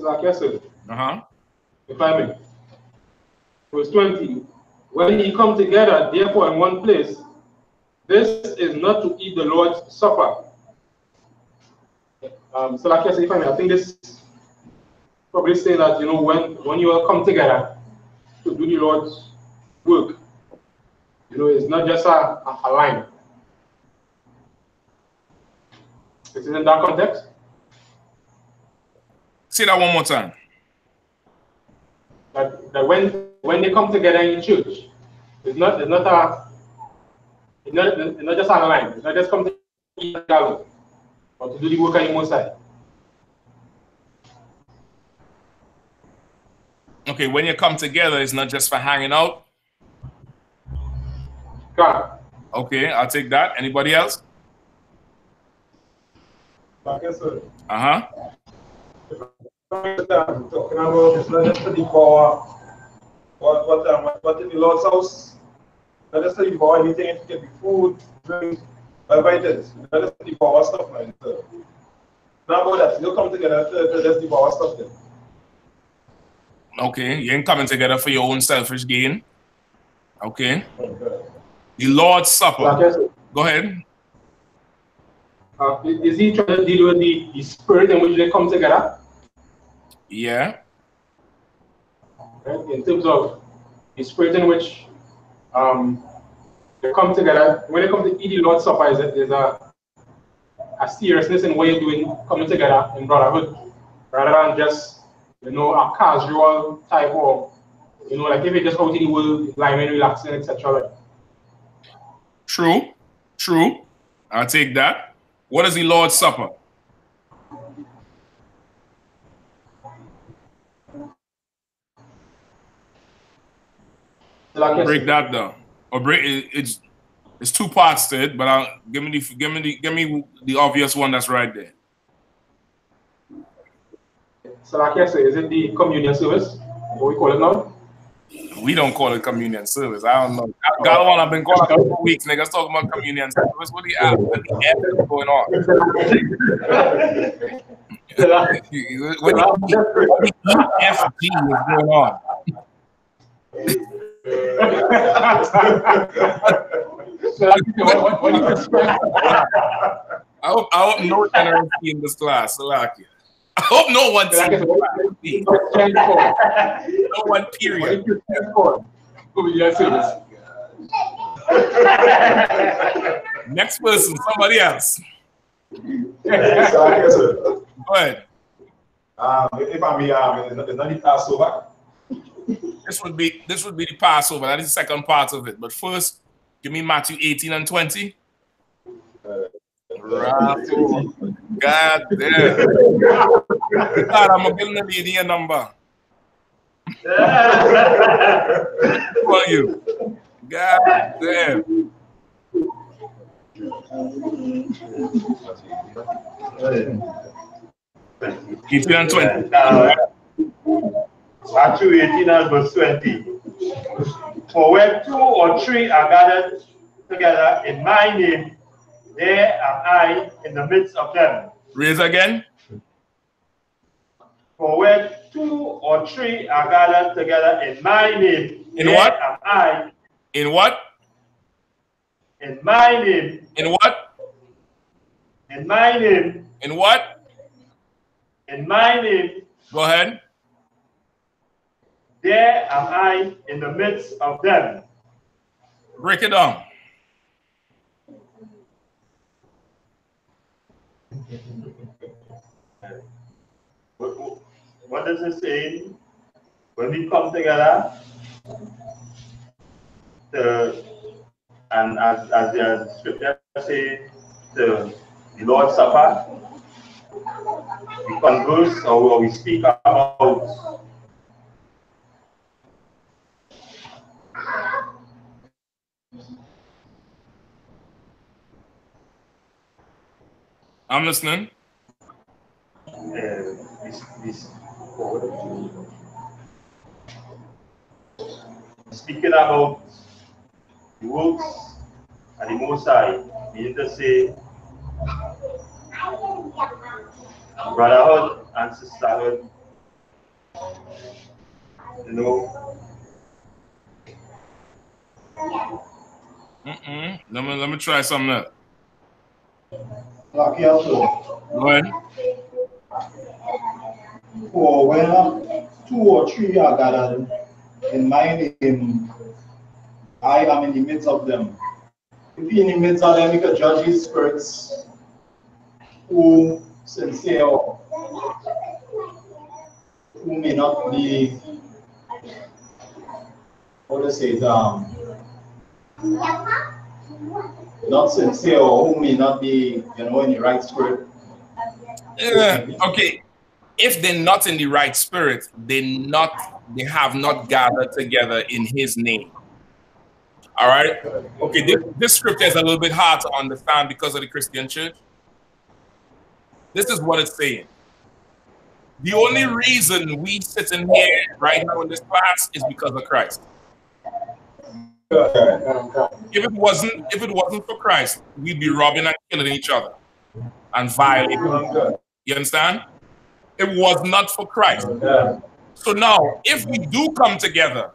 like I said, if I may. Verse 20, when ye come together, therefore, in one place, this is not to eat the Lord's Supper. So like I said, if I may, I think this probably say that, you know, when you all come together to do the Lord's work, you know, it's not just a line. Is it in that context? Say that one more time. That when they come together in church, it's not just a line. It's not just come to eat a gallon or to do the work on the most side. Okay, when you come together, it's not just for hanging out. God. Okay, I'll take that. Anybody else? Like I said, talking about it's not just the power. What in the Lord's house? Not just the power, anything, it can be food, drink, whatever it is. Not just the power stuff, man. Now about that, you come together to just the power stuff then. Okay, you ain't coming together for your own selfish gain. Okay. The Lord's Supper. Like Go ahead. Is he trying to deal with the spirit in which they come together? Yeah. Right? In terms of the spirit in which they come together. When they come to eat the Lord's Supper, there's a seriousness in what you're doing, coming together in brotherhood, rather than just, you know, a casual type of, you know, like if you're just out in the world, lying, relaxing, etc. True. True. I'll take that. What is the Lord's Supper? Break that down. Or break it's two parts to it, but give me the obvious one that's right there. So like I say, is it the communion service? What we call it now? We don't call it communion service. I don't know. Galwan, I've been calling it for weeks. Niggas talking about communion service. What the F is going on? What the EFG is going on? I hope no generosity in this class. I hope no one sees no one, period. Next person, somebody else. Go ahead. If I may, it's not the Passover. This would be the Passover. That is the second part of it. But first, give me Matthew 18 and 20. God damn. God, I'm gonna give lady a number. Who are you? God damn. Matthew 18 and verse 20. For where 2 or 3 are gathered together in my name, there am I in the midst of them. Raise again. For where 2 or 3 are gathered together in my name, in there what? am I. In what? In my name. In what? In my name. In what? In my name. Go ahead. There am I in the midst of them. Break it down. What does it say? When we come together, and as the scripture says, the Lord's Supper, we converse or we speak about I'm listening. Speaking about the works and the Most High, we need to say brotherhood and sisterhood You know. Let me try something else. Like also, Go ahead. for when 2 or 3 are gathered in my name, I am in the midst of them. If he in the midst of them, he can judge his spirits who sincere, who may not be, how to say it, not sincere, or who may not be, you know, in the right spirit. Okay. If they're not in the right spirit, they have not gathered together in his name. All right. Okay, this scripture is a little bit hard to understand because of the Christian church. This is what it's saying. The only reason we sit in here right now in this class is because of Christ. If it wasn't for Christ, we'd be robbing and killing each other and violating. You understand? It was not for Christ. So now, if we do come together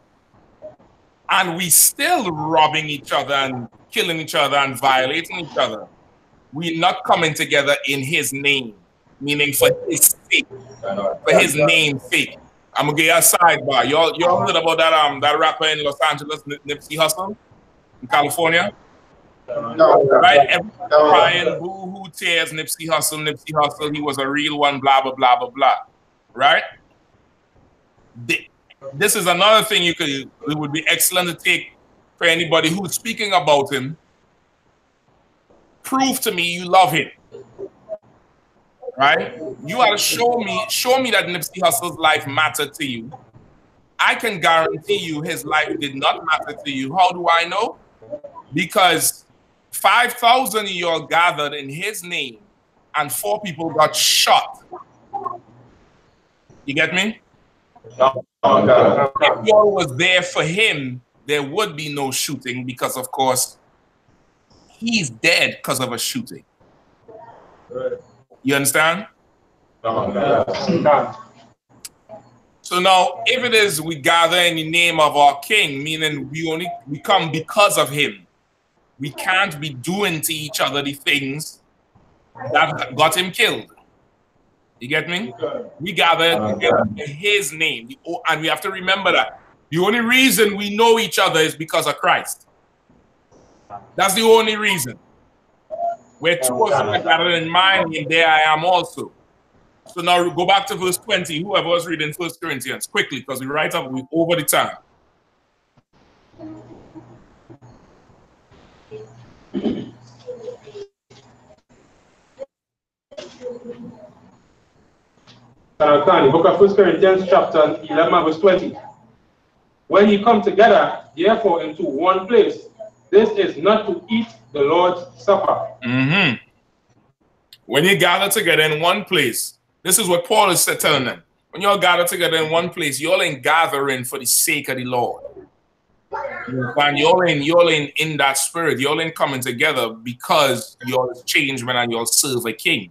and we still robbing each other and killing each other and violating each other, we're not coming together in his name, meaning for his sake, for his name's sake. I'm gonna get you a sidebar. Y'all heard about that rapper in Los Angeles, Nipsey Hussle, in California? No. Right? Everybody crying, boo-hoo, tears, Nipsey Hussle, he was a real one, blah, blah, blah, blah, blah. Right? This is another thing it would be excellent to take for anybody who's speaking about him. Prove to me you love him. Right? You gotta show me that Nipsey Hussle's life mattered to you. I can guarantee you his life did not matter to you. How do I know? Because 5,000 of y'all gathered in his name and 4 people got shot. You get me? If y'all was there for him, there would be no shooting because, of course, he's dead because of a shooting. You understand? So now, if it is we gather in the name of our king, meaning we come because of him, we can't be doing to each other the things that got him killed. You get me? We gather together in his name. And we have to remember that. The only reason we know each other is because of Christ. That's the only reason. Where 2 of you are gathered in my name, there I am also. So now go back to verse 20. Whoever was reading 1 Corinthians, quickly, because we over the time. Book of 1 Corinthians chapter 11 verse 20. When you come together, therefore, into one place, this is not to eat the Lord's Supper. When you gather together in one place, this is what Paul is telling them. When you all gather together in one place, you all ain't gathering for the sake of the Lord. And you all in that spirit. You all ain't coming together because you're a changeman and you'll serve a king.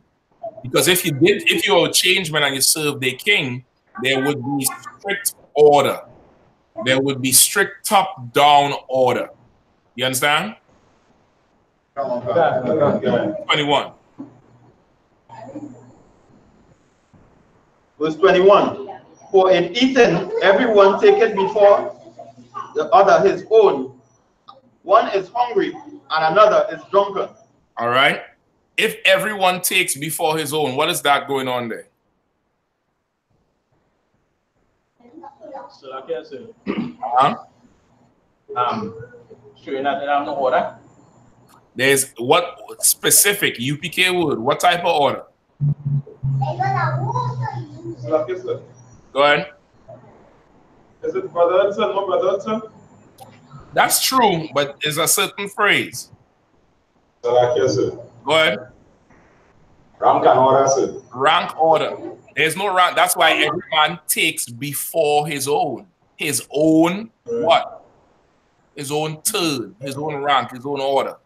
Because if you're a changeman and you serve the king, there would be strict order. There would be strict top-down order. You understand? 21. Verse 21. For in eating, everyone taketh before the other his own. One is hungry and another is drunken. All right. If everyone takes before his own, what is that going on there? So like I said, showing that there are no order. There's what specific UPK word? What type of order? Go ahead. Is it brother and son, no brother and son? That's true, but it's a certain phrase. Go ahead. Rank and order, sir. Rank order. There's no rank. That's why every man takes before his own. His own what? His own turn, his own rank, his own order.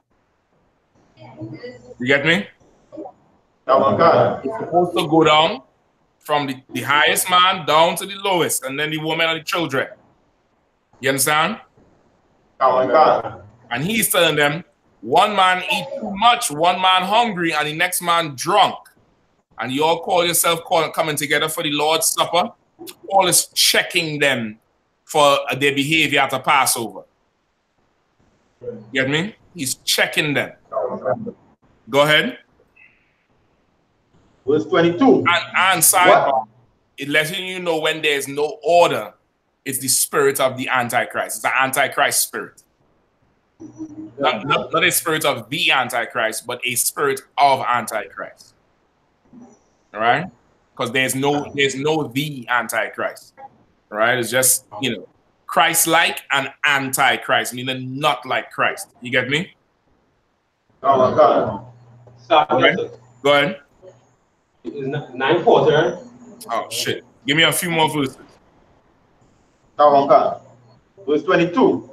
You get me? You're supposed to go down from the highest man down to the lowest, and then the woman and the children. You understand? And he's telling them, one man eat too much, one man hungry, and the next man drunk. And you all call yourself coming together for the Lord's Supper. Paul is checking them for their behavior after Passover. You get me? He's checking them. Go ahead. Verse 22. And sidebar, it letting you know when there's no order, it's the spirit of the Antichrist. It's the Antichrist spirit. Not a spirit of the Antichrist, but a spirit of Antichrist. All right? Because there's no the Antichrist. All right? It's just, you know, Christ-like and Antichrist, meaning not like Christ. You get me? Oh, God. Okay. Go ahead. It's 9:40. Oh, shit. Give me a few more verses. Verse 22.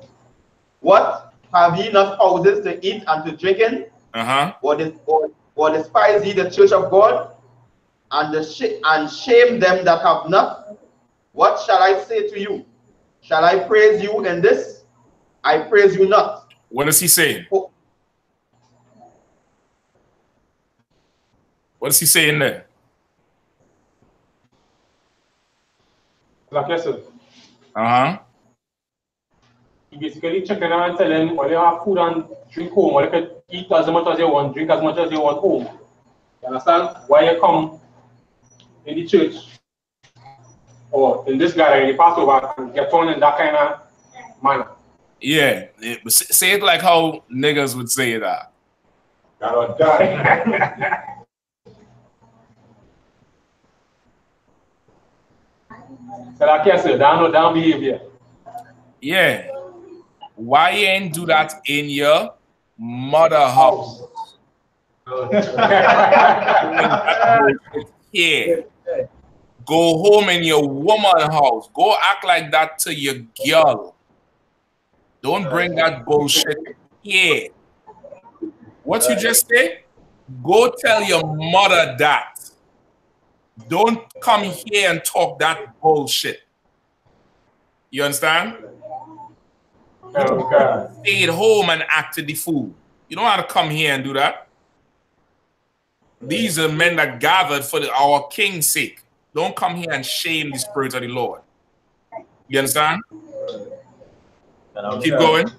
What? Have ye not houses to eat and to drink in? Or despise ye the church of God? And shame them that have not? What shall I say to you? Shall I praise you in this? I praise you not. What does he say? What does he say in there? Like I said. He basically checking out and telling them, all you have food and drink home, or you can eat as much as you want, drink as much as you want home. You understand? Why you come in the church or in this gathering, in the Passover, and get on in that kind of manner. Yeah. Say it like how niggas would say it. So like I said, down behavior. Yeah. Why you ain't do that in your mother house? Here. Go home in your woman house. Go act like that to your girl. Don't bring that bullshit here. What you just say? Go tell your mother that. Don't come here and talk that bullshit. You understand? Stay at home and act the fool. You don't have to come here and do that. These are men that gathered for our king's sake. Don't come here and shame the spirit of the Lord. You understand? Keep going.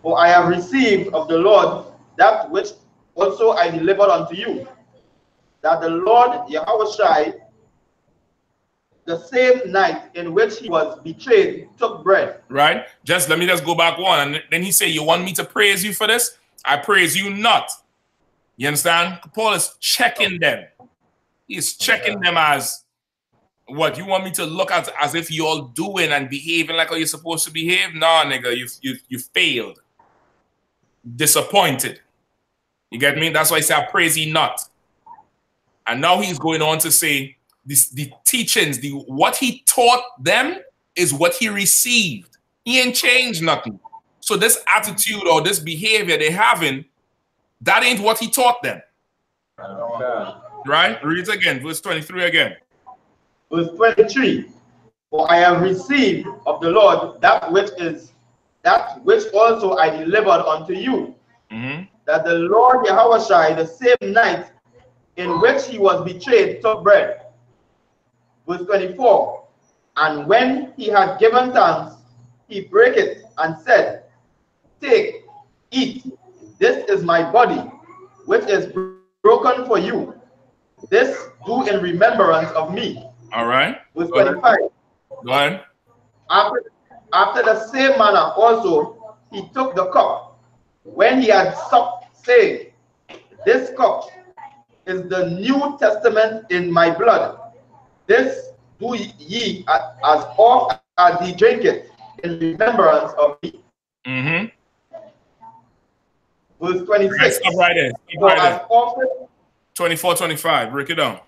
For I have received of the Lord that which also I delivered unto you, that the Lord Yahushua, the same night in which he was betrayed, took bread. Right? Let me go back one. And then he said, you want me to praise you for this? I praise you not. You understand? Paul is checking them. He's checking them as what? You want me to look at as if you're all doing and behaving like how you're supposed to behave? Nah, nigga, you failed. Disappointed. You get me? That's why I say I praise ye not. And now he's going on to say the teachings, what he taught them is what he received. He ain't changed nothing. So this attitude or this behavior they're having, that ain't what he taught them. Right? Read it again. Verse 23 again. Verse 23. For I have received of the Lord that which also I delivered unto you. That the Lord Yahushua, the same night in which he was betrayed, took bread. Verse 24. And when he had given thanks, he brake it and said, take, eat, this is my body, which is broken for you. This do in remembrance of me. All right. Verse 25. Go ahead. After the same manner also, he took the cup when he had supped, saying, this cup is the New Testament in my blood. This do ye as oft as ye drink it in remembrance of me. Verse 26. Right, stop right there. Stop right there. 24, 25. Break it down.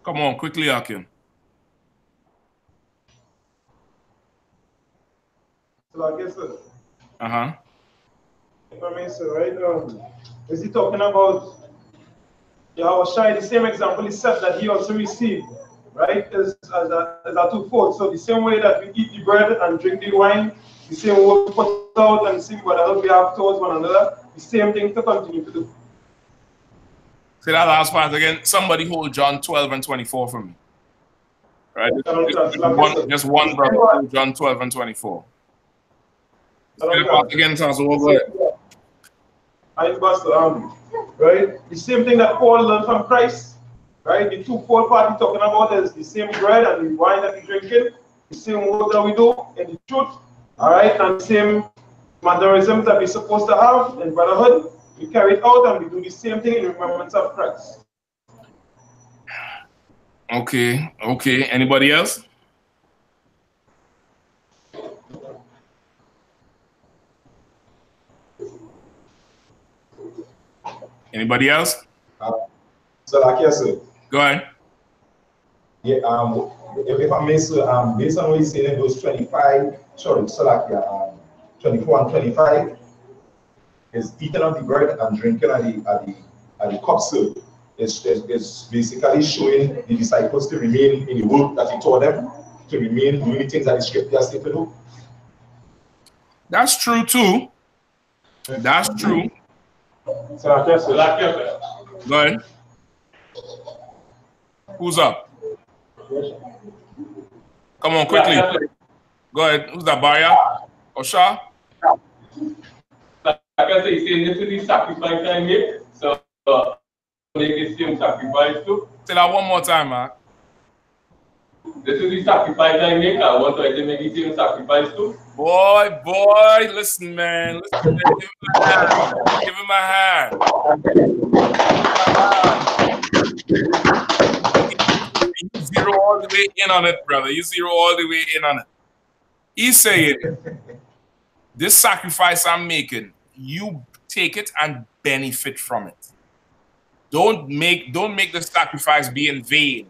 Come on, quickly, Akim. sir. Uh-huh. If I may, sir, right? Is he talking about Yahushua, the same example is said that he also received, right? As a twofold. So the same way that we eat the bread and drink the wine, the same way we put out and see what we have towards one another, the same thing to continue to do. Say that last part again. Somebody hold John 12 and 24 for me. Right? Just one brother hold John 12 and 24. Say that part again, so go ahead. Right? The same thing that Paul learned from Christ, right? The twofold part he's talking about is the same bread and the wine that we're drinking, the same work that we do in the truth, all right, and the same mannerisms that we're supposed to have in brotherhood. We carry it out and we do the same thing in remembrance of Christ. Okay, okay. Anybody else? Anybody else? So like yes, sir. Go ahead. Yeah, if I may, sir, based on what you said in those 25, sorry, so like 24 and 25, is eating of the bread and drinking at the cup, sir. It's basically showing the disciples to remain in the work that he taught them, to remain doing the things that the scripture said to do. That's true too. That's true. So I guess go ahead. Who's up? Come on, quickly. Go ahead. Who's that, Baya? Osha? Like I said, he's saying this is the sacrifice I make. So make the same sacrifice too. Say that one more time, man. This is the sacrifice I make. I want to make the same sacrifice too. Boy, listen, man. Listen, man. Give him a hand. You zero all the way in on it, brother. You zero all the way in on it. He's saying, this sacrifice I'm making, you take it and benefit from it. Don't make the sacrifice be in vain.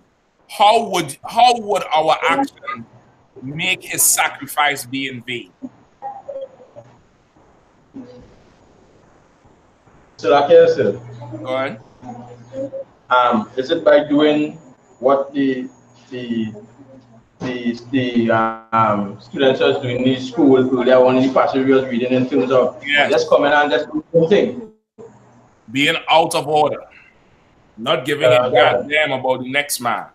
How would our action make his sacrifice be in vain? So like I said, go ahead. Is it by doing what the students are doing in school? They are only passage was reading in terms of just coming and just do something. Being out of order, not giving a goddamn about the next man.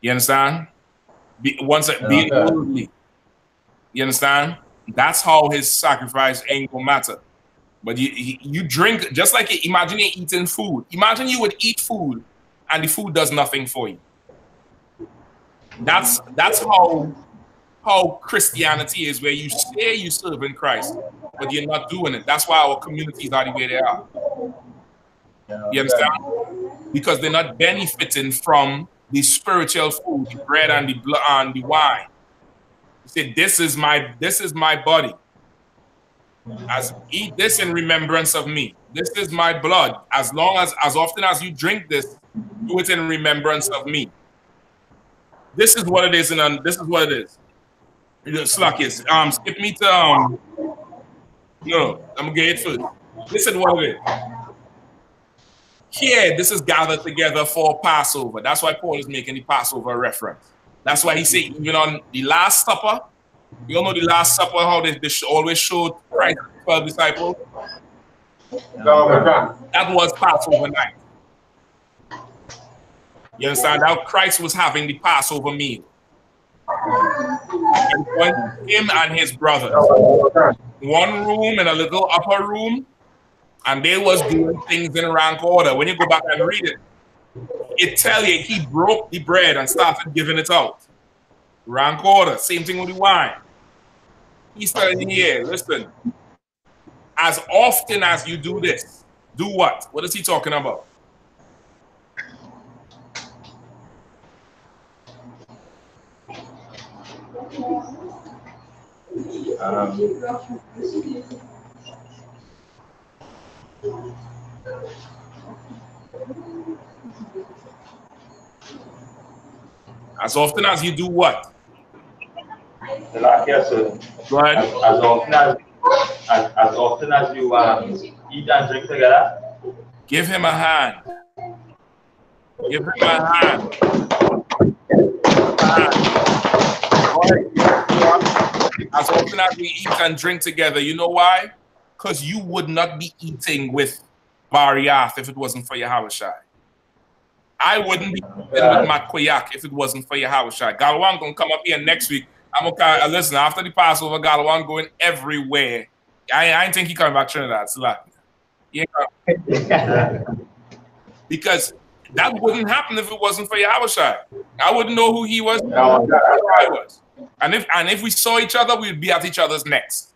You understand? Being worldly. You understand? That's how his sacrifice ain't gonna matter. But you drink, just like imagine you're eating food. Imagine you would eat food and the food does nothing for you. That's how Christianity is, where you say you serve in Christ, but you're not doing it. That's why our communities are the way they are. You understand? Because they're not benefiting from the spiritual food, the bread and the blood and the wine. You say, this is my body. As eat this in remembrance of me. This is my blood. As often as you drink this, do it in remembrance of me. This is what it is, and this is what it is. Slackies. Skip me to no, I'm gonna get it first. This is what it is. Here, this is gathered together for Passover. That's why Paul is making the Passover reference. That's why he said, even on the Last Supper, you all know the Last Supper, how they always showed Christ to the 12 disciples? That was Passover night. You understand? Now Christ was having the Passover meal. And him and his brothers. One room in a little upper room, and they was doing things in rank order. When you go back and read it, it tell you he broke the bread and started giving it out. Rank order. Same thing with the wine. He's telling you here, listen, as often as you do this, do what? What is he talking about? As often as you do what? Like I said, Go ahead. As often as you eat and drink together. Give him a hand. Give him a hand. Go ahead. As often as we eat and drink together, you know why? Because you would not be eating with Bariath if it wasn't for Yahushua. I wouldn't be eating with Matkoyak if it wasn't for Yahushua. Galwan gonna come up here next week. I'm gonna listen after the Passover. Galwan going everywhere. I ain't think he coming back to Trinidad. It's like, yeah. Because that wouldn't happen if it wasn't for Yahushua. I wouldn't know who he was. Who I was. And if we saw each other, we'd be at each other's necks.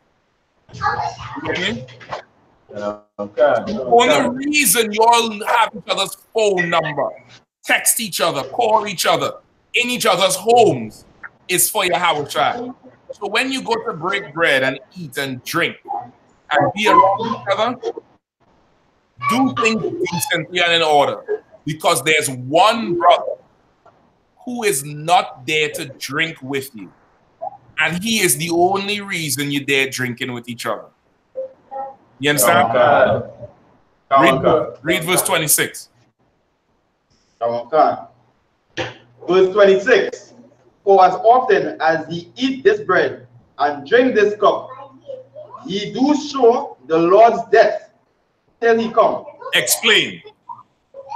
You get me? The only reason you all have each other's phone number, text each other, call each other, in each other's homes is for Yahushua. So when you go to break bread and eat and drink and be around each other, do things decently and in order. Because there's one brother who is not there to drink with you. And he is the only reason you're there drinking with each other. You understand? Read verse 26. Verse 26. For as often as ye eat this bread and drink this cup, ye do show the Lord's death till he come. Explain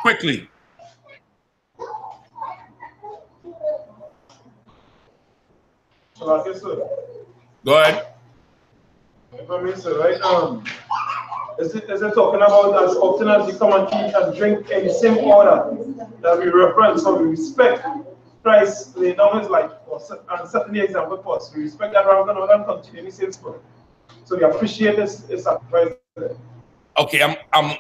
quickly. Go ahead. If I may say, right? Is it talking about as often as we come and eat and drink in the same order that we reference, so we respect Christ laid down his life and set the example for us. We respect that we're going to continue in the same spirit. So we appreciate this sacrifice. Okay, I'm a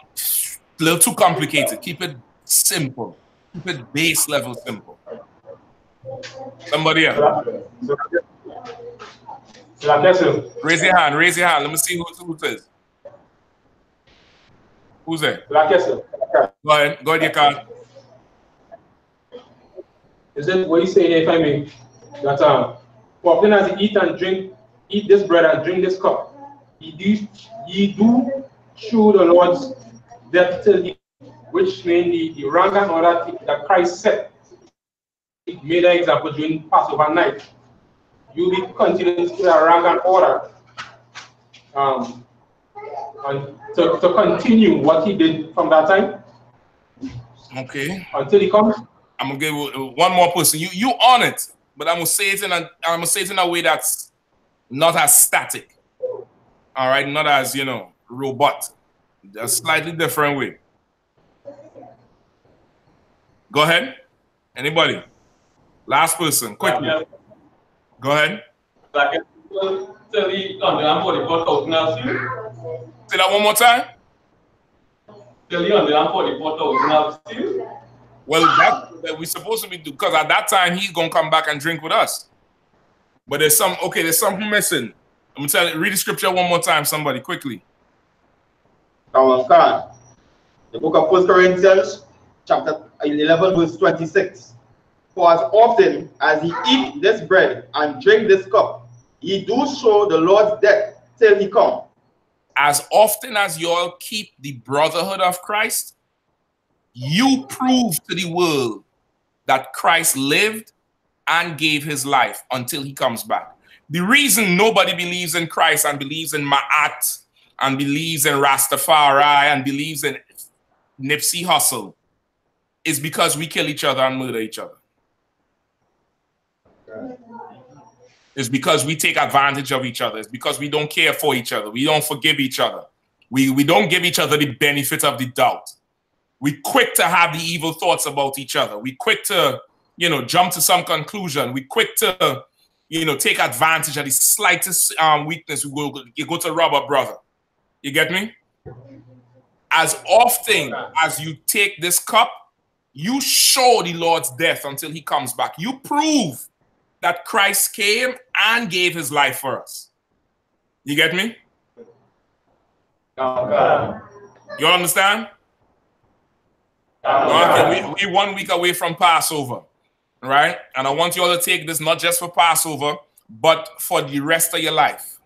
little too complicated. Keep it simple. Keep it base level simple. Somebody else. Raise your hand. Raise your hand. Let me see who it is. Who's there? Go ahead. Go ahead, your card. Is it what you say here, if I may? That for often as you eat this bread and drink this cup, ye do show the Lord's death till he, which means the rank and order that Christ set. He made an example during Passover night. You be continuing to the rank and order. And to continue what he did from that time. Okay. Until he comes. I'm gonna give one more person. You on it, but I'm gonna say it in a way that's not as static. All right, not as robot. A slightly different way. Go ahead. Anybody? Last person, quickly. Go ahead. Say that one more time. Well, that we're supposed to be doing, because at that time he's gonna come back and drink with us. But there's something missing. I'm gonna tell you, read the scripture one more time, somebody, quickly. The book of 1 Corinthians, chapter 11, verse 26. For as often as ye eat this bread and drink this cup, ye do show the Lord's death till he come. As often as you all keep the brotherhood of Christ, you prove to the world that Christ lived and gave his life until he comes back. The reason nobody believes in Christ and believes in Ma'at and believes in Rastafari and believes in Nipsey Hussle is because we kill each other and murder each other. It's because we take advantage of each other. It's because we don't care for each other. We don't forgive each other. We don't give each other the benefit of the doubt. We quick to have the evil thoughts about each other. We quick to, jump to some conclusion. We quick to, take advantage of the slightest weakness. You go to rob a brother. You get me? As often as you take this cup, you show the Lord's death until he comes back. You prove that Christ came and gave his life for us. You get me? You understand? Okay, we 1 week away from Passover, right? And I want you all to take this not just for Passover, but for the rest of your life.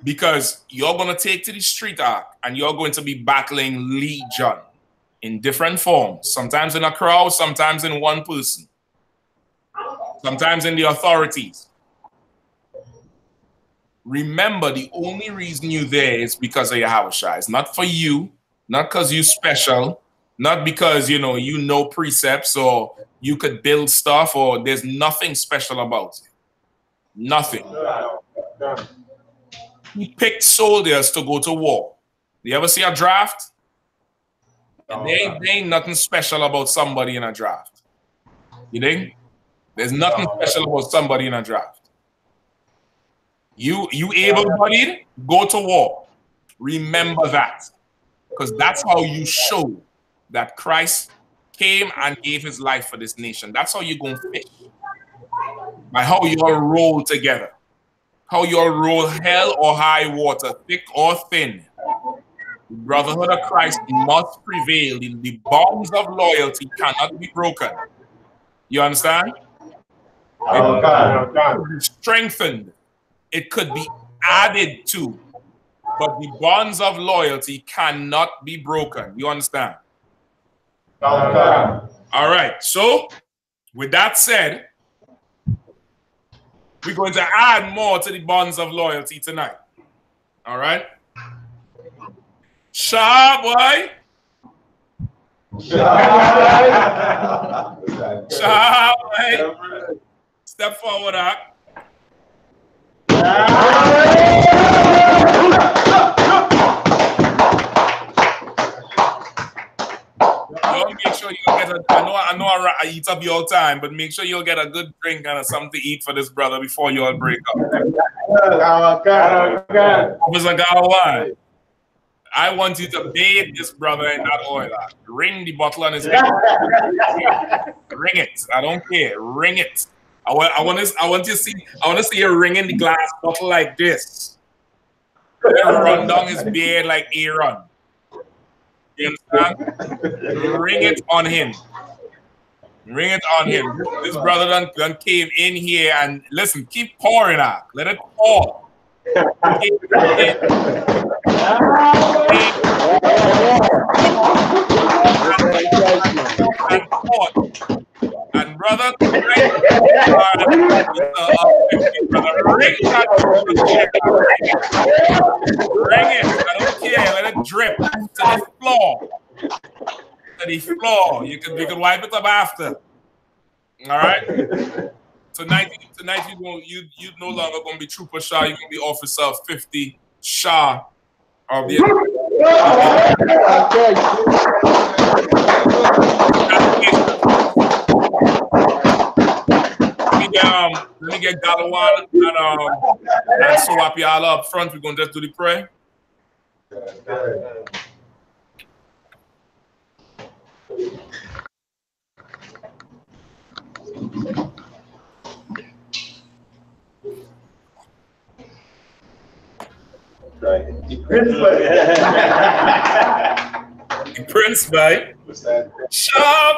Because you're going to take to the street arc and you're going to be battling legion in different forms. Sometimes in a crowd, sometimes in one person. Sometimes in the authorities. Remember, the only reason you're there is because of Yahushua. It's not for you, not because you're special, not because, you know precepts or you could build stuff or there's nothing special about it. Nothing. He picked soldiers to go to war. You ever see a draft? There ain't nothing special about somebody in a draft. You think? There's nothing special about somebody in a draft. You able-bodied, go to war. Remember that. Because that's how you show that Christ came and gave his life for this nation. That's how you're going to fish. By how you all roll together. How you all roll hell or high water, thick or thin. The brotherhood of Christ must prevail. The bonds of loyalty cannot be broken. You understand? It could be strengthened. It could be added to. But the bonds of loyalty cannot be broken. You understand? All right. So, with that said, we're going to add more to the bonds of loyalty tonight. All right? Sharp, boy. Sharp, boy. Step forward, Make sure you get I know I eat up your time, but make sure you'll get a good drink and something to eat for this brother before you all break up. Officer Galwan, I want you to bathe this brother in that oil. Ring the bottle on his head. Ring it. I don't care. Ring it. I want to see you ringing the glass bottle like this. Run down his beard like Aaron. You understand? Ring it on him. Ring it on him. This brother done came in here and listen, keep pouring out. Let it pour. And brother, ring it. I don't care. Let it drip to the floor. To the floor. You can wipe it up after. All right. Tonight you no longer gonna be Trooper Shah. You're gonna be Officer 50 Shah of the. Let me get Galawan and Swap y'all up front. We're gonna just do the prayer. The Prince, right? Sharp.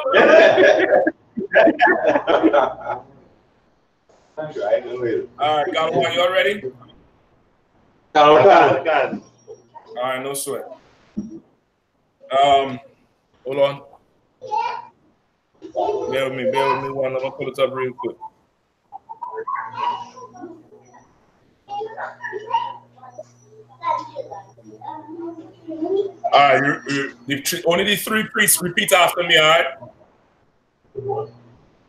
All right, Galawan, you all ready? All right, no sweat. Hold on. Bear with me one. I'm gonna pull it up real quick. All right, only the three priests repeat after me, all right?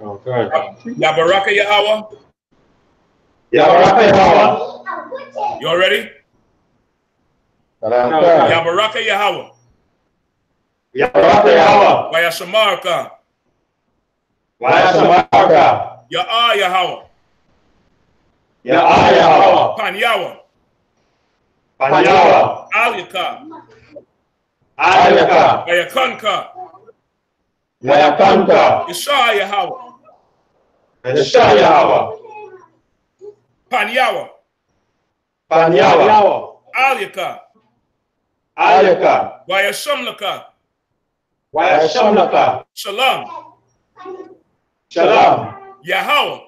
Okay. Yabaraka Yahweh. Yabaraka Yahweh. You all ready? Yabaraka Yahweh. Yabaraka Yahweh. Vayashamarka. Vayashamarka. Ya'ah Yahweh. Ya'ah Yahweh. Pan Yahweh. Pan Yahweh. Al-Yaka. Al-Yaka. Vayakanka. Vayakanka. Yeshua Yahweh. Yeshua Yahweh. Pan Yahweh. Pan Yahweh. Al-Yaka. Al-Yaka. Vayashamlaka. Vayashamlaka. Shalom. Shalom. Yahweh.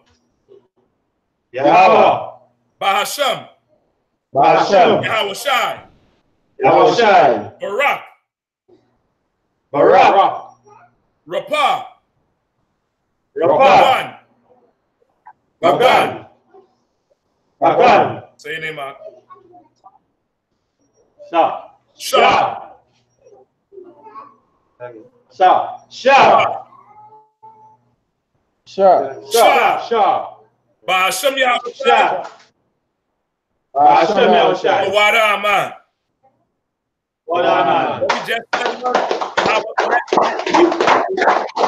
Yahweh. Bahasham. Bahasham. Yahawashi. Yahawashi. Barak. Barak. Rapah. Rapah. Bagan. Bagan. Say your name, Mark. Shah. Shah. Shah. Shah. Shah. Shah. Shah. Bahasham Yahawashi. Shah. Bahasham Yahawashi. Wada man. Wada man. What we just said was,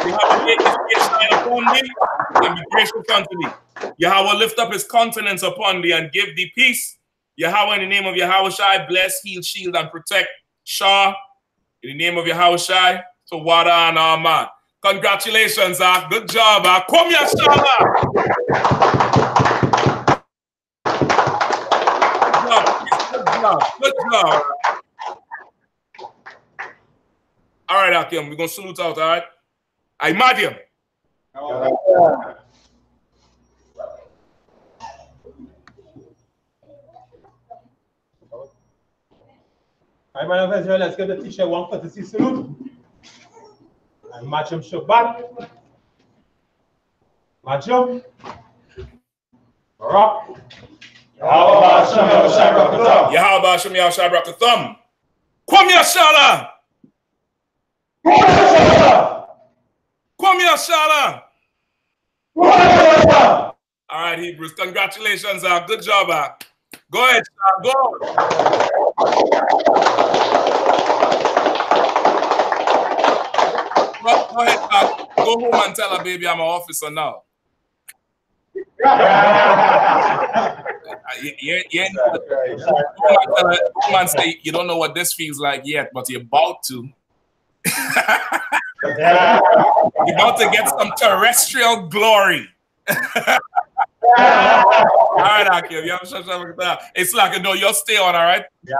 Yahweh make his face shine upon thee and be gracious unto thee. Yahweh lift up his countenance upon thee and give thee peace. Yahweh, in the name of Yahweh Shai, bless, heal, shield, and protect Shah. In the name of Yahweh Shai, so Wada and Aman. Congratulations, good job, Come here, Shala. Good job. All right, Akim, we're going to salute out, all right? I mad him. All right, man of Israel, let's give the teacher one courtesy salute. And match him shook back. Match him. Rock. Yahweh Hashem Yahushai Brakatham. Yahweh Hashem Yahushai Brakatham. Come here, Shala. Come here, Shala. All right, Hebrews. Congratulations, good job. Go ahead, Shala. Go. Go ahead, go home and tell her, baby, I'm an officer now. Man say you don't know what this feels like yet, but you're about to. You're about to get some terrestrial glory. All right, Akim. It's like, no, you'll stay on, all right? Yeah.